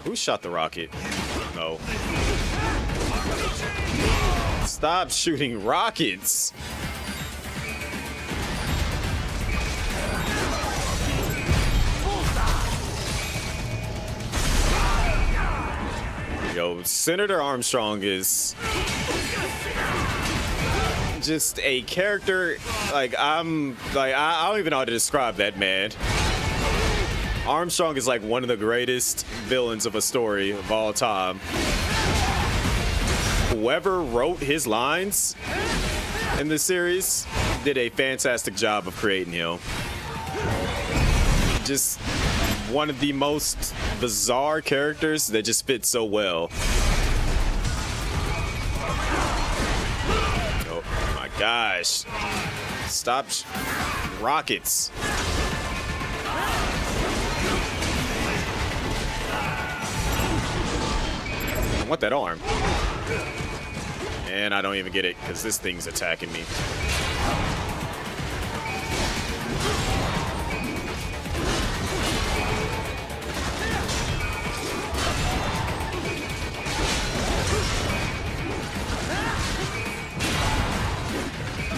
Who shot the rocket? No. Stop shooting rockets. Yo, Senator Armstrong is just a character. Like I don't even know how to describe that man. Armstrong is like one of the greatest villains of a story of all time. Whoever wrote his lines in this series did a fantastic job of creating him. Just one of the most bizarre characters that just fits so well. Oh my gosh. Stop rockets. I want that arm. And I don't even get it because this thing's attacking me.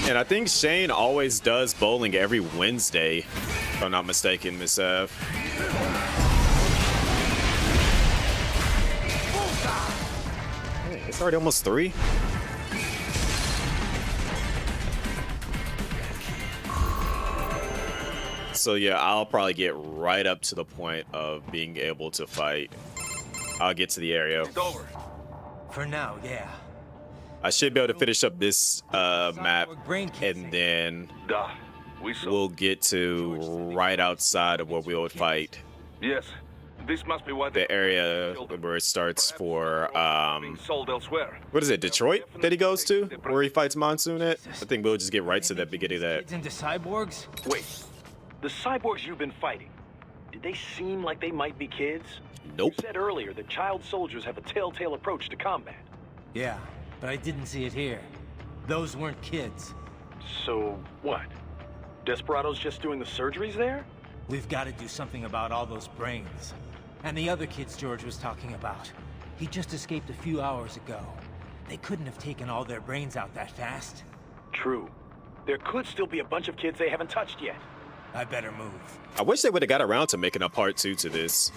And I think Shane always does bowling every Wednesday, if I'm not mistaken, Miss Ev. It's already almost 3. So yeah, I'll probably get right up to the point of being able to fight. I'll get to the area. It's over. For now, yeah. I should be able to finish up this map, and then we'll get to right outside of where we would fight. Yes. This must be what the area where it starts for sold elsewhere. What is it, Detroit that he goes to, where he fights Monsoon at? I think we'll just get right to the beginning of that. Kids into cyborgs? Wait, the cyborgs you've been fighting, did they seem like they might be kids? Nope. You said earlier that child soldiers have a telltale approach to combat. Yeah, but I didn't see it here. Those weren't kids. So what? Desperado's just doing the surgeries there? We've got to do something about all those brains. And the other kids George was talking about. He just escaped a few hours ago. They couldn't have taken all their brains out that fast. True. There could still be a bunch of kids they haven't touched yet. I better move. I wish they would have got around to making a part 2 to this.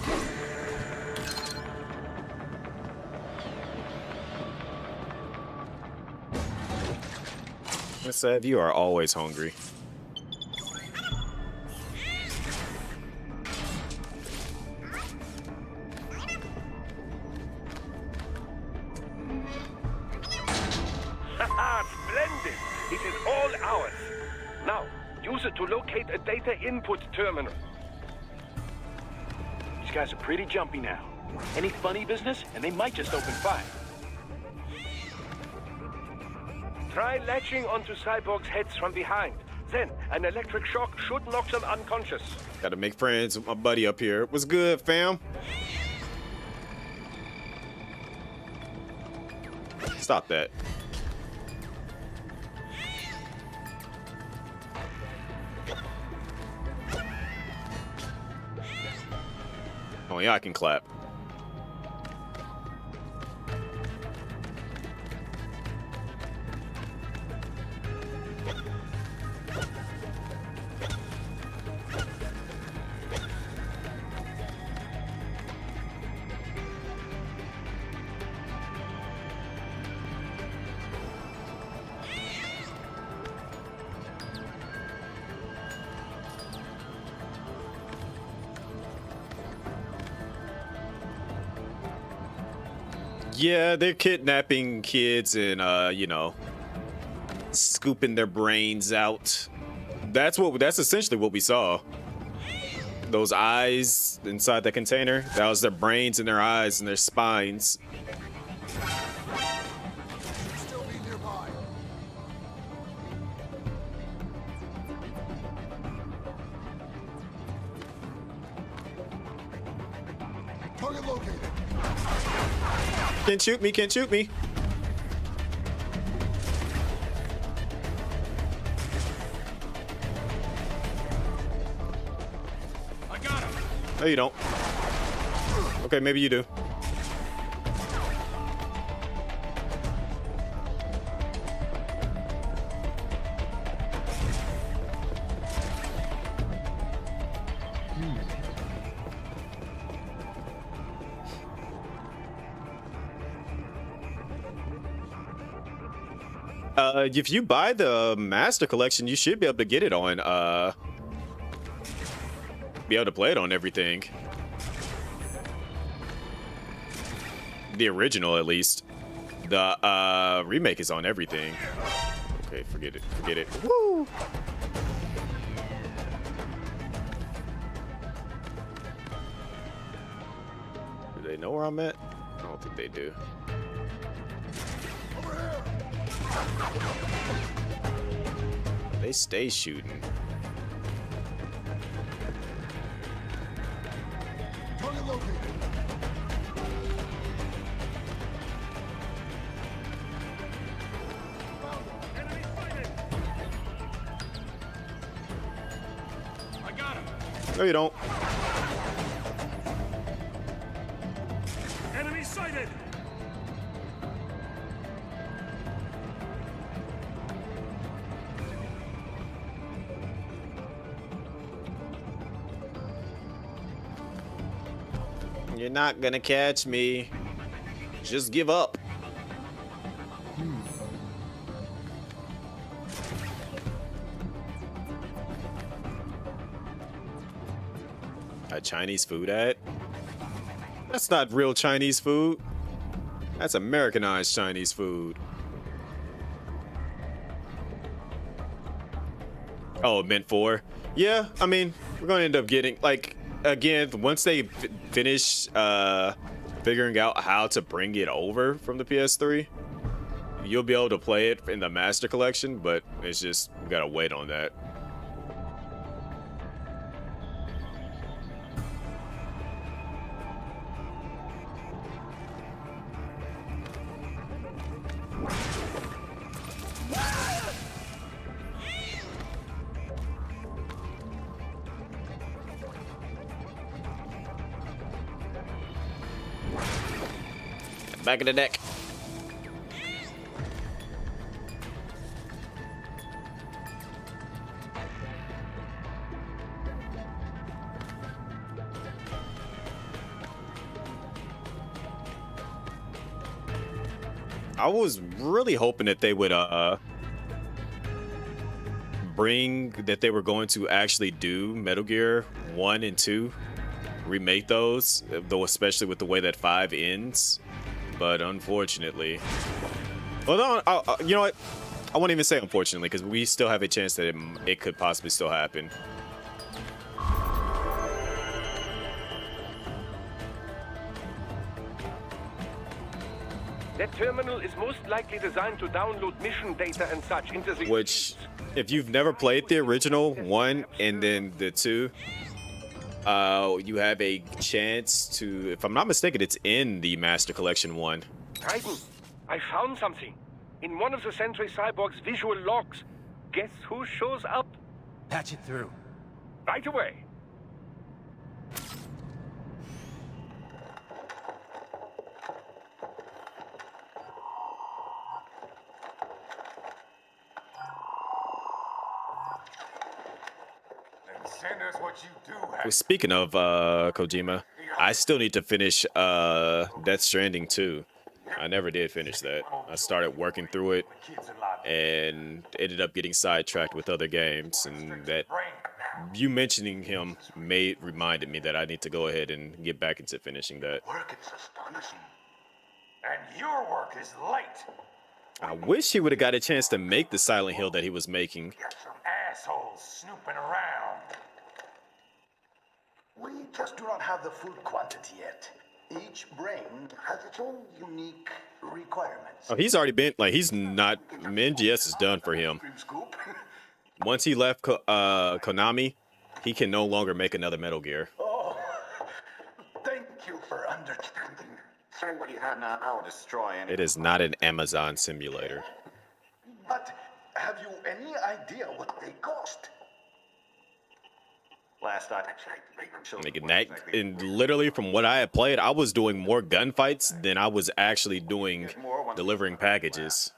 Miss Ev, you are always hungry. Splendid! It is all ours. Now, use it to locate a data input terminal. These guys are pretty jumpy now. Any funny business, and they might just open fire. Try latching onto cyborgs' heads from behind. Then, an electric shock should knock them unconscious. Gotta make friends with my buddy up here. What's good, fam? Stop that. Oh yeah, I can clap. Yeah, they're kidnapping kids and you know, scooping their brains out. That's essentially what we saw. Those eyes inside the container, that was their brains and their eyes and their spines. Still be nearby. Target located. Can't shoot me, can't shoot me. I got him. No, you don't. Okay, maybe you do. If you buy the Master Collection, you should be able to get it on, be able to play it on everything. The original, at least. The, remake is on everything. Okay, forget it, forget it. Woo! Do they know where I'm at? I don't think they do. They stay shooting. Target located. I got him. No, you don't. Enemy sighted. You're not gonna catch me. Just give up. A Chinese food ad? That's not real Chinese food. That's Americanized Chinese food. Oh, meant for? Yeah, I mean, we're gonna end up getting, like, again, once they finish figuring out how to bring it over from the PS3, you'll be able to play it in the Master Collection, but it's just, we gotta wait on that. Back of the deck. I was really hoping that they would that they were going to actually do Metal Gear 1 and 2, remake those, though especially with the way that 5 ends. But unfortunately, well, no, you know what? I won't even say unfortunately, because we still have a chance that it could possibly still happen. That terminal is most likely designed to download mission data and such into the... Which, if you've never played the original 1 and then the 2, you have a chance to, if I'm not mistaken, it's in the Master Collection 1. Raiden, I found something. In one of the Sentry Cyborg's visual logs. Guess who shows up? Patch it through. Right away. Send us what you do. Well, speaking of Kojima, I still need to finish Death Stranding 2. I never did finish that. I started working through it and ended up getting sidetracked with other games, and that you mentioning him reminded me that I need to go ahead and get back into finishing that. Work is astonishing. And your work is light. I wish he would have got a chance to make the Silent Hill that he was making. Got some assholes snooping around. We just do not have the full quantity yet. Each brain has its own unique requirements. Oh, he's already been, like, he's not, MGS is done for him. Once he left Konami, he can no longer make another Metal Gear. Oh, thank you for understanding. Somebody had now I'll destroy any. It is not an Amazon simulator. But have you any idea what they cost? Last I Making that, and literally from what I had played, I was doing more gunfights than I was actually doing delivering packages.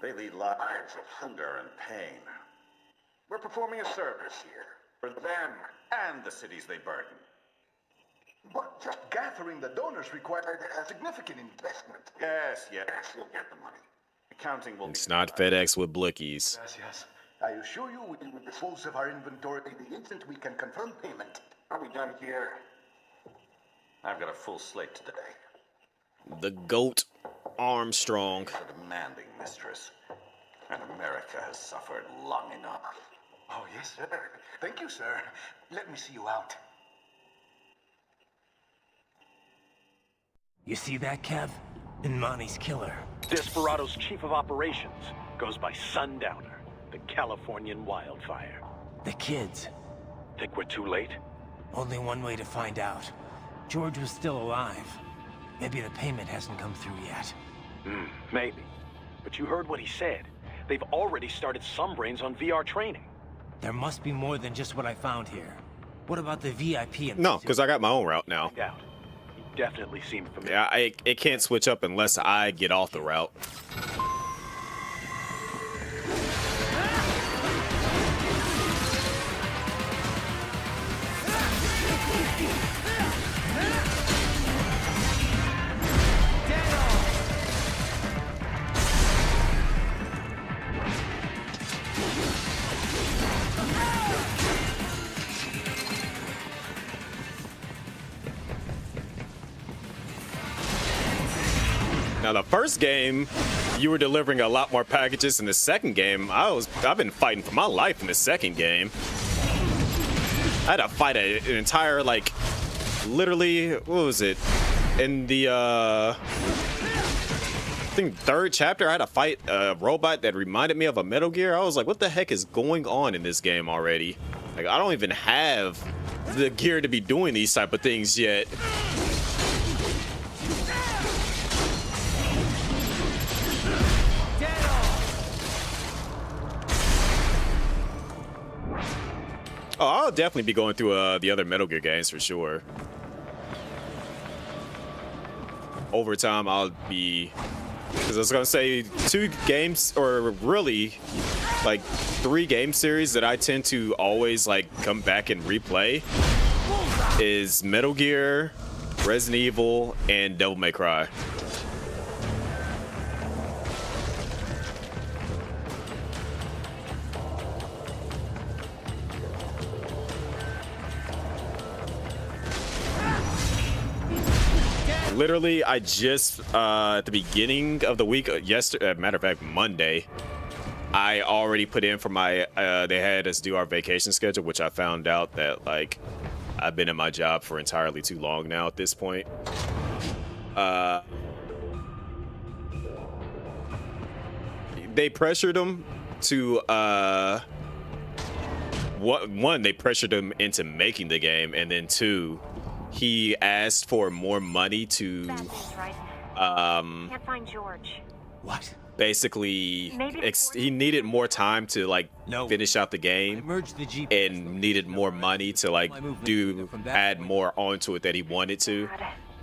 They lead lives of hunger and pain. We're performing a service here for them and the cities they burden. But just gathering the donors required a significant investment. Yes, you'll get the money. Accounting will. It's not FedEx with Blickies. Yes. I assure you we will dispose of our inventory the instant we can confirm payment. Are we done here? I've got a full slate today. The GOAT Armstrong. A demanding mistress. And America has suffered long enough. Oh, yes, sir. Thank you, sir. Let me see you out. You see that, Kev? Imani's killer. Desperado's chief of operations goes by Sundowner, the Californian wildfire. The kids. Think we're too late? Only one way to find out. George was still alive. Maybe the payment hasn't come through yet. Maybe. But you heard what he said. They've already started some brains on VR training. There must be more than just what I found here. What about the VIP? No, because I got my own route now. Yeah. He definitely seemed familiar. Yeah, it can't switch up unless I get off the route. Now, the first game, you were delivering a lot more packages. In the second game, I've been fighting for my life in the second game. I had to fight an entire, like, literally, what was it? In the, I think third chapter, I had to fight a robot that reminded me of a Metal Gear. I was like, what the heck is going on in this game already? Like, I don't even have the gear to be doing these type of things yet. Oh, I'll definitely be going through the other Metal Gear games for sure. Over time, I'll be... Because I was going to say, 2 games, or really, like, 3 game series that I tend to always, like, come back and replay is Metal Gear, Resident Evil, and Devil May Cry. Literally, I just, at the beginning of the week, yesterday, matter of fact, Monday, I already put in for my, they had us do our vacation schedule, which I found out that, like, I've been in my job for entirely too long now at this point. They pressured them to, one, they pressured him into making the game, and then 2, he asked for more money to Can't find George. What? Basically, he needed more time to like finish out the game, and needed more money to like add more onto it that he wanted to.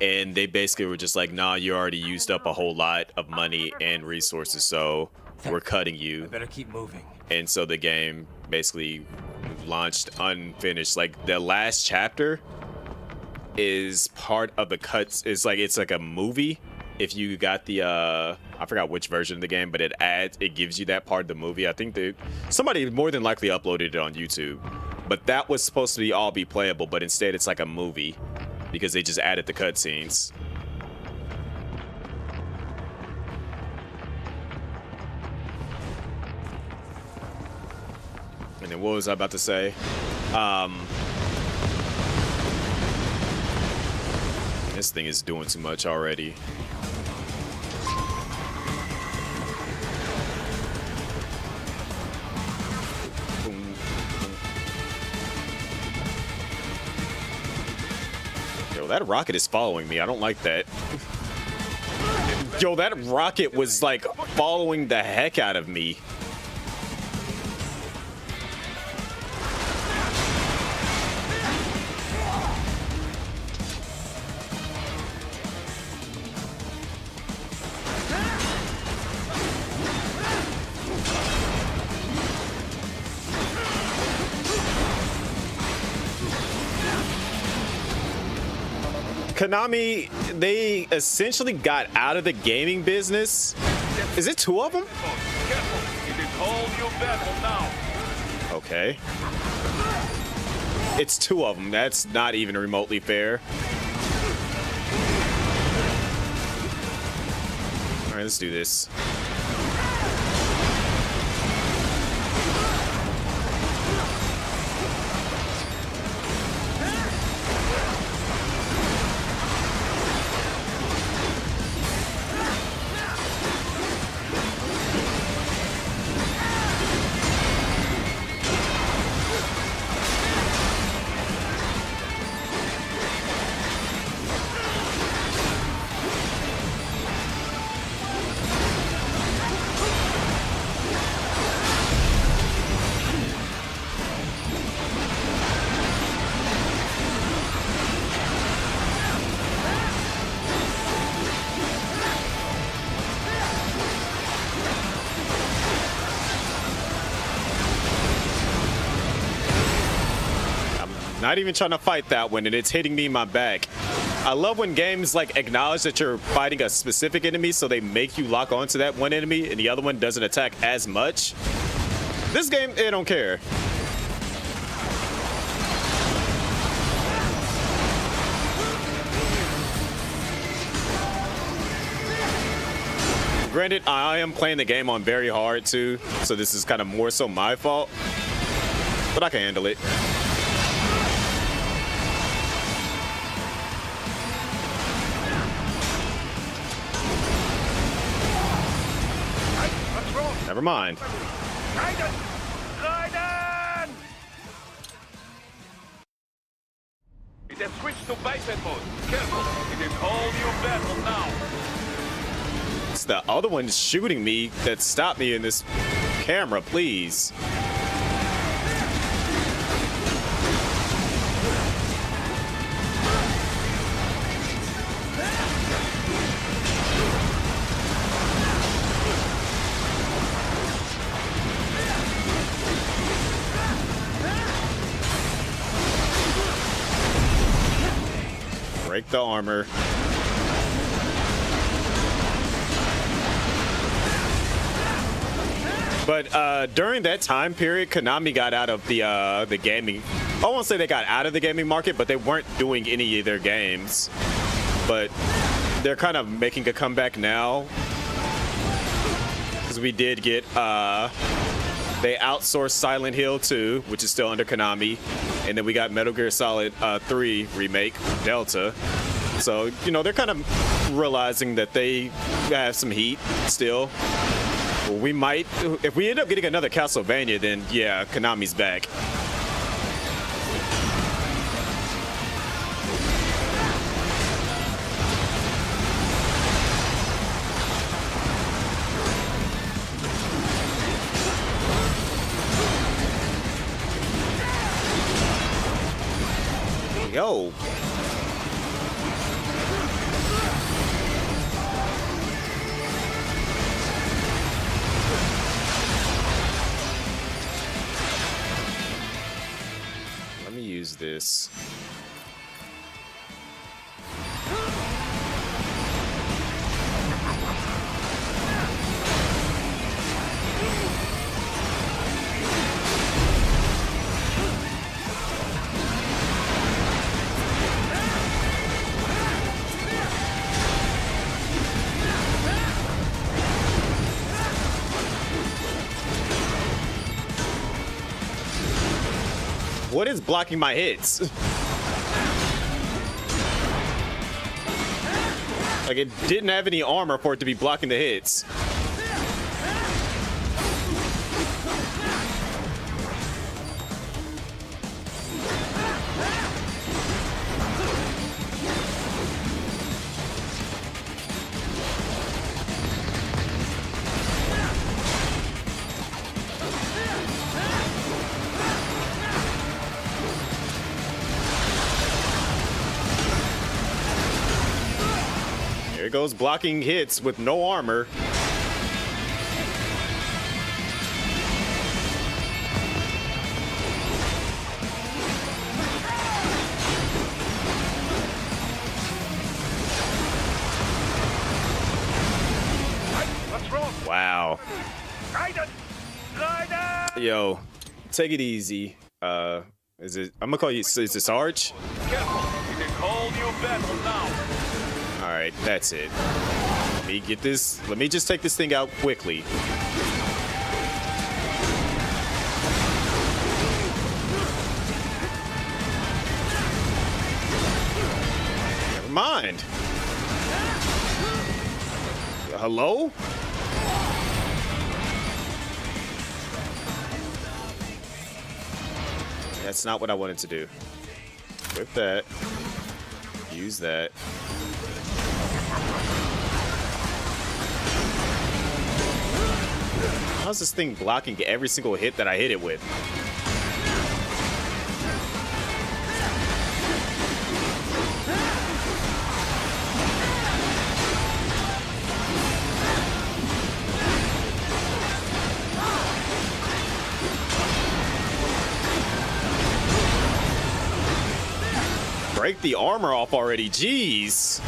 And they basically were just like, nah, you already used up a whole lot of money and resources, so we're cutting you. I better keep moving. And so the game basically launched unfinished. Like the last chapter is part of the cuts. It's like a movie. If you got the I forgot which version of the game, but it gives you that part of the movie. I think somebody more than likely uploaded it on YouTube, but that was supposed to all be playable, but instead it's like a movie because they just added the cutscenes. then what was I about to say? This thing is doing too much already. Yo, that rocket is following me. I don't like that. Yo, that rocket was like following the heck out of me. Konami, they essentially got out of the gaming business. Is it two of them? Careful, it is all new battle now. Okay. It's two of them. That's not even remotely fair. All right, let's do this. Not even trying to fight that one, and it's hitting me in my back. I love when games like acknowledge that you're fighting a specific enemy, so they make you lock onto that one enemy and the other one doesn't attack as much. This game, they don't care. Granted, I am playing the game on very hard too, so this is kind of more so my fault, but I can handle it. Never mind. It has switched to biped mode. Careful, it is all new battle now. It's the other one shooting me that stopped me in this camera, please. Break the armor. But during that time period, Konami got out of the gaming. I won't say they got out of the gaming market, but they weren't doing any of their games. But they're kind of making a comeback now, because we did get they outsourced Silent Hill 2, which is still under Konami, and then we got Metal Gear Solid 3 remake, Delta. So, you know, they're kind of realizing that they have some heat still. We might, if we end up getting another Castlevania, then yeah, Konami's back. Yo. Let me use this. what is blocking my hits? Like, it didn't have any armor for it to be blocking the hits. There goes blocking hits with no armor. What's wrong? Wow. Raiden! Raiden! Yo, take it easy. Is it? I'm gonna call you. Is it Sarge? Careful! It is whole new battle now. All right, that's it. Let me get this. Let me just take this thing out quickly. Never mind. Hello? That's not what I wanted to do. Whip that. Use that. How's this thing blocking every single hit that I hit it with? Break the armor off already, jeez.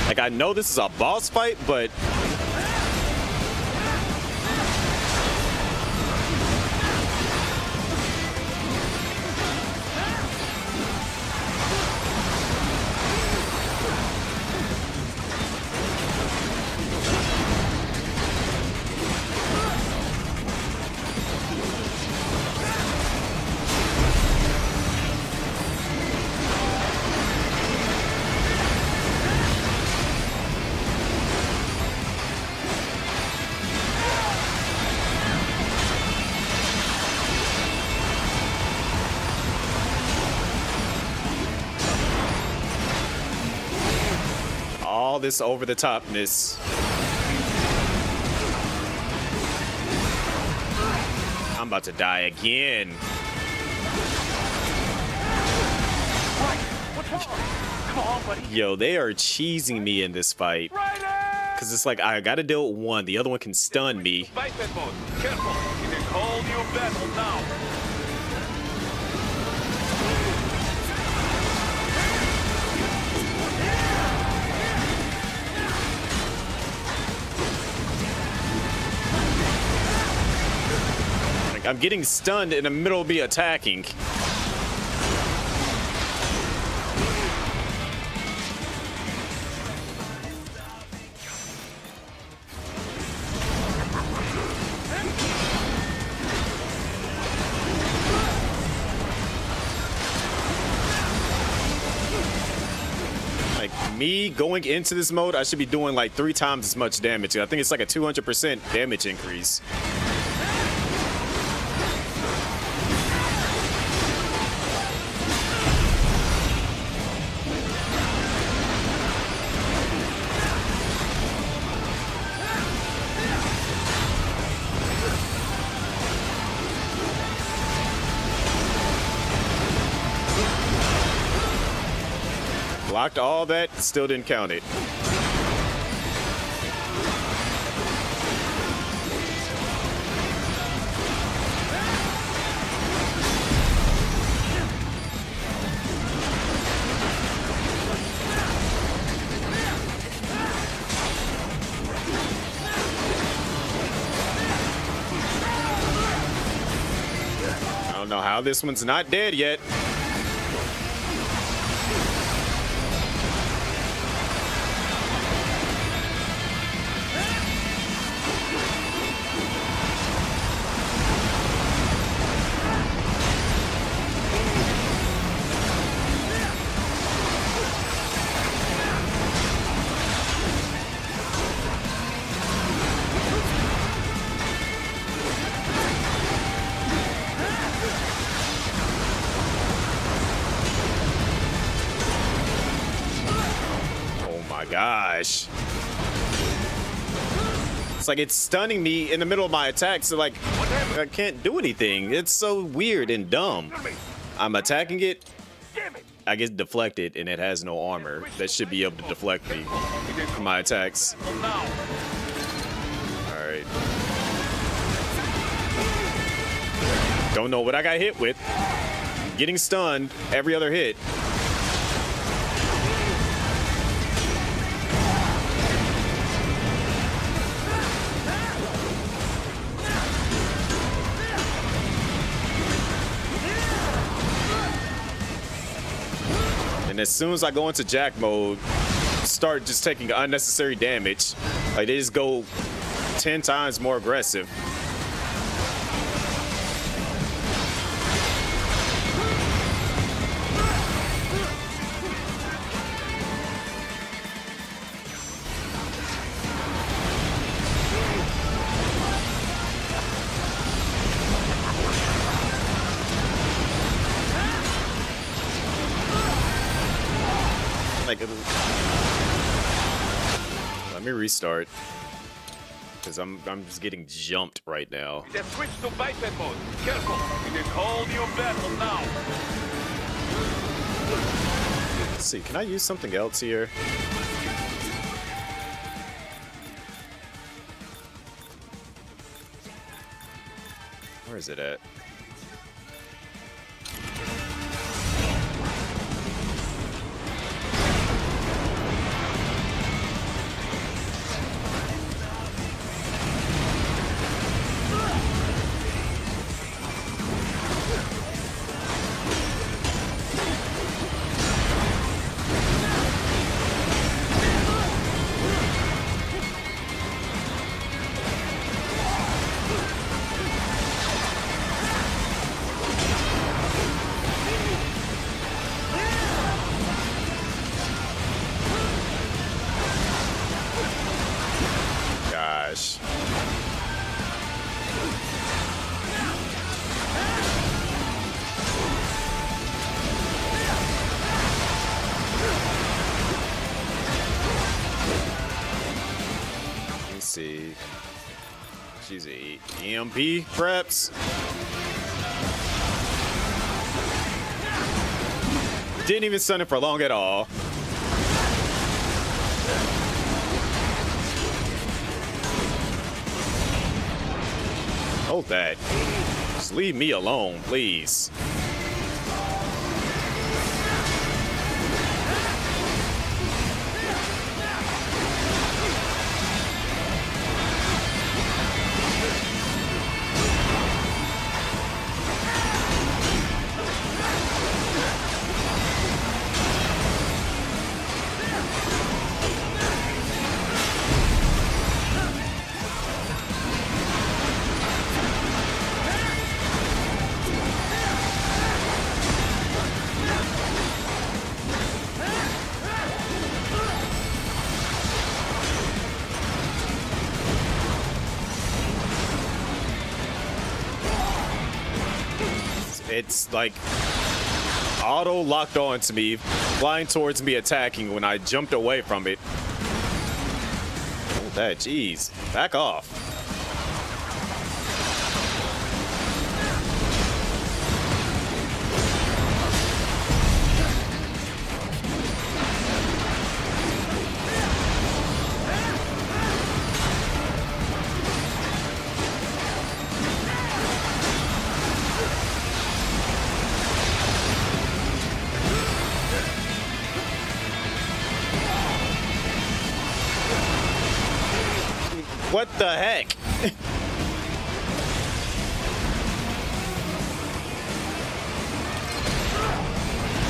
Like, I know this is a boss fight, but all this over the topness. I'm about to die again. What's wrong? Come on, buddy. Yo, they are cheesing me in this fight. Cause it's like I gotta deal with one, the other one can stun me. Fight that mode. Careful! It is whole new battle now. Like, I'm getting stunned in the middle of me attacking. Like, me going into this mode, I should be doing like 3 times as much damage. I think it's like a 200% damage increase. Blocked all that, still didn't count it. I don't know how this one's not dead yet. gosh. It's like it's stunning me in the middle of my attack, so like I can't do anything. It's so weird and dumb. I'm attacking it, I get deflected, and it has no armor that should be able to deflect me from my attacks. Alright. Don't know what I got hit with. Getting stunned every other hit. And as soon as I go into Jack mode, start just taking unnecessary damage. Like they just go 10 times more aggressive. Let me restart, because I'm just getting jumped right now. Just switch to biped mode. Careful, it is whole new battle now. Let's see, can I use something else here? Where is it at? Gosh. Let me see. She's a EMP, perhaps. Didn't even stun it for long at all. Hold that. Just leave me alone, please. It's like auto locked on to me, flying towards me, attacking when I jumped away from it. Hold that, jeez. Back off. What the heck?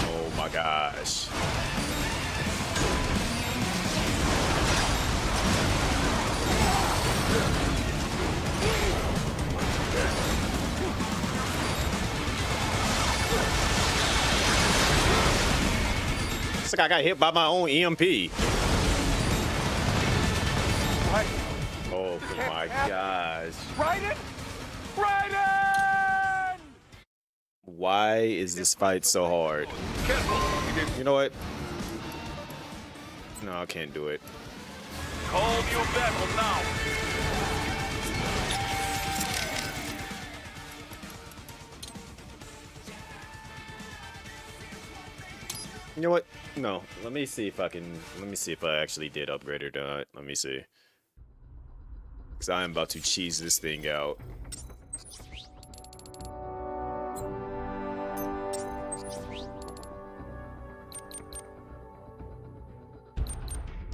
Oh my gosh. It's like I got hit by my own EMP. Oh my gosh. Raiden! Raiden! Why is this fight so hard? You know what? No, I can't do it. Call new battle now. You know what? No. Let me see if I can. Let me see if I actually did upgrade or not. Let me see. Because I am about to cheese this thing out.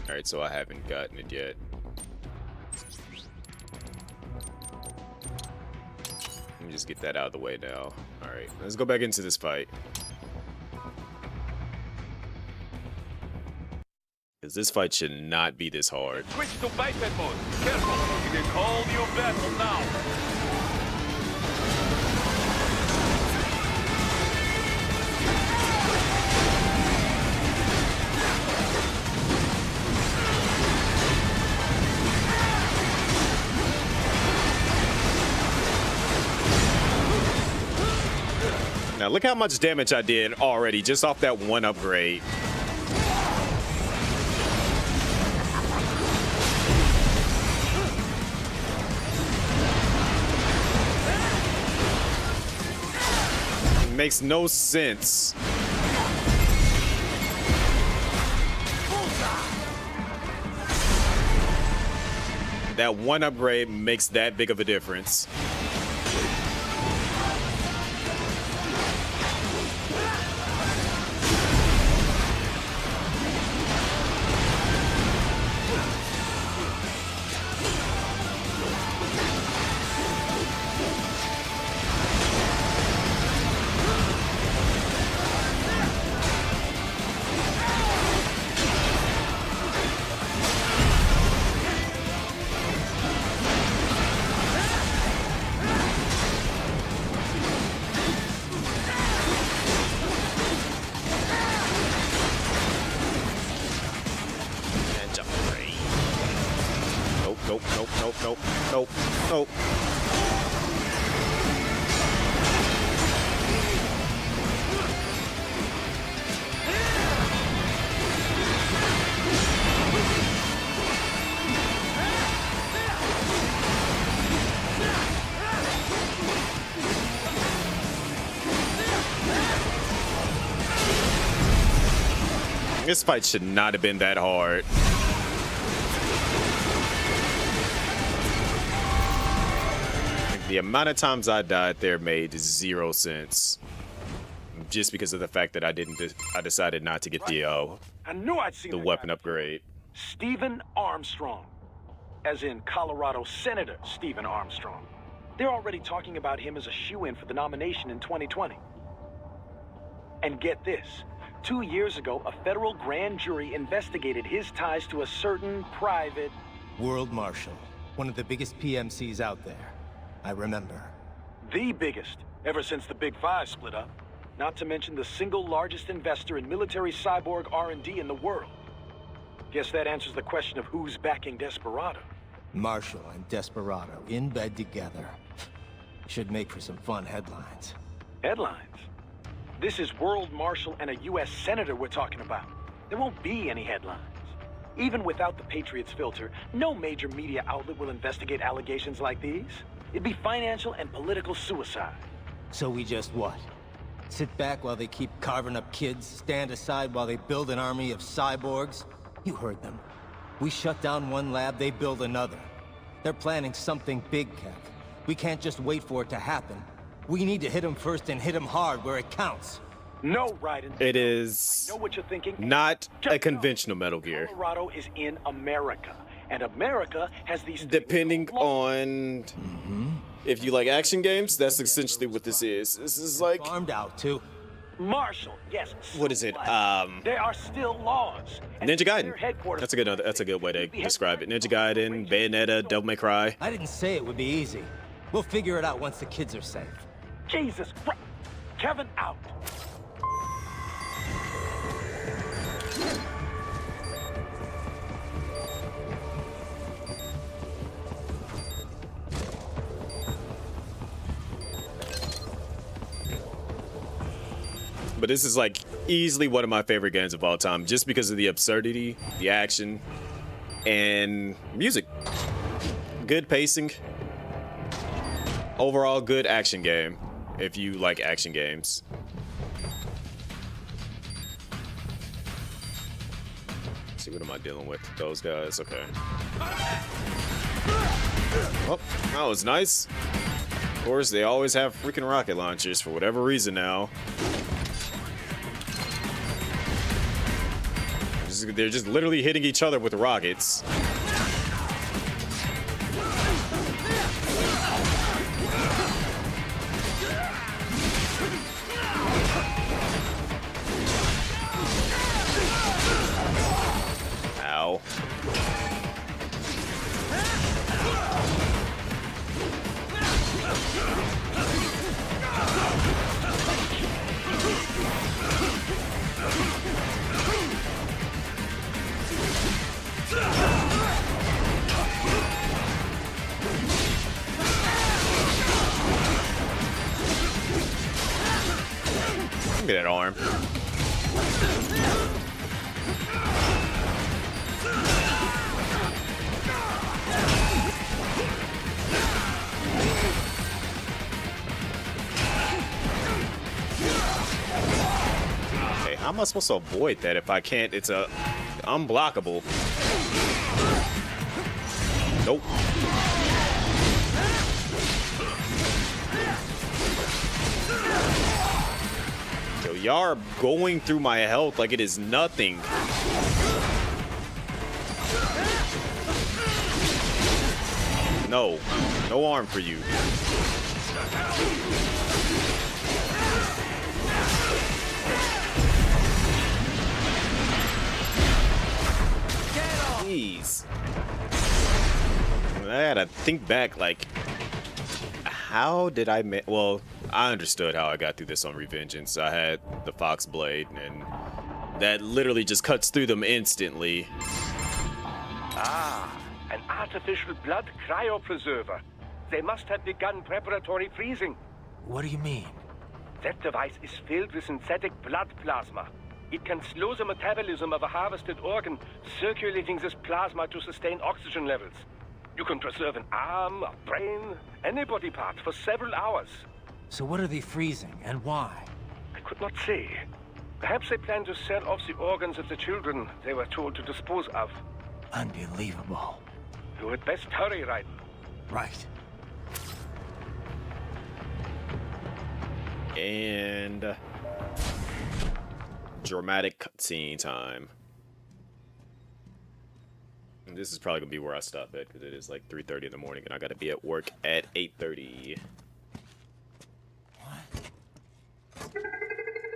Alright, so I haven't gotten it yet. Let me just get that out of the way now. Alright, let's go back into this fight. Because this fight should not be this hard. Switch to biped mode. Careful. You can call new battle now. Now look how much damage I did already just off that one upgrade. It makes no sense. That one upgrade makes that big of a difference. Nope. This fight should not have been that hard. The amount of times I died there made 0 sense. Just because of the fact that I decided not to get I knew I'd seen the weapon upgrade. Stephen Armstrong. As in Colorado Senator Stephen Armstrong. They're already talking about him as a shoo-in for the nomination in 2020. And get this. 2 years ago, a federal grand jury investigated his ties to a certain private... World Marshal. One of the biggest PMCs out there. I remember. The biggest, ever since the Big Five split up. Not to mention the single largest investor in military cyborg R&D in the world. Guess that answers the question of who's backing Desperado. Marshall and Desperado in bed together. Should make for some fun headlines. Headlines? This is World Marshal and a U.S. Senator we're talking about. There won't be any headlines. Even without the Patriots filter, no major media outlet will investigate allegations like these. It'd be financial and political suicide. So we just what? Sit back while they keep carving up kids, stand aside while they build an army of cyborgs? You heard them. We shut down one lab, they build another. They're planning something big, Kev. We can't just wait for it to happen. We need to hit them first and hit them hard where it counts. No, Raiden. It is I know what you're thinking. not a conventional Metal Gear. Colorado is in America. And America has these... Depending on if you like action games, that's essentially what this is. This is like... Armed out, too. Marshall, yes. What is it? There are still laws. Ninja Gaiden. That's a good way to describe it. Ninja Gaiden, Bayonetta, Devil May Cry. I didn't say it would be easy. We'll figure it out once the kids are safe. Jesus Christ. Kevin out. But but this is like easily one of my favorite games of all time, just because of the absurdity, the action, and music. Good pacing. Overall, good action game, if you like action games. Let's see, what am I dealing with? Those guys, okay. Oh, that was nice. Of course, they always have freaking rocket launchers for whatever reason now. They're just literally hitting each other with rockets. Ow. Look at that arm. Okay, how am I supposed to avoid that if I can't? It's unblockable. Nope. Yo, y'all are going through my health like it is nothing. No. No arm for you. Jeez. I gotta think back, like, how did I well, I understood how I got through this on Revegeance. I had the Fox Blade, and that literally just cuts through them instantly. Ah, an artificial blood cryopreserver. They must have begun preparatory freezing. What do you mean? That device is filled with synthetic blood plasma. It can slow the metabolism of a harvested organ, circulating this plasma to sustain oxygen levels. You can preserve an arm, a brain, any body part for several hours. So what are they freezing, and why? I could not say. Perhaps they plan to sell off the organs of the children they were told to dispose of. Unbelievable. You had best hurry, Raiden. Right. And dramatic cutscene time. And this is probably gonna be where I stop at, because it is like 3:30 in the morning and I gotta be at work at 8:30.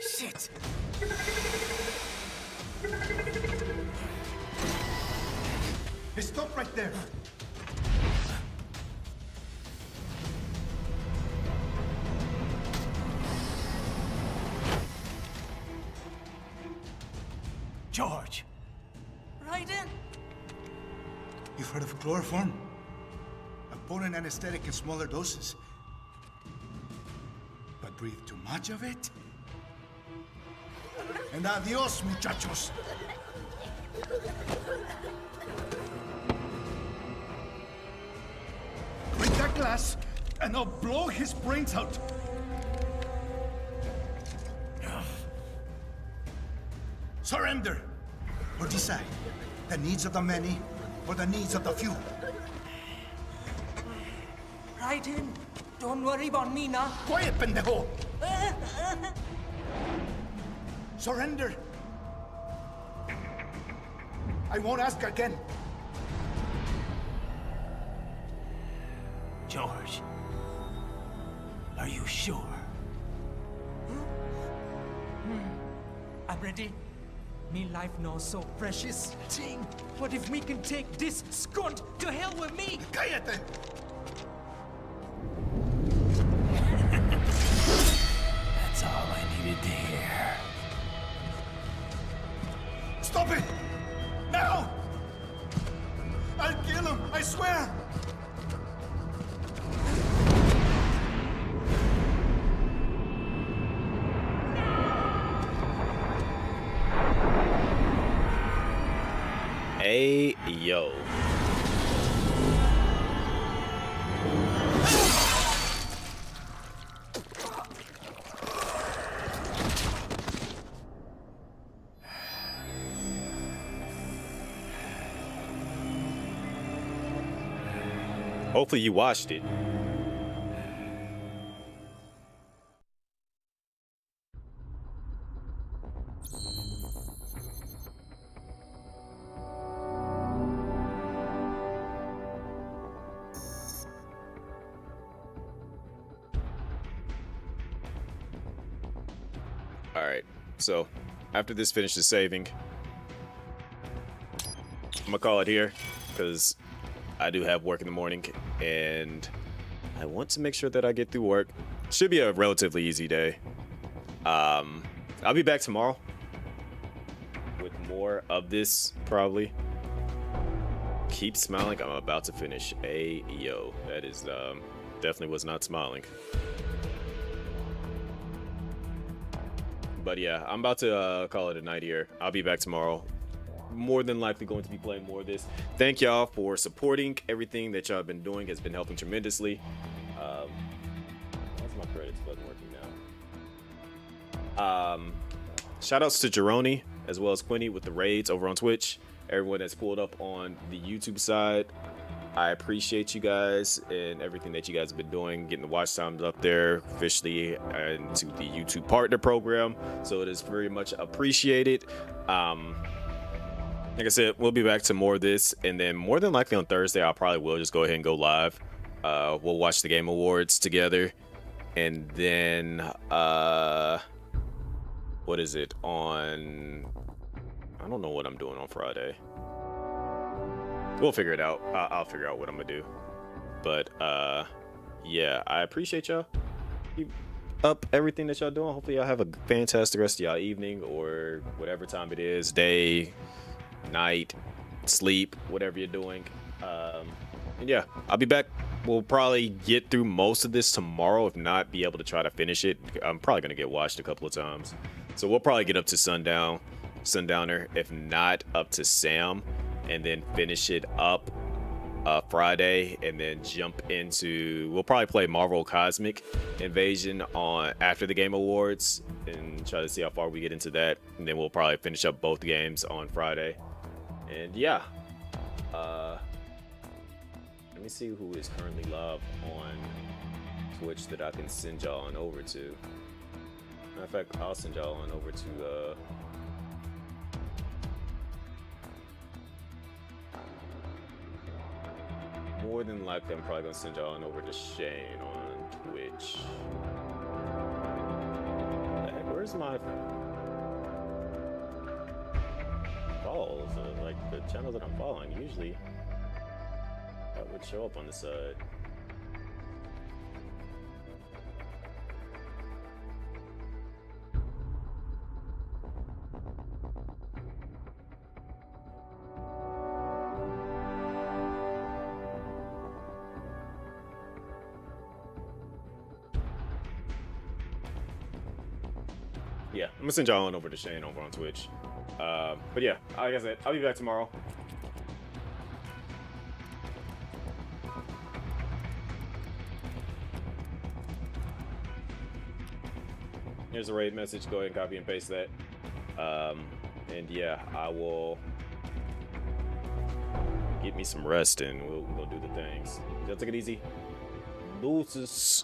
Shit! Hey, stop right there! George! Raiden? You've heard of chloroform? A potent anesthetic in smaller doses. But breathe too much of it? And adios, muchachos! Break that glass, and I'll blow his brains out! Surrender! Or decide. The needs of the many, or the needs of the few. Raiden, don't worry about me now. Quiet, pendejo! Surrender! I won't ask again. George, are you sure? I'm ready. Me life now so precious. Ting, what if we can take this skunt to hell with me? Cállate! That's all I needed to hear. Stop it! Now! I'll kill him, I swear! Hey, yo. Hopefully you watched it. All right. So, after this finishes saving, I'm gonna call it here because I do have work in the morning and I want to make sure that I get through work. Should be a relatively easy day. I'll be back tomorrow with more of this, probably. Keep smiling. I'm about to finish. Yo, that is definitely was not smiling. But yeah, I'm about to call it a night here. I'll be back tomorrow. More than likely going to be playing more of this. Thank y'all for supporting. Everything that y'all have been doing has been helping tremendously. That's my credits button working now. Shout outs to Jeroni as well as Quinny with the raids over on Twitch. Everyone that's pulled up on the YouTube side, I appreciate you guys and everything that you guys have been doing, getting the watch times up there officially into the YouTube partner program. So it is very much appreciated. Like I said, we'll be back to more of this, and then more than likely on Thursday, I'll probably will just go ahead and go live. We'll watch the Game Awards together, and then what is it on? I don't know what I'm doing on Friday. We'll figure it out. I'll figure out what I'm gonna do. But yeah, I appreciate y'all. Keep up everything that y'all doing. Hopefully y'all have a fantastic rest of y'all evening or whatever time it is, day, night, sleep, whatever you're doing. And yeah, I'll be back. We'll probably get through most of this tomorrow, if not be able to try to finish it. I'm probably gonna get watched a couple of times, so we'll probably get up to sundowner, if not up to Sam, and then finish it up Friday, and then jump into, we'll probably play Marvel Cosmic Invasion on after the Game Awards and try to see how far we get into that, and then we'll probably finish up both games on Friday. And yeah, let me see who is currently live on Twitch that I can send y'all on over to. Matter of fact, I'll send y'all on over to more than likely, I'm probably gonna send y'all on over to Shane on Twitch. Heck, where's my follows? Like the channels that I'm following, usually that would show up on the side. Yeah, I'm gonna send y'all on over to Shane over on Twitch. But yeah, like I said, I'll be back tomorrow. Here's a raid message. Go ahead and copy and paste that. And yeah, I will get me some rest and we'll do the things. Y'all take it easy. Deuces.